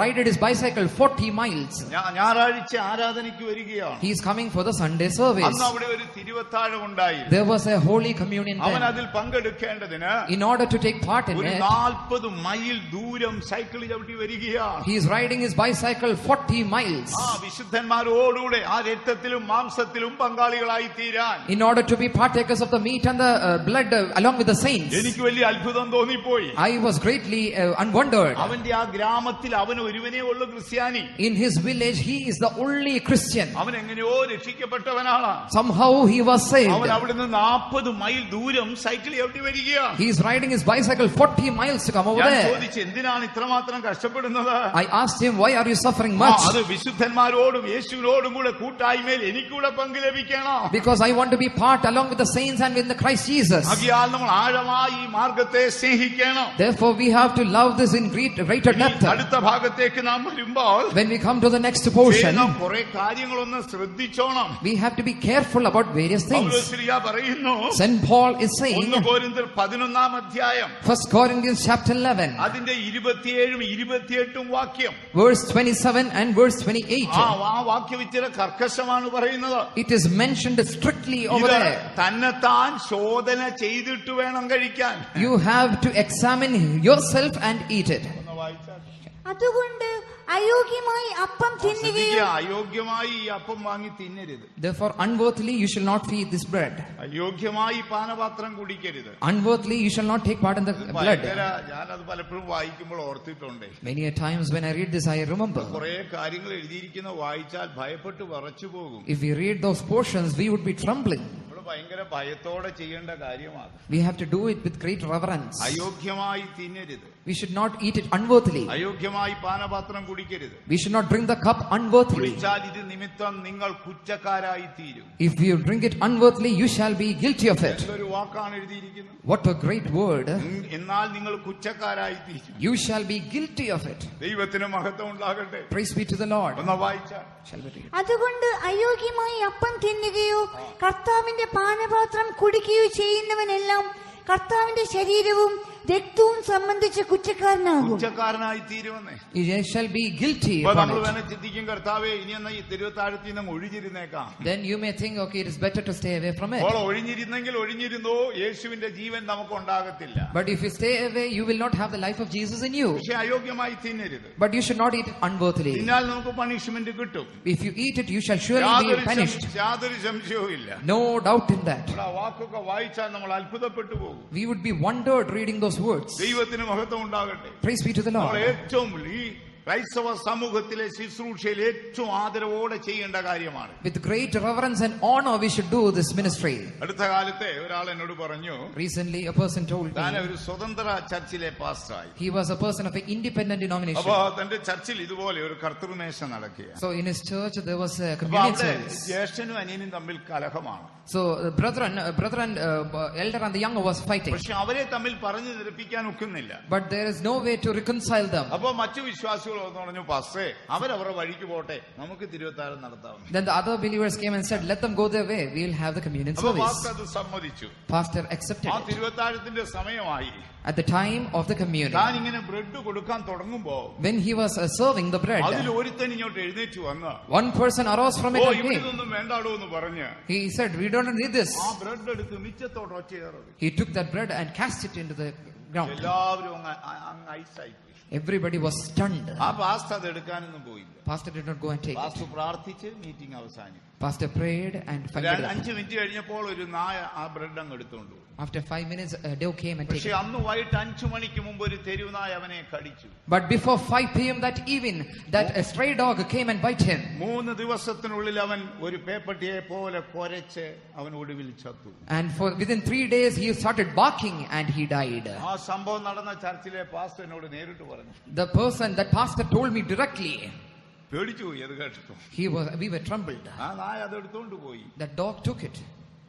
rides his bicycle 40 40 miles. ഞായറാഴ്ച ആരാധനയ്ക്ക് വരികയാണ്. He is coming for the Sunday service. അന്ന് അവിടെ ഒരു തിരുവത്താഴം ഉണ്ടായി. There was a holy communion അവൻ there. അതിൽ പങ്കെടുക്കേണ്ടതിന് In order to take part in ഒരു it, 40 മൈൽ ദൂരം സൈക്കിൾ ചവിട്ടി വരികയാണ്. he is riding his bicycle 40 miles. വിശുദ്ധന്മാരോടുകൂടെ ആ രക്തത്തിലും മാംസത്തിലും പങ്കാളികളായി തീരാൻ, In order to be partakers of the meat and the blood along with the saints. എനിക്ക് വലിയ അത്ഭുതം തോന്നിപ്പോയി. I was greatly unwondered. അവന്റെ ആ ഗ്രാമത്തിൽ അവൻ ഒരുവനേ ഉള്ളു ക്രിസ്ത്യാനി. In his village, he is the only Christian. അവൻ എങ്ങനെയോ രക്ഷിക്കപ്പെട്ടവനാണ്. Somehow he was saved. അവൻ അവിടുന്ന് 40 മൈൽ ദൂരം സൈക്കിൾ ചവിട്ടി വരികയാണ്. He is riding his bicycle 40 miles to come over ഞാൻ there. ചോദിച്ചു, എന്തിനാണ് ഇത്രമാത്രം കഷ്ടപ്പെടുന്നത്? I asked him, why are you suffering much? അത് വിശുദ്ധന്മാരോടും യേശുവിനോടും കൂടെ കൂട്ടായ്മയിൽ എനിക്കൂടെ പങ്ക് ലഭിക്കണം. Because I want to be part along with the saints and with the Christ Jesus. ആകയാൽ നമ്മൾ ആഴമായി ഈ മാർഗത്തെ സ്നേഹിക്കണം. Therefore we have to love this in greater depth. അടുത്ത ഭാഗത്തേക്ക് നാം വരുമ്പോൾ When we come to the next portion, കുറെ കാര്യങ്ങളൊന്ന് ശ്രദ്ധിച്ചോണം. we have to be careful about various things. പൗലോസ് പറയുന്നു, St. Paul is saying, 1 കൊരിന്ത്യർ 11-ാം അധ്യായം 1 Corinthians chapter 11, അതിന്റെ 27-ഉം 28-ഉം വാക്യം, verse 27 and verse 28. ആ വാക്യം ഇച്ചിരി കർക്കശമാണ് പറയുന്നത്. It is mentioned strictly over ഇത് there. തന്നെത്താൻ ശോധന ചെയ്തിട്ട് വേണം കഴിക്കാൻ. You have to examine yourself and eat it. അതുകൊണ്ട് അയോഗ്യമായി അപ്പം തിന്നുകയോ, അയോഗ്യമായി ഈ അപ്പം വാങ്ങി തിന്നരുത്. Therefore unworthily you shall not feed this bread. അയോഗ്യമായി പാനപാത്രം കുടിക്കരുത്. Unworthily you shall not take part in the blood. ഞാനത് പലപ്പോഴും വായിക്കുമ്പോൾ ഓർത്തിട്ടുണ്ട്. Many a times when I read this, I remember. കുറെ കാര്യങ്ങൾ എഴുതിയിരിക്കുന്ന വായിച്ചാൽ ഭയപ്പെട്ട് വിറച്ചു പോകും. If we read those portions, we would be trembling. ഭയങ്കര ഭയത്തോടെ ചെയ്യേണ്ട കാര്യമാണ്. We have to do it with great reverence. അയോഗ്യമായി തിന്നരുത്. We should not eat it unworthily. അയോഗ്യമായി പാനപാത്രം കുടിക്കരുത്. We should not drink the cup unworthily. കുടിച്ചാൽ ഇത് നിമിത്തം നിങ്ങൾ കുറ്റക്കാരായി തീരും. If you drink it unworthily, you shall be guilty of it. ഒരു വാക്കാണ് എഴുതിയിരിക്കുന്നത്. What a great word. എന്നാൽ നിങ്ങൾ കുറ്റക്കാരായി തീരും. You shall be guilty of it. ദൈവത്തിന് മഹത്വം ഉണ്ടാകട്ടെ. Praise be to the Lord. ഒന്ന് വായിച്ചാൽ. Shall we read? അതുകൊണ്ട് അയോഗ്യമായി അപ്പം തിന്നുകയോ കർത്താവിന്റെ പാനപാത്രം കുടിക്കുകയോ ചെയ്യുന്നവനെല്ലാം കർത്താവിന്റെ ശരീരവും രക്തവും സംബന്ധിച്ച് കുറ്റക്കാരനായി തീരുമെന്നേ. You shall be guilty upon നമ്മൾ it. വേണം ചിന്തിക്കും, കർത്താവേ ഇനി എന്നാ ഈ തിരുവത്താഴത്തിൽ നിന്ന് ഒഴിഞ്ഞിരുന്നേക്കാം. Then you may think, okay, it is better to stay away from it. അപ്പോൾ ഒഴിഞ്ഞിരുന്നെങ്കിൽ ഒഴിഞ്ഞിരുന്നോ, യേശുവിന്റെ ജീവൻ നമുക്ക് ഉണ്ടാകത്തില്ല. But if you stay away, you will not have the life of Jesus in you. പക്ഷെ അയോഗ്യമായി തിന്നരുത്. But you should not eat it unworthily. തിന്നാൽ നമുക്ക് punishment കിട്ടും. If you eat it, you shall surely be punished. യാതൊരു സംശയവും ഇല്ല. No doubt in that. ആ വാക്കൊക്കെ വായിച്ചാൽ നമ്മൾ അത്ഭുതപ്പെട്ടു പോകും. We would be wondered reading those words. ദൈവത്തിന് മഹത്വം ഉണ്ടാകട്ടെ. Praise be to the നമ്മൾ Lord. ഏറ്റവും ഈ ക്രൈസ്തവ സമൂഹത്തിലെ ശുശ്രൂഷയിൽ ഏറ്റവും ആദരവോടെ ചെയ്യേണ്ട കാര്യമാണ്. With great reverence and honor we should do this ministry. അടുത്ത കാലത്തെ ഒരാൾ എന്നോട് പറഞ്ഞു, Recently a person told താൻ me ഒരു സ്വതന്ത്ര ചർച്ചിലെ പാസ്റ്ററായി. he was a person of an independent denomination. അപ്പൊ തന്റെ ചർച്ചിൽ ഇതുപോലെ ഒരു കർത്തൃമേശ നടക്കുക. So in his church there was a communion service. ജ്യേഷ്ഠനും അനിയനും തമ്മിൽ കലഹമാണ്. So elder and the younger was fighting. പക്ഷെ അവരെ തമ്മിൽ പറഞ്ഞു നിരപ്പിക്കാൻ ഒക്കുന്നില്ല. But there is no way to reconcile them. അപ്പൊ മറ്റു വിശ്വാസികൾ പറഞ്ഞു, പാസ്റ്റേ അവരവരുടെ വഴിക്ക് പോട്ടെ, നമുക്ക് തിരുവത്താഴം നടത്താം. Then the other believers came and said, let them go their way, we will have the communion service. Pastor അത് സമ്മതിച്ചു. Pastor accepted ആ it. തിരുവത്താഴത്തിന്റെ സമയമായി. At the time of the communion, താൻ ഇങ്ങനെ ബ്രെഡ് കൊടുക്കാൻ തുടങ്ങുമ്പോ when he was serving the bread, അതിൽ ഒരുത്തൻ ഇങ്ങോട്ട് എഴുന്നേറ്റ് വന്ന്, one person arose from it and came. ഇതൊന്നും വേണ്ടാടോ എന്ന് പറഞ്ഞ് He said, we don't need this. ആ ബ്രെഡ് എടുത്ത് മിച്ചത്തോട്ട് ഒച്ചയേറി. He took that bread and cast it into the ground. എല്ലാവരും അങ്ങ് ഐസായി പോയി. Everybody was stunned. ആ പാസ്റ്റർ അത് എടുക്കാനൊന്നും പോയില്ല. Pastor did not go and take it. Pastor പ്രാർത്ഥിച്ച് മീറ്റിംഗ് അവസാനിച്ചു. Pastor prayed and finally 5 minute കഴിഞ്ഞപ്പോൾ ഒരു നായ ആ ബ്രെഡ് അങ്ങ് എടുത്തോണ്ട് പോയി. after 5 minutes a dove came and took പക്ഷെ it. അന്ന് വൈകിട്ട് 5 മണിക്ക് മുമ്പ് ഒരു തെരുവുനായ അവനെ കടിച്ചു. But before 5 p.m. that evening, that a stray dog came and bite him. 3 ദിവസത്തിനുള്ളിൽ അവൻ ഒരു പേപ്പട്ടിയെ പോലെ കൊരച്ച് അവൻ ഒടുവിൽ ചത്തു. And within 3 days he started barking and he died. ആ സംഭവം നടന്ന ചർച്ചിലെ പാസ്റ്റർ എന്നോട് നേരിട്ട് പറഞ്ഞു. That pastor told me directly. പേടിച്ചു പോയി അത് കേട്ടപ്പോ. We were trembled. ആ നായ അത് എടുത്തോണ്ട് പോയി. That dog took it.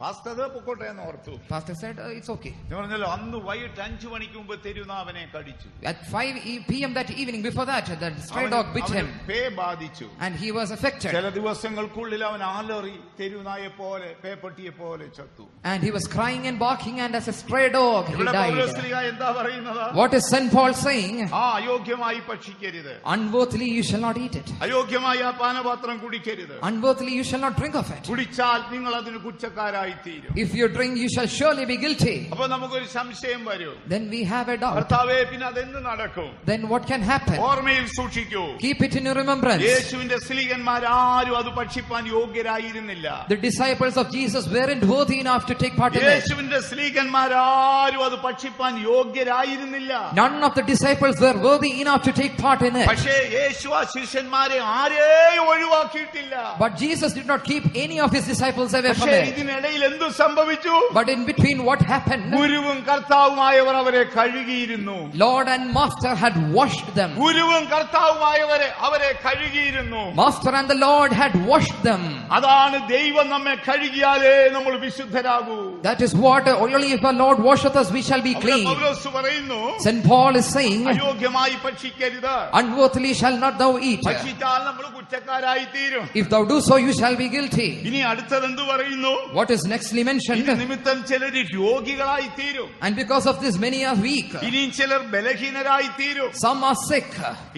Pastor അത് പൊക്കോട്ടെ എന്ന് ഓർത്തു. Pastor said, it's okay. ഞാൻ പറഞ്ഞല്ലോ, അന്ന് വൈകിട്ട് 5 മണിക്ക് മുമ്പ് തെരുനാവനെ കടിച്ചു. At 5 p.m. that evening, before that, the stray dog bit him. പേ ബാധിച്ചു. And he was affected. ചില ദിവസങ്ങൾക്കുള്ളിൽ അവൻ ആലറി തെരുനായെ പോലെ പേപ്പട്ടിയെ പോലെ ചത്തു. And he was crying and barking, and as a stray dog, he ഇവിടെ died. പൗലോസ് എന്താ പറയുന്നത്? What is St. Paul saying? അയോഗ്യമായി ഭക്ഷിക്കരുത്. Unworthily you shall not eat it. അയോഗ്യമായി ആ പാനപാത്രം കുടിക്കരുത്. Unworthily you shall not drink of it. കുടിച്ചാൽ നിങ്ങൾ അതിന് കുറ്റക്കാരായി തീരും. If you drink, you shall surely be guilty. അപ്പോൾ നമുക്കൊരു സംശയം വരും. Then we have a doubt. കർത്താവേ, പിന്നെ അതെന്ത് നടക്കും? Then what can happen? ഓർമ്മയിൽ സൂക്ഷിക്കൂ. Keep it in your remembrance. യേശുവിന്റെ സ്ലീഹന്മാരാരും അത് ഭക്ഷിപ്പാൻ യോഗ്യരായിരുന്നില്ല. The disciples of Jesus weren't worthy enough to take part in it. യേശുവിന്റെ സ്ലീഹന്മാരാരും അത് ഭക്ഷിപ്പാൻ യോഗ്യരായിരുന്നില്ല. None of the disciples were worthy enough to take part in it. പക്ഷേ യേശു ആ ശിഷ്യന്മാരെ ആരെയും ഒഴിവാക്കിയിട്ടില്ല. But Jesus did not keep any of his disciples away from പക്ഷേ it. ഇതിനിടയിൽ എന്തു സംഭവിച്ചു? But in between, what happened? ഗുരുവും കർത്താവുമായവർ അവരെ കഴുകിയിരുന്നു. Lord and Master had washed them. ഗുരുവും കർത്താവുമായവരെ അവരെ കഴുകിയിരുന്നു. Master and the Lord had washed them. അതാണ് ദൈവം നമ്മെ കഴുകിയാലേ നമ്മൾ വിശുദ്ധരാകൂ. That is what only if the Lord washeth us, we shall be clean. പൗലോസ് പറയുന്നു, St. Paul is saying, അയോഗ്യമായി ഭക്ഷിക്കരുത്. unworthily shall not thou eat. ഭക്ഷിച്ചാൽ നമ്മൾ കുറ്റക്കാരായി തീരും. If thou do so, you shall be guilty. ഇനി അടുത്തത് എന്ത് പറയുന്നു? What is nextly mentioned? ഇത് നിമിത്തം ചിലര് രോഗികളായി തീരും. And because of this, many are weak. ഇനിയും ചിലർ ബലഹീനരായി തീരും. Some are sick.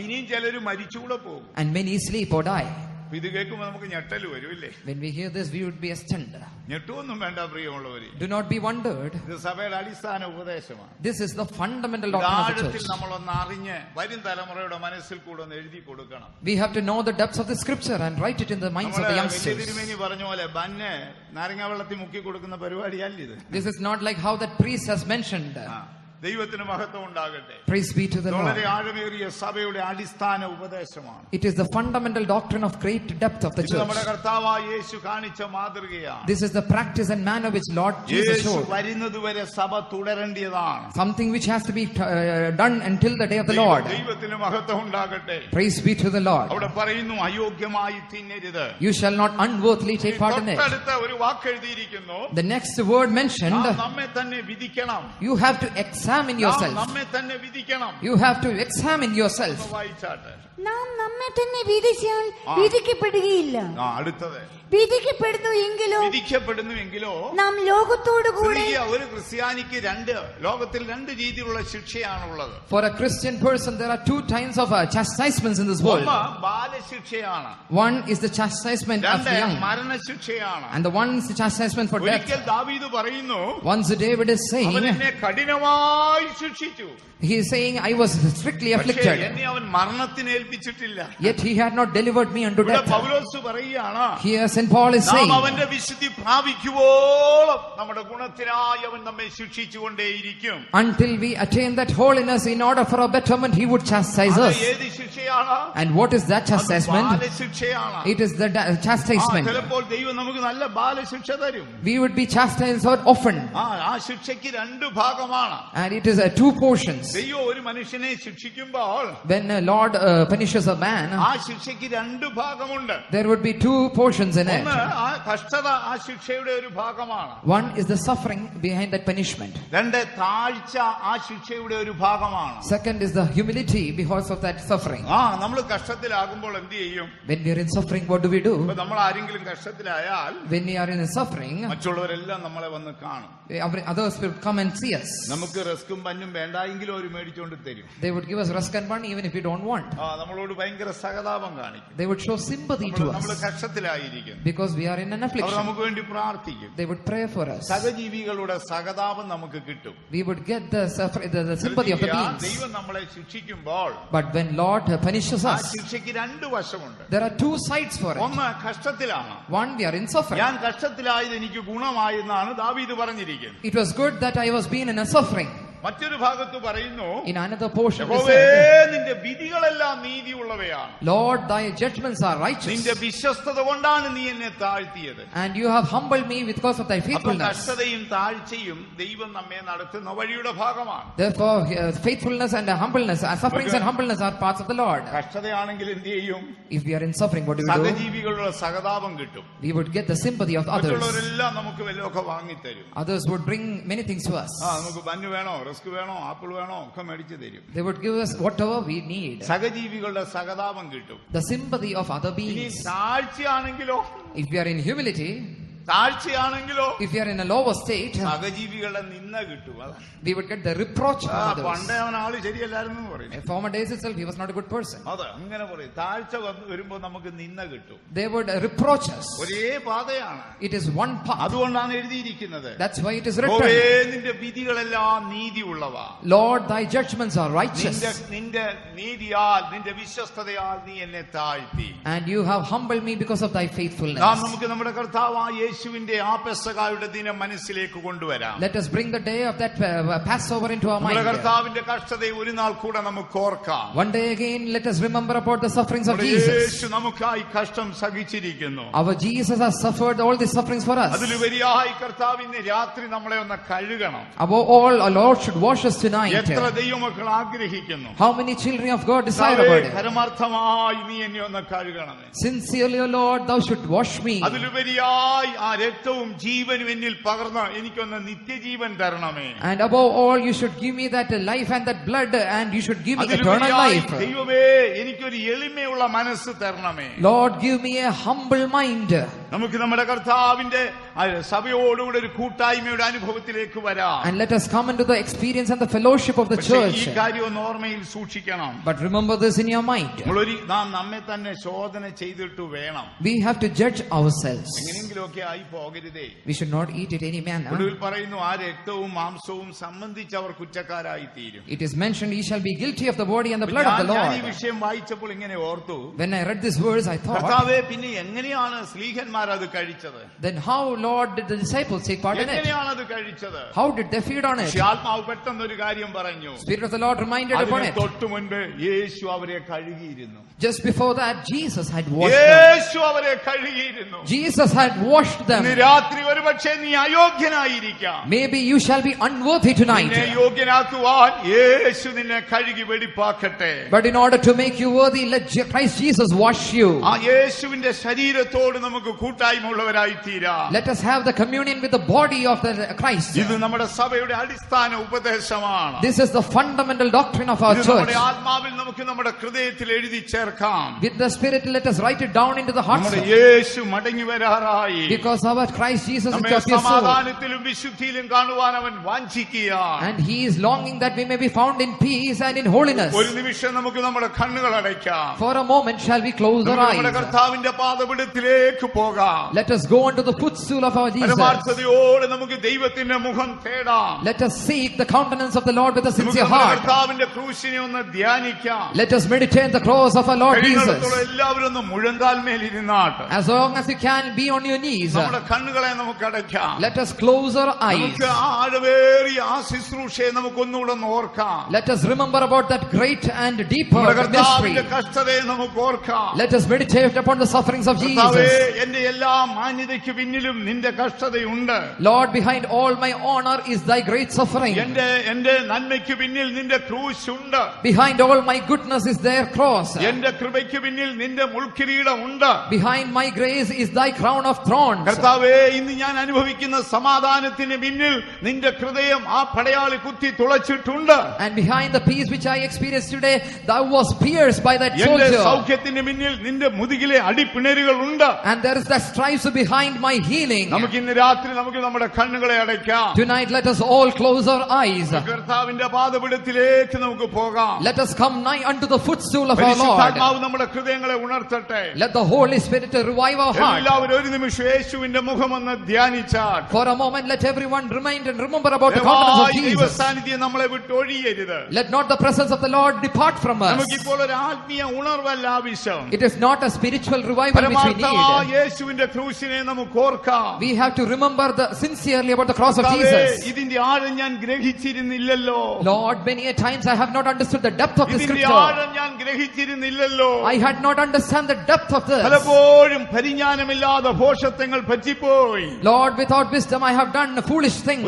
ഇനിയും ചിലര് മരിച്ചുകൂടെ പോകും. And many sleep or die. ഇത് കേൾക്കുമ്പോൾ നമുക്ക് ഞെട്ടല് വരൂല്ലേ? When we hear this, we would be astounded. ഞെട്ടുവൊന്നും വേണ്ട പ്രിയമുള്ളവര്. Do not be wondered. ഇത് സഭയുടെ അടിസ്ഥാന ഉപദേശമാണ്. This is the fundamental doctrine of the ആഴത്തിൽ church. നമ്മളൊന്ന് അറിഞ്ഞ് വരും തലമുറയുടെ മനസ്സിൽ കൂടെ ഒന്ന് എഴുതി കൊടുക്കണം. We have to know the depths of the scripture and write it in the minds of the youngsters. തിരുമേനി പറഞ്ഞ പോലെ ബന്നെ നാരങ്ങ വെള്ളത്തിൽ മുക്കി കൊടുക്കുന്ന പരിപാടിയല്ല ഇത്. This is not like how that priest has mentioned. ദൈവത്തിന് മഹത്വം ഉണ്ടാകട്ടെ. Praise be to the Lord. വളരെ ആഴമേറിയ സഭയുടെ അടിസ്ഥാന ഉപദേശമാണ്. It is the fundamental doctrine of great depth of the ഇത് church. നമ്മുടെ കർത്താവായ യേശു കാണിച്ച മാതൃകയാണ്. This is the practice and manner which Lord Jesus Yeshu showed. വരുന്നതുവരെ സഭ തുടരേണ്ടതാണ്. Something which has to be done until the day of the Lord. ദൈവത്തിന് മഹത്വം ഉണ്ടാകട്ടെ. Praise be to the Lord. അവിടെ പറയുന്നു അയോഗ്യമായി തിന്നരുത്. You shall not unworthily take part in it. തൊട്ടടുത്ത ഒരു വാക്ക് എഴുതിയിരിക്കുന്നു. The next word mentioned, നമ്മെ തന്നെ വിധിക്കണം. you have to examine yourself. നമ്മെ തന്നെ വിധിക്കണം. You have to examine yourself. വായിച്ചാട്ടെ. നാം നമ്മെ തന്നെ വിധിച്ചാൽ വിധിക്കപ്പെടുകയില്ല. അടുത്തത് വിധിക്കപ്പെടുന്നു എങ്കിലോ നാം ലോകത്തോടുകൂടെ. ഒരു ക്രിസ്ത്യാനിക്ക് ലോകത്തിൽ രണ്ട് രീതിയിലുള്ള ശിക്ഷയാണുള്ളത്. For a Christian person, there are two kinds of chastisements in this world. ബാലശിക്ഷയാണ്. One is the chastisement of the young, മരണശിക്ഷയാണ്. and the one is the chastisement for death. ഒരിക്കൽ ദാവീദ് പറയുന്നു, Once David is saying, അവൻ എന്നെ കഠിനമായി ശിക്ഷിച്ചു. he is saying, I was strictly afflicted, എന്നെ അവൻ മരണത്തിന് ഏൽപ്പിച്ചിട്ടില്ല. yet he had not delivered me unto death. പൗലോസ് പറയുകയാണ്, Here St. Paul is saying, അവന്റെ വിശുദ്ധി പ്രാപിക്കുവോളം നമ്മുടെ ഗുണത്തിനായി അവൻ നമ്മെ ശിക്ഷിച്ചുകൊണ്ടേയിരിക്കും. until we attain that holiness, in order for our betterment, he would chastise us. ഏത് ശിക്ഷയാണ്? And what is that chastisement? ബാലശിക്ഷയാണ്. It is the chastisement. ചിലപ്പോൾ ദൈവം നമുക്ക് നല്ല ബാലശിക്ഷ തരും. We would be chastised often. ആ ശിക്ഷയ്ക്ക് രണ്ട് ഭാഗമാണ്. And it is two portions. ദൈവം ഒരു മനുഷ്യനെ ശിക്ഷിക്കുമ്പോൾ When Lord punishes a man, ആ ശിക്ഷയ്ക്ക് രണ്ട് ഭാഗമുണ്ട്. there would be two portions in it. ഒന്ന് ആ കഷ്ടത ആ ശിക്ഷയുടെ ഒരു ഭാഗമാണ്. One is the suffering behind that punishment. രണ്ട് താഴ്ച ആ ശിക്ഷയുടെ ഒരു ഭാഗമാണ്. Second is the humility because of that suffering. നമ്മൾ കഷ്ടത്തിലാകുമ്പോൾ എന്ത് ചെയ്യും? When we are in suffering, what do we do? നമ്മൾ ആരെങ്കിലും കഷ്ടത്തിലായാൽ When we are in suffering, മറ്റുള്ളവരെല്ലാം നമ്മളെ വന്ന് കാണും. others will come and see us. നമുക്ക് റസ്കും പഞ്ഞും വേണ്ടായെങ്കിലും അവർ മേടിച്ചോണ്ട് തരും. They would give us rusk and bun even if we don't want. നമ്മളോട് ഭയങ്കര സഹതാപം കാണിക്കും. They would show sympathy to നമ്മൾ us കഷ്ടത്തിലായിരിക്കും. because we are in an our affliction. നമുക്ക് വേണ്ടി പ്രാർത്ഥിക്കും. They would pray for us. സഹജീവികളുടെ സഹതാപം നമുക്ക് കിട്ടും. We would get the sympathy of the beings. ദൈവം നമ്മളെ ശിക്ഷിക്കുമ്പോൾ But when Lord punishes ആ us, ശിക്ഷയ്ക്ക് രണ്ട് വശമുണ്ട്. there are two sides for it. ഒന്ന് കഷ്ടത്തിലാണ്. One, we are in suffering. ഞാൻ കഷ്ടത്തിലായത് എനിക്ക് ഗുണമായെന്നാണ് ദാവീദ് പറഞ്ഞിരിക്കുന്നത്. It was good that I was being in a suffering. മറ്റൊരു ഭാഗത്ത് പറയുന്നു, In another portion, they യഹോവേ said, നിന്റെ വിധികളെല്ലാം നീതിയുള്ളവയാണ്, Lord, thy judgments are righteous, നിന്റെ വിശ്വസ്തത കൊണ്ടാണ് നീ എന്നെ താഴ്ത്തിയത്. and you have humbled me because of thy അപ്പൊ faithfulness. കഷ്ടതയും താഴ്ചയും ദൈവം നമ്മെ നടത്തുന്ന വഴിയുടെ ഭാഗമാണ്. Therefore, faithfulness and humbleness, sufferings and humbleness are parts of the Lord. കഷ്ടതയാണെങ്കിൽ എന്ത് ചെയ്യും? If we are in suffering, what do we do? സഹജീവികളുടെ സഹതാപം കിട്ടും. We would get the sympathy of others. മറ്റുള്ളവരെല്ലാം നമുക്ക് വല്ലതൊക്കെ വാങ്ങിത്തരും. Others would bring many things to us. നമുക്ക് ബന്ന് വേണോ, risk വേണോ, apple വേണോ ഒക്കെ മേടിച്ചു തരും. They would give us whatever we need. സഹജീവികളുടെ സഹതാപം കിട്ടും. The sympathy of other ഇനി beings. താഴ്ചയാണെങ്കിലോ, If we are in humility, താഴ്ചയാണെങ്കിലോ if we are in a lower state, സഹജീവികളുടെ നിന്ന കിട്ടും. അതാണ് we would get the reproach of others. പണ്ടേ അവൻ ആള് ശരിയല്ലായിരുന്നു പറയും. In former days itself, he was not a good person. അതെ, അങ്ങനെ പറയും. താഴ്ച വരുമ്പോ നമുക്ക് നിന്ന കിട്ടും. They would reproach us. ഒരേ പാതയാണ്. It is one path. അതുകൊണ്ടാണ് എഴുതിയിരിക്കുന്നത്, That's why it is യഹോവേ written, നിന്റെ വിധികളെല്ലാം നീതിയുള്ളവ, Lord, thy judgments are righteous, നിന്റെ നീതിയാൽ നിന്റെ വിശ്വസ്തതയാൽ നീ എന്നെ താഴ്ത്തി. and you have humbled me because of thy നാം faithfulness. നമുക്ക് നമ്മുടെ കർത്താവായ യേശുവിന്റെ ആ പെസഹായുടെ ദിനം മനസ്സിലേക്ക് കൊണ്ടുവരാം. Let us bring the day of that Passover into our നമ്മുടെ mind. കർത്താവിന്റെ കഷ്ടതയെ ഒരു നാൾ കൂടെ നമുക്ക് ഓർക്കാം. One day again, let us remember about the sufferings of നമ്മുടെ Jesus. യേശു നമുക്കായി കഷ്ടം സഹിച്ചിരിക്കുന്നു. Our Jesus has suffered all these sufferings for us. അതിലുപരിയായി കർത്താവ് ഇന്ന് രാത്രി നമ്മളെ ഒന്ന് കഴുകണം. Above all, our Lord should wash us tonight. എത്ര ദൈവമക്കൾ ആഗ്രഹിക്കുന്നു. How many children of God desire about it? പരമാർത്ഥമായി നീ എന്നെ ഒന്ന് കഴുകണമേ. Sincerely, O Lord, thou should wash me. അതിലുപരിയായി ആ രക്തവും ജീവനും എന്നിൽ പകർന്ന് എനിക്കൊന്ന് നിത്യജീവൻ തരണമേ. And above all, you should give me that life and that blood, and you should give me eternal അതിലുപരിയായി life. ദൈവമേ എനിക്കൊരു എളിമയുള്ള മനസ്സ് തരണമേ. Lord, give me a humble mind. നമുക്ക് നമ്മുടെ കർത്താവിന്റെ സഭയോടുകൂടെ ഒരു കൂട്ടായ്മയുടെ അനുഭവത്തിലേക്ക് വരാം. And let us come into the experience and the fellowship of the പക്ഷേ ഈ church. കാര്യം ഒന്ന് ഓർമ്മയിൽ സൂക്ഷിക്കണം. But remember this in your mind. നാം നമ്മെ തന്നെ ശോധന ചെയ്തിട്ട് വേണം. We have to judge ourselves. എങ്ങനെയെങ്കിലുമൊക്കെ ആയി പോകരുതേ. We should not eat it any manner. ഒടുവിൽ പറയുന്നു, ആ രക്തവും മാംസവും സംബന്ധിച്ച് അവർ കുറ്റക്കാരായി തീരും. It is mentioned, ye shall be guilty of the body and the blood of the ഞാൻ ഈ Lord. വിഷയം വായിച്ചപ്പോൾ ഇങ്ങനെ ഓർത്തു, When I read this verse, I thought, കർത്താവേ പിന്നെ എങ്ങനെയാണ് സ്ലീഹന്മാർ അത് കഴിച്ചത്? then how, Lord, did the disciples take part in it? എങ്ങനെയാണ് അത് കഴിച്ചത്? How did they feed on it? പക്ഷേ ആത്മാവ് പെട്ടെന്നൊരു കാര്യം പറഞ്ഞു. Spirit of the Lord reminded upon അതിന് it. തൊട്ടു മുൻപ് യേശു അവരെ കഴുകിയിരുന്നു. Just before that, Jesus had washed them. യേശു അവരെ കഴുകിയിരുന്നു. Jesus had washed ഇന്ന് them. രാത്രി ഒരുപക്ഷെ നീ അയോഗ്യനായിരിക്കാം. Maybe you shall be unworthy നിന്നെ tonight. യോഗ്യനാക്കുവാൻ യേശു നിന്നെ കഴുകി വെടിപ്പാക്കട്ടെ. But in order to make you worthy, let Christ Jesus wash you. ആ യേശുവിന്റെ ശരീരത്തോട് നമുക്ക് കൂട്ടായ്മ ഉള്ളവരായി തീരാം. Let us have the communion with the body of the Christ. ഇത് നമ്മുടെ സഭയുടെ അടിസ്ഥാന ഉപദേശമാണ്. This is the fundamental doctrine of our ഇത് church. നമ്മുടെ ആത്മാവിൽ നമുക്ക് നമ്മുടെ ഹൃദയത്തിൽ എഴുതി ചേർക്കാം. With the Spirit, let us write it down into the hearts. നമ്മുടെ യേശു മടങ്ങി വരാറായി. Because our Christ Jesus is നമ്മെ of your soul. സമാധാനത്തിലും വിശുദ്ധിയിലും കാണുവാൻ അവൻ വാഞ്ചിക്കുകയാണ്. And he is longing that we may be found in peace and in holiness. ഒരു നിമിഷം നമുക്ക് നമ്മുടെ കണ്ണുകൾ അടയ്ക്കാം. For a moment shall we close our നമ്മുടെ eyes. കർത്താവിന്റെ പാദപീഠത്തിലേക്ക് പോകാം. Let us go unto the footstool of our Jesus. പരമാർത്ഥതയോടെ നമുക്ക് ദൈവത്തിന്റെ മുഖം തേടാം. Let us seek the countenance of the Lord with a നമുക്ക് sincere നമ്മുടെ heart. കർത്താവിന്റെ ക്രൂശിനെ ഒന്ന് ധ്യാനിക്കാം. Let us meditate the cross of our Lord കഴിയുന്നിടത്തോളം Jesus. എല്ലാവരും ഒന്ന് മുഴങ്കാൽമേൽ ഇരുന്നാട്ട് As long as you can, be on your knees. നമ്മുടെ കണ്ണുകളെ നമുക്ക് അടയ്ക്കാം. Let us close our eyes. നമുക്ക് ആ ആഴവേറിയ ആ ശുശ്രൂഷയെ നമുക്ക് ഒന്നുകൂടെ ഒന്ന് ഓർക്കാം. Let us remember about that great and deeper നമ്മുടെ mystery. കർത്താവിന്റെ കഷ്ടതയെ നമുക്ക് ഓർക്കാം. Let us meditate upon the sufferings of കർത്താവേ, Jesus. എന്റെ എല്ലാ മാന്യതയ്ക്ക് പിന്നിലും നിന്റെ കഷ്ടതയുണ്ട്. Lord, behind all my honor is thy great suffering. എന്റെ നന്മയ്ക്ക് പിന്നിൽ നിന്റെ ക്രൂശുണ്ട്. Behind all my goodness is their cross. എന്റെ കൃപയ്ക്ക് പിന്നിൽ നിന്റെ മുൾക്കിരീടം ഉണ്ട്. Behind my grace is thy crown of thorns. കർത്താവേ, ഇന്ന് ഞാൻ അനുഭവിക്കുന്ന സമാധാനത്തിന് പിന്നിൽ നിന്റെ ഹൃദയം ആ പടയാളി കുത്തി തുളച്ചിട്ടുണ്ട്. And behind the peace which I experienced today, thou was pierced by that എന്റെ soldier. സൗഖ്യത്തിന് പിന്നിൽ നിന്റെ മുതുകിലെ അടിപ്പിണരുകൾ ഉണ്ട്. And there is that stripes behind my healing. നമുക്ക് ഇന്ന് രാത്രി നമുക്ക് നമ്മുടെ കണ്ണുകളെ അടയ്ക്കാം. Tonight let us all close our eyes. കർത്താവിന്റെ പാദപീഠത്തിലേക്ക് നമുക്ക് പോകാം. Let us come nigh unto the footstool of our Lord. പരിശുദ്ധാത്മാവ് നമ്മുടെ ഹൃദയങ്ങളെ ഉണർത്തട്ടെ. Let the Holy Spirit revive our heart. എല്ലാവരും ഒരു നിമിഷം യേശു യേശുവിന്റെ മുഖമൊന്ന് ധ്യാനിച്ചാൽ For a moment, let everyone remind and remember about the countenance of Jesus. ദൈവസാന്നിധ്യം നമ്മളെ വിട്ടൊഴിയരുത്. Let not the presence of the Lord depart from us. നമുക്കിപ്പോൾ ഒരു ആത്മീയ ഉണർവല്ല ആവശ്യം. It is not a spiritual revival which we പരമാർത്ഥമായ need. യേശുവിന്റെ ക്രൂശിനെ നമുക്ക് ഓർക്കാം. We have to remember sincerely about the cross of Jesus. ഇതിന്റെ ആഴം ഞാൻ ഗ്രഹിച്ചിരുന്നില്ലല്ലോ. Lord, many a times I have not understood the depth of the ഇതിന്റെ scripture. ആഴം ഞാൻ ഗ്രഹിച്ചിരുന്നില്ലല്ലോ. I had not understand the depth of this. പലപ്പോഴും പരിജ്ഞാനമില്ലാതെ ഭോഷത്വങ്ങൾ പറ്റിപ്പോയി. Lord, without wisdom I have done foolish things.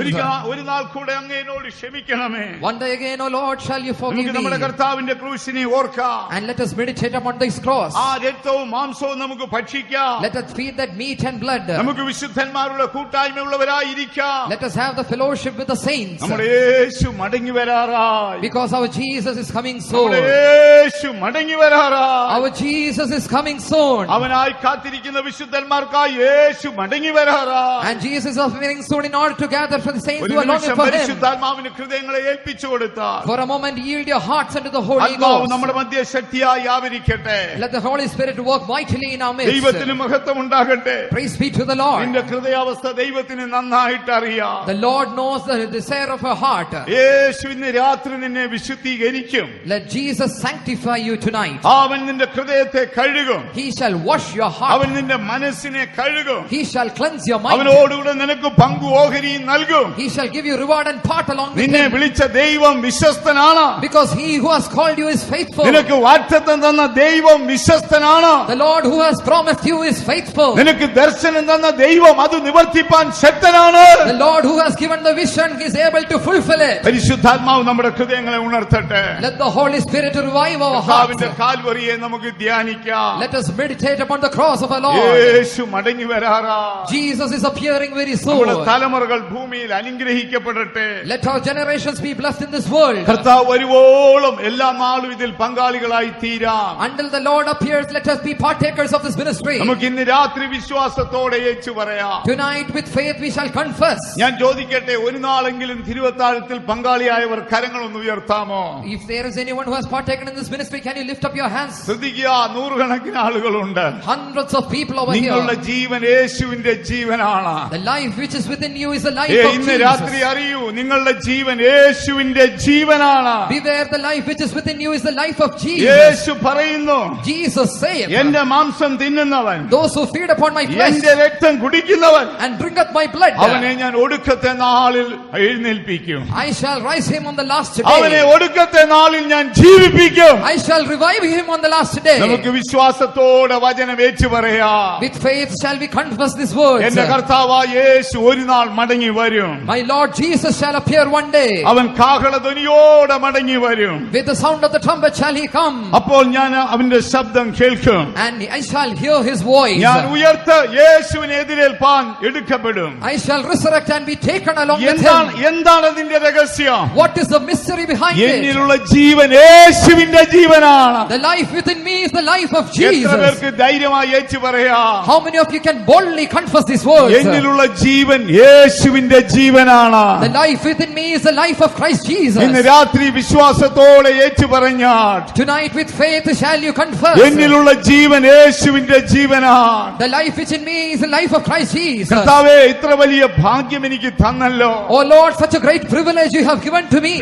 ഒരു നാൾ കൂടെ അങ്ങയോട് ക്ഷമിക്കണമേ. One day again, O Lord, shall you forgive നമുക്ക് നമ്മുടെ me? കർത്താവിന്റെ ക്രൂശിനെ ഓർക്കാം. And let us meditate upon this cross. ആ രക്തവും മാംസവും നമുക്ക് ഭക്ഷിക്കാം. Let us feed that meat and blood. നമുക്ക് വിശുദ്ധന്മാരുടെ കൂട്ടായ്മയുള്ളവരായിരിക്കാം. Let us have the fellowship with the saints. നമ്മുടെ യേശു മടങ്ങി വരാറായി. Because our Jesus is coming soon. നമ്മുടെ യേശു മടങ്ങി വരാറായി. Our Jesus is coming soon. അവനായി കാത്തിരിക്കുന്ന വിശുദ്ധന്മാർക്കായി യേശു മടങ്ങി വരാറായി. And Jesus is appearing soon in order to gather for the saints ഒരു who are longing നിമിഷം for Him. പരിശുദ്ധാത്മാവിന് ഹൃദയങ്ങളെ ഏൽപ്പിച്ചു കൊടുത്താൽ For a moment, yield your hearts unto the Holy ആത്മാവ് Ghost. നമ്മുടെ മധ്യ ശക്തിയായി ആവരിക്കട്ടെ. Let the Holy Spirit work mightily in our midst. ദൈവത്തിന് മഹത്വം ഉണ്ടാകട്ടെ. Praise be to the Lord. നിന്റെ ഹൃദയാവസ്ഥ ദൈവത്തിന് നന്നായിട്ട് അറിയാം. The Lord knows the desire of your heart. യേശു ഇന്ന് രാത്രി നിന്നെ വിശുദ്ധീകരിക്കും. Let Jesus sanctify you tonight. അവൻ നിന്റെ ഹൃദയത്തെ കഴുകും. He shall wash your heart. അവൻ നിന്റെ മനസ്സിനെ കഴുകും. He shall cleanse your mind. അവനോടുകൂടെ നിനക്ക് പങ്കു ഓഹരിയും നൽകും. He shall give you reward and part along with നിന്നെ Him. വിളിച്ച ദൈവം വിശ്വസ്തനാണ്. Because He who has called you is faithful. നിനക്ക് വാഗ്ദത്തം തന്ന ദൈവം വിശ്വസ്തനാണ്. The Lord who has promised you is faithful. നിനക്ക് ദർശനം തന്ന ദൈവം അത് നിവർത്തിപ്പാൻ ശക്തനാണ്. The Lord who has given the vision is able to fulfill it. പരിശുദ്ധാത്മാവ് നമ്മുടെ ഹൃദയങ്ങളെ ഉണർത്തട്ടെ. Let the Holy Spirit revive our hearts. കർത്താവിന്റെ കാൽവരിയെ നമുക്ക് ധ്യാനിക്കാം. Let us meditate upon the cross of our Lord. യേശു മടങ്ങി വരാറായി. Jesus is appearing very നമ്മുടെ soon. തലമുറകൾ ഭൂമിയിൽ അനുഗ്രഹിക്കപ്പെടട്ടെ. Let our generations be blessed in this world. കർത്താവ് വരുവോളം എല്ലാ നാളും ഇതിൽ പങ്കാളികളായി തീരാം. Until the Lord appears, let us be partakers of this ministry. നമുക്ക് ഇന്ന് രാത്രി വിശ്വാസത്തോടെ ഏറ്റു പറയാം. Tonight with faith we shall confess. ഞാൻ ചോദിക്കട്ടെ, ഒരു നാളെങ്കിലും തിരുവത്താഴത്തിൽ പങ്കാളിയായവർ കരങ്ങളൊന്ന് ഉയർത്താമോ? If there is anyone who has partaken in this ministry, can you lift up your hands? ശ്രദ്ധിക്കുക, നൂറുകണക്കിന് ആളുകളുണ്ട്. Hundreds of people over നിങ്ങളുടെ here. ജീവൻ യേശുവിന്റെ ജീവനാണ്. The life which is within you is the life of ഇന്ന് രാത്രി Jesus. അറിയൂ, നിങ്ങളുടെ ജീവൻ യേശുവിന്റെ ജീവനാണ്. Beware, the life which is within you is the life of Jesus. യേശു പറയുന്നു, Jesus saith, എന്റെ മാംസം തിന്നുന്നവൻ, those who feed upon my flesh എന്റെ രക്തം കുടിക്കുന്നവൻ, and drinketh my blood, അവനെ ഞാൻ ഒടുക്കത്തെ നാളിൽ എഴുന്നേൽപ്പിക്കും. I shall rise him on the last അവനെ day. ഒടുക്കത്തെ നാളിൽ ഞാൻ ജീവിപ്പിക്കും. I shall revive him on the last day. നമുക്ക് വിശ്വാസത്തോടെ വചനം ഏച്ചു പറയാം. With faith shall we confess these words. എന്റെ കർത്താവായ യേശു ഒരു നാൾ മടങ്ങി വരും. My Lord Jesus shall appear one day. അവൻ കാഹളധ്വനിയോടെ മടങ്ങി വരും. With the sound of the trumpet shall he come. അപ്പോൾ ഞാൻ അവന്റെ ശബ്ദം കേൾക്കും. And I shall hear his voice. ഞാൻ ഉയർത്ത് യേശുവിനെ എതിരേൽപ്പാൻ എടുക്കപ്പെടും. I shall resurrect and be taken along with him. എന്താണ് അതിന്റെ രഹസ്യം? What is the mystery behind it? എന്നിലുള്ള ജീവൻ യേശുവിന്റെ ജീവനാണ്. The life within me is the life of എത്ര Jesus. പേർക്ക് ധൈര്യമായി ഏച്ചു പറയാം? How many of you can boldly confess these words? എന്നിലുള്ള ജീവൻ യേശുവിന്റെ ജീവനാണ്. The life within me is the life of Christ Jesus. ഇന്ന് രാത്രി വിശ്വാസത്തോടെ ഏറ്റു പറഞ്ഞാൽ Tonight with faith shall you confess. എന്നിലുള്ള ജീവൻ യേശുവിന്റെ ജീവനാണ്. The life which in me is the life of Christ Jesus. കർത്താവേ, ഇത്ര വലിയ ഭാഗ്യം എനിക്ക് തന്നല്ലോ. Oh Lord, such a great privilege you have given to me.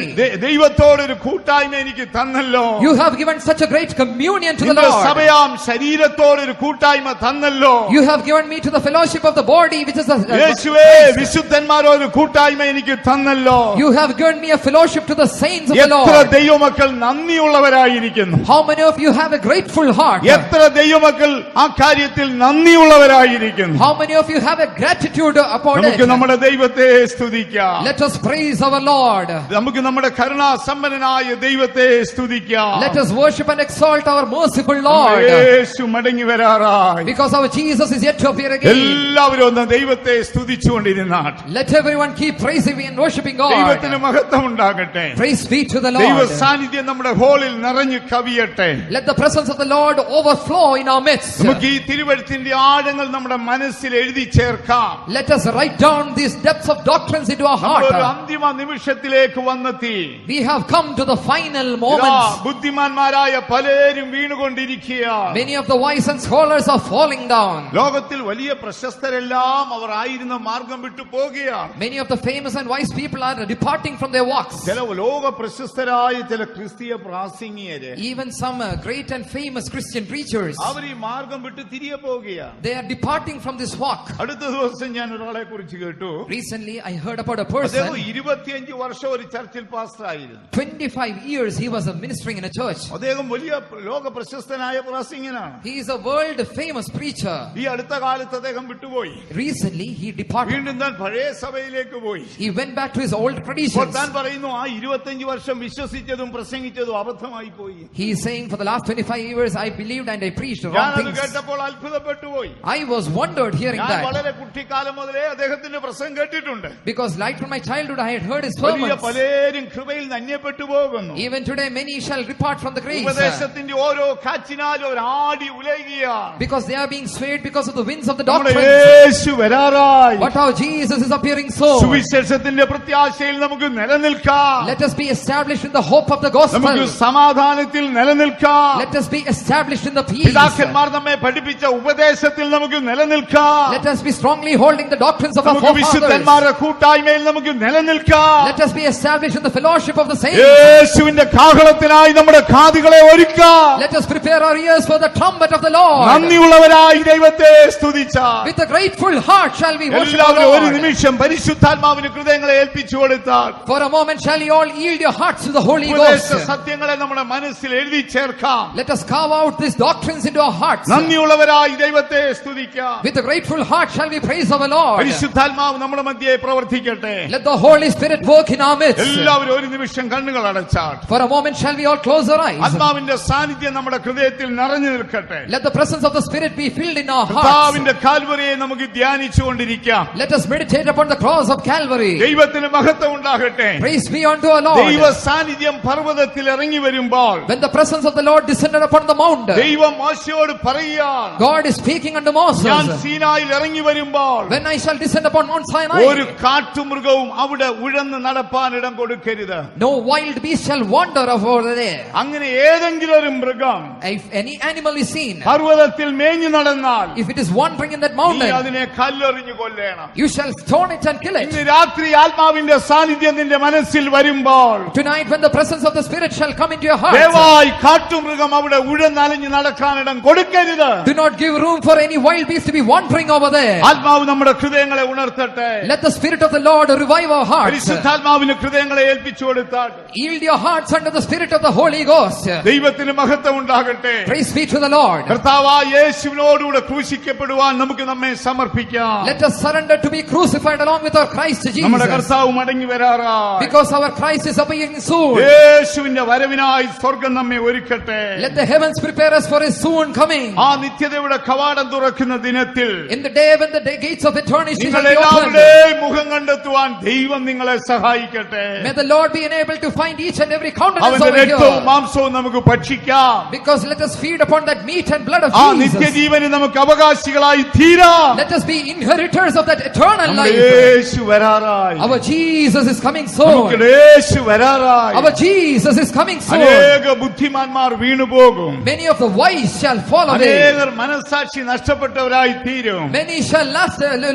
ദൈവത്തോടൊരു കൂട്ടായ്മ എനിക്ക് തന്നല്ലോ. You have given such a great communion to the നിന്റെ Lord. സഭയാം ശരീരത്തോടൊരു കൂട്ടായ്മ തന്നല്ലോ. You have given me to the fellowship of the body which is the യേശുവേ, വിശുദ്ധന്മാരോട് കൂട്ടായ്മ എനിക്ക് തന്നല്ലോ. You have given me a fellowship to the saints of the എത്ര Lord. ദൈവമക്കൾ നന്ദിയുള്ളവരായിരിക്കുന്നു. How many of you have a grateful heart? എത്ര ദൈവമക്കൾ ആ കാര്യത്തിൽ നന്ദിയുള്ളവരായിരിക്കുന്നു. How many of you have a gratitude upon നമുക്ക് it? നമ്മുടെ ദൈവത്തെ സ്തുതിക്കാം. Let us praise our Lord. നമുക്ക് നമ്മുടെ കരുണാസമ്പന്നനായ ദൈവത്തെ സ്തുതിക്കാം. Let us worship and exalt our merciful Lord. യേശു മടങ്ങി വരാറായി. Because our Jesus is yet to appear again. എല്ലാവരും ഒന്ന് ദൈവത്തെ സ്തുതിച്ചുകൊണ്ടിരുന്നാൾ. Let everyone keep praising and worshiping ദൈവത്തിന് God. മഹത്വം ഉണ്ടാകട്ടെ. Praise be to the ദൈവ Lord. സാന്നിധ്യം നമ്മുടെ ഹോളിൽ നിറഞ്ഞു കവിയട്ടെ. Let the presence of the Lord overflow in our midst. നമുക്ക് ഈ തിരുവഴുത്തിന്റെ ആഴങ്ങൾ നമ്മുടെ മനസ്സിൽ എഴുതി ചേർക്കാം. Let us write down these depths of doctrines into our നമ്മളൊരു heart. അന്തിമ നിമിഷത്തിലേക്ക് വന്നെത്തി. We have come to the final ഇതാ, moments. ബുദ്ധിമാൻ ബുദ്ധിമാന്മാരായ പലരും വീണുകൊണ്ടിരിക്കുകയാണ്. Many of the wise and scholars are falling down. ലോകത്തിൽ വലിയ പ്രശസ്തരെല്ലാം അവർ ആയിരുന്ന മാർഗം വിട്ടു പോകുകയാണ്. Many of the famous and wise people are departing from their walks. ചില ലോക പ്രശസ്തരായ ചില ക്രിസ്തീയ പ്രാസംഗികര് Even some great and famous Christian preachers, അവർ ഈ മാർഗം വിട്ട് തിരികെ പോവുകയാണ്. they are departing from this walk. അടുത്ത ദിവസം ഞാൻ ഒരാളെ കുറിച്ച് കേട്ടു. Recently, I heard about a അദ്ദേഹം person, 25 വർഷം ഒരു ചർച്ചിൽ പാസ്റ്റർ ആയിരുന്നു. 25 years he was ministering in a church. അദ്ദേഹം വലിയ ലോക പ്രശസ്തനായ പ്രാസംഗികനാണ്. He is a world famous preacher. ഈ അടുത്ത കാലത്ത് അദ്ദേഹം വിട്ടുപോയി. Recently, he departed. വീണ്ടും താൻ പഴയ സഭയിലേക്ക് പോയി. He went back to his old അപ്പോൾ traditions. താൻ പറയുന്നു ആ 25 വർഷം വിശ്വസിച്ചതും പ്രസംഗിച്ചതും അബദ്ധമായി പോയി. He is saying, for the last 25 years, I believed and I preached wrong ഞാനത് things. കേട്ടപ്പോൾ അത്ഭുതപ്പെട്ടു പോയി. I was wondered hearing ഞാൻ that. വളരെ കുട്ടിക്കാലം മുതലേ അദ്ദേഹത്തിന്റെ പ്രസംഗം കേട്ടിട്ടുണ്ട്. Because right from my childhood, I had heard his വലിയ sermons. പലരും കൃപയിൽ നന്യപ്പെട്ടു പോകുന്നു. Even today, many shall depart from the grace. ഉപദേശത്തിന്റെ ഓരോ കാറ്റിനാലും ഒരു ആടി ഉലയുകയാണ്. Because they are being swayed because of the winds of the നമ്മുടെ doctrines. Yeshu വരാറായി. But how Jesus is appearing soon. സുവിശേഷത്തിന്റെ പ്രത്യാശയിൽ നമുക്ക് നിലനിൽക്കാം. Let us be established in the hope of the gospel. നമുക്ക് സമാധാനത്തിൽ നിലനിൽക്കാം. Let us be established in the peace. പിതാക്കന്മാർ നമ്മെ പഠിപ്പിച്ച ഉപദേശത്തിൽ നമുക്ക് നിലനിൽക്കാം. Let us be strongly holding the doctrines of our നമുക്ക് forefathers. വിശുദ്ധന്മാരുടെ കൂട്ടായ്മയിൽ നമുക്ക് നിലനിൽക്കാം. Let us be established in the fellowship of the saints. യേശുവിന്റെ കാഹളത്തിനായി നമ്മുടെ കാതുകളെ ഒരുക്കാം. Let us prepare our ears for the trumpet of the Lord. നന്ദിയുള്ളവരായി ദൈവത്തെ സ്തുതിച്ചാൽ With a grateful heart shall we worship the എല്ലാവരും ഒരു Lord. നിമിഷം പരിശുദ്ധാത്മാവിന് ഹൃദയങ്ങളെ ഏൽപ്പിച്ചു കൊടുത്താൽ For a moment shall you all yield your hearts to the Holy ഉപദേശ Ghost. സത്യങ്ങളെ നമ്മുടെ മനസ്സിൽ എഴുതി ചേർക്കാം. Let us carve out these doctrines into our hearts. നന്ദിയുള്ളവരായി ദൈവത്തെ സ്തുതിക്കാം. With a grateful heart shall we praise our Lord. പരിശുദ്ധാത്മാവ് നമ്മുടെ മധ്യേ പ്രവർത്തിക്കട്ടെ. Let the Holy Spirit work in our midst. എല്ലാവരും ഒരു നിമിഷം കണ്ണുകൾ അടച്ചാൽ For a moment shall we all close our eyes. ആത്മാവിന്റെ സാന്നിധ്യം നമ്മുടെ ഹൃദയത്തിൽ നിറഞ്ഞു നിൽക്കട്ടെ. Let the presence of the Spirit be filled in our hearts. കർത്താവിന്റെ കാൽവരിയെ നമുക്ക് ധ്യാനിച്ചുകൊണ്ടിരിക്കാം. Let us meditate upon the cross of Calvary. ദൈവത്തിന് മഹത്വം ഉണ്ടാകട്ടെ. Praise be unto our ദൈവ Lord. സാന്നിധ്യം പർവ്വതത്തിൽ ഇറങ്ങി വരുമ്പോൾ When the presence of the Lord descended upon the mount, ദൈവം മോശയോട് പറയുകയാണ്, God is speaking unto ഞാൻ Moses. സീനായിൽ ഇറങ്ങി വരുമ്പോൾ When I shall descend upon Mount ഒരു Sinai, കാട്ടുമൃഗവും അവിടെ ഉഴന്ന് നടപ്പാൻ ഇടം കൊടുക്കരുത്. no wild beast shall wander over there. അങ്ങനെ ഏതെങ്കിലും ഒരു മൃഗം If any animal is seen, പർവ്വതത്തിൽ മേഞ്ഞു നടന്നാൽ if it is wandering in that നീ mountain, അതിനെ കല്ലെറിഞ്ഞു കൊല്ലേണം. you shall stone it and kill ഇന്ന് it. രാത്രി ആത്മാവിന്റെ സാന്നിധ്യം നിന്റെ മനസ്സിൽ വരുമ്പോൾ Tonight, when the presence of the Spirit shall come into your heart, ദയവായി കാട്ടുമൃഗം അവിടെ ഉഴന്നലഞ്ഞു നടക്കാനിടം കൊടുക്കരുത്. do not give room for any wild beast to be wandering over there. ആത്മാവ് നമ്മുടെ ഹൃദയങ്ങളെ ഉണർത്തട്ടെ. Let the Spirit of the Lord revive our hearts. പരിശുദ്ധാത്മാവിന് ഹൃദയങ്ങളെ ഏൽപ്പിച്ചു കൊടുത്താൽ Yield your hearts under the Spirit of the Holy Ghost. ദൈവത്തിന് മഹത്വം ഉണ്ടാകട്ടെ. Praise be to the Lord. കർത്താവായ യേശുവിനോടുകൂടെ ക്രൂശിക്കപ്പെടുവാൻ നമുക്ക് നമ്മെ സമർപ്പിക്കാം. Let us surrender to be crucified along with our Christ നമ്മുടെ Jesus. കർത്താവ് മടങ്ങി വരാറായി. Because our Christ is appearing soon. യേശുവിന്റെ വരവിനായി സ്വർഗം നമ്മെ ഒരുക്കട്ടെ. Let the heavens prepare us for His soon coming. ആ നിത്യതയുടെ കവാടം തുറക്കുന്ന ദിനത്തിൽ In the day when the gates of eternity shall നിങ്ങൾ be opened, എല്ലാവരുടെയും മുഖം കണ്ടെത്തുവാൻ ദൈവം നിങ്ങളെ സഹായിക്കട്ടെ. may the Lord be enabled to find each and every countenance അവന്റെ over രക്തവും here. മാംസവും നമുക്ക് ഭക്ഷിക്കാം. Because let us feed upon that meat and blood of ആ Jesus. നിത്യജീവന് നമുക്ക് അവകാശികളായി തീരാം. Let us be inheritors of that eternal നമ്മുടെ life. Yeshu വരാറായി. Our Jesus is coming നമുക്ക് soon. Yeshu വരാറായി. Our Jesus is coming soon. അനേക ബുദ്ധിമാന്മാർ വീണുപോകും. Many of the wise shall fall away. അനേകർ മനസ്സാക്ഷി നഷ്ടപ്പെട്ടവരായി തീരും. Many shall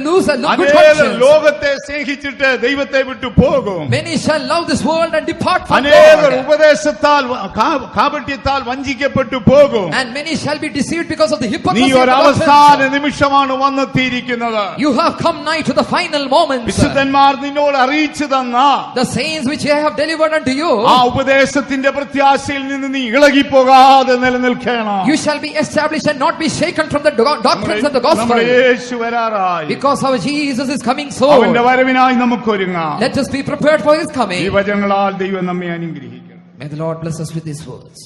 lose a good അനേകർ conscience. ലോകത്തെ സ്നേഹിച്ചിട്ട് ദൈവത്തെ വിട്ടു പോകും. Many shall love this world and depart from അനേകർ God. ഉപദേശത്താൽ കാപട്യത്താൽ വഞ്ചിക്കപ്പെട്ടു പോകും. And many shall be deceived because of the നീ hypocrisy of ഒരു the അവസാന doctrines. നിമിഷമാണ് വന്നെത്തിയിരിക്കുന്നത്. You have come nigh to the final moments. വിശുദ്ധന്മാർ നിന്നോട് അറിയിച്ചു തന്ന The sayings which I have delivered unto you, ആ ഉപദേശത്തിന്റെ പ്രത്യാശയിൽ നിന്ന് നീ ഇളകിപ്പോകാതെ നിലനിൽക്കണം. you shall be established and not be shaken from the doctrines of the gospel. നമ്മുടെ യേശു വരാറായി. Because our Jesus is coming അവന്റെ soon. വരവിനായി നമുക്കൊരുങ്ങാം. Let us be prepared for His ഈ coming. വചനങ്ങളാൽ ദൈവം നമ്മെ അനുഗ്രഹിക്കണം. May the Lord bless us with these words.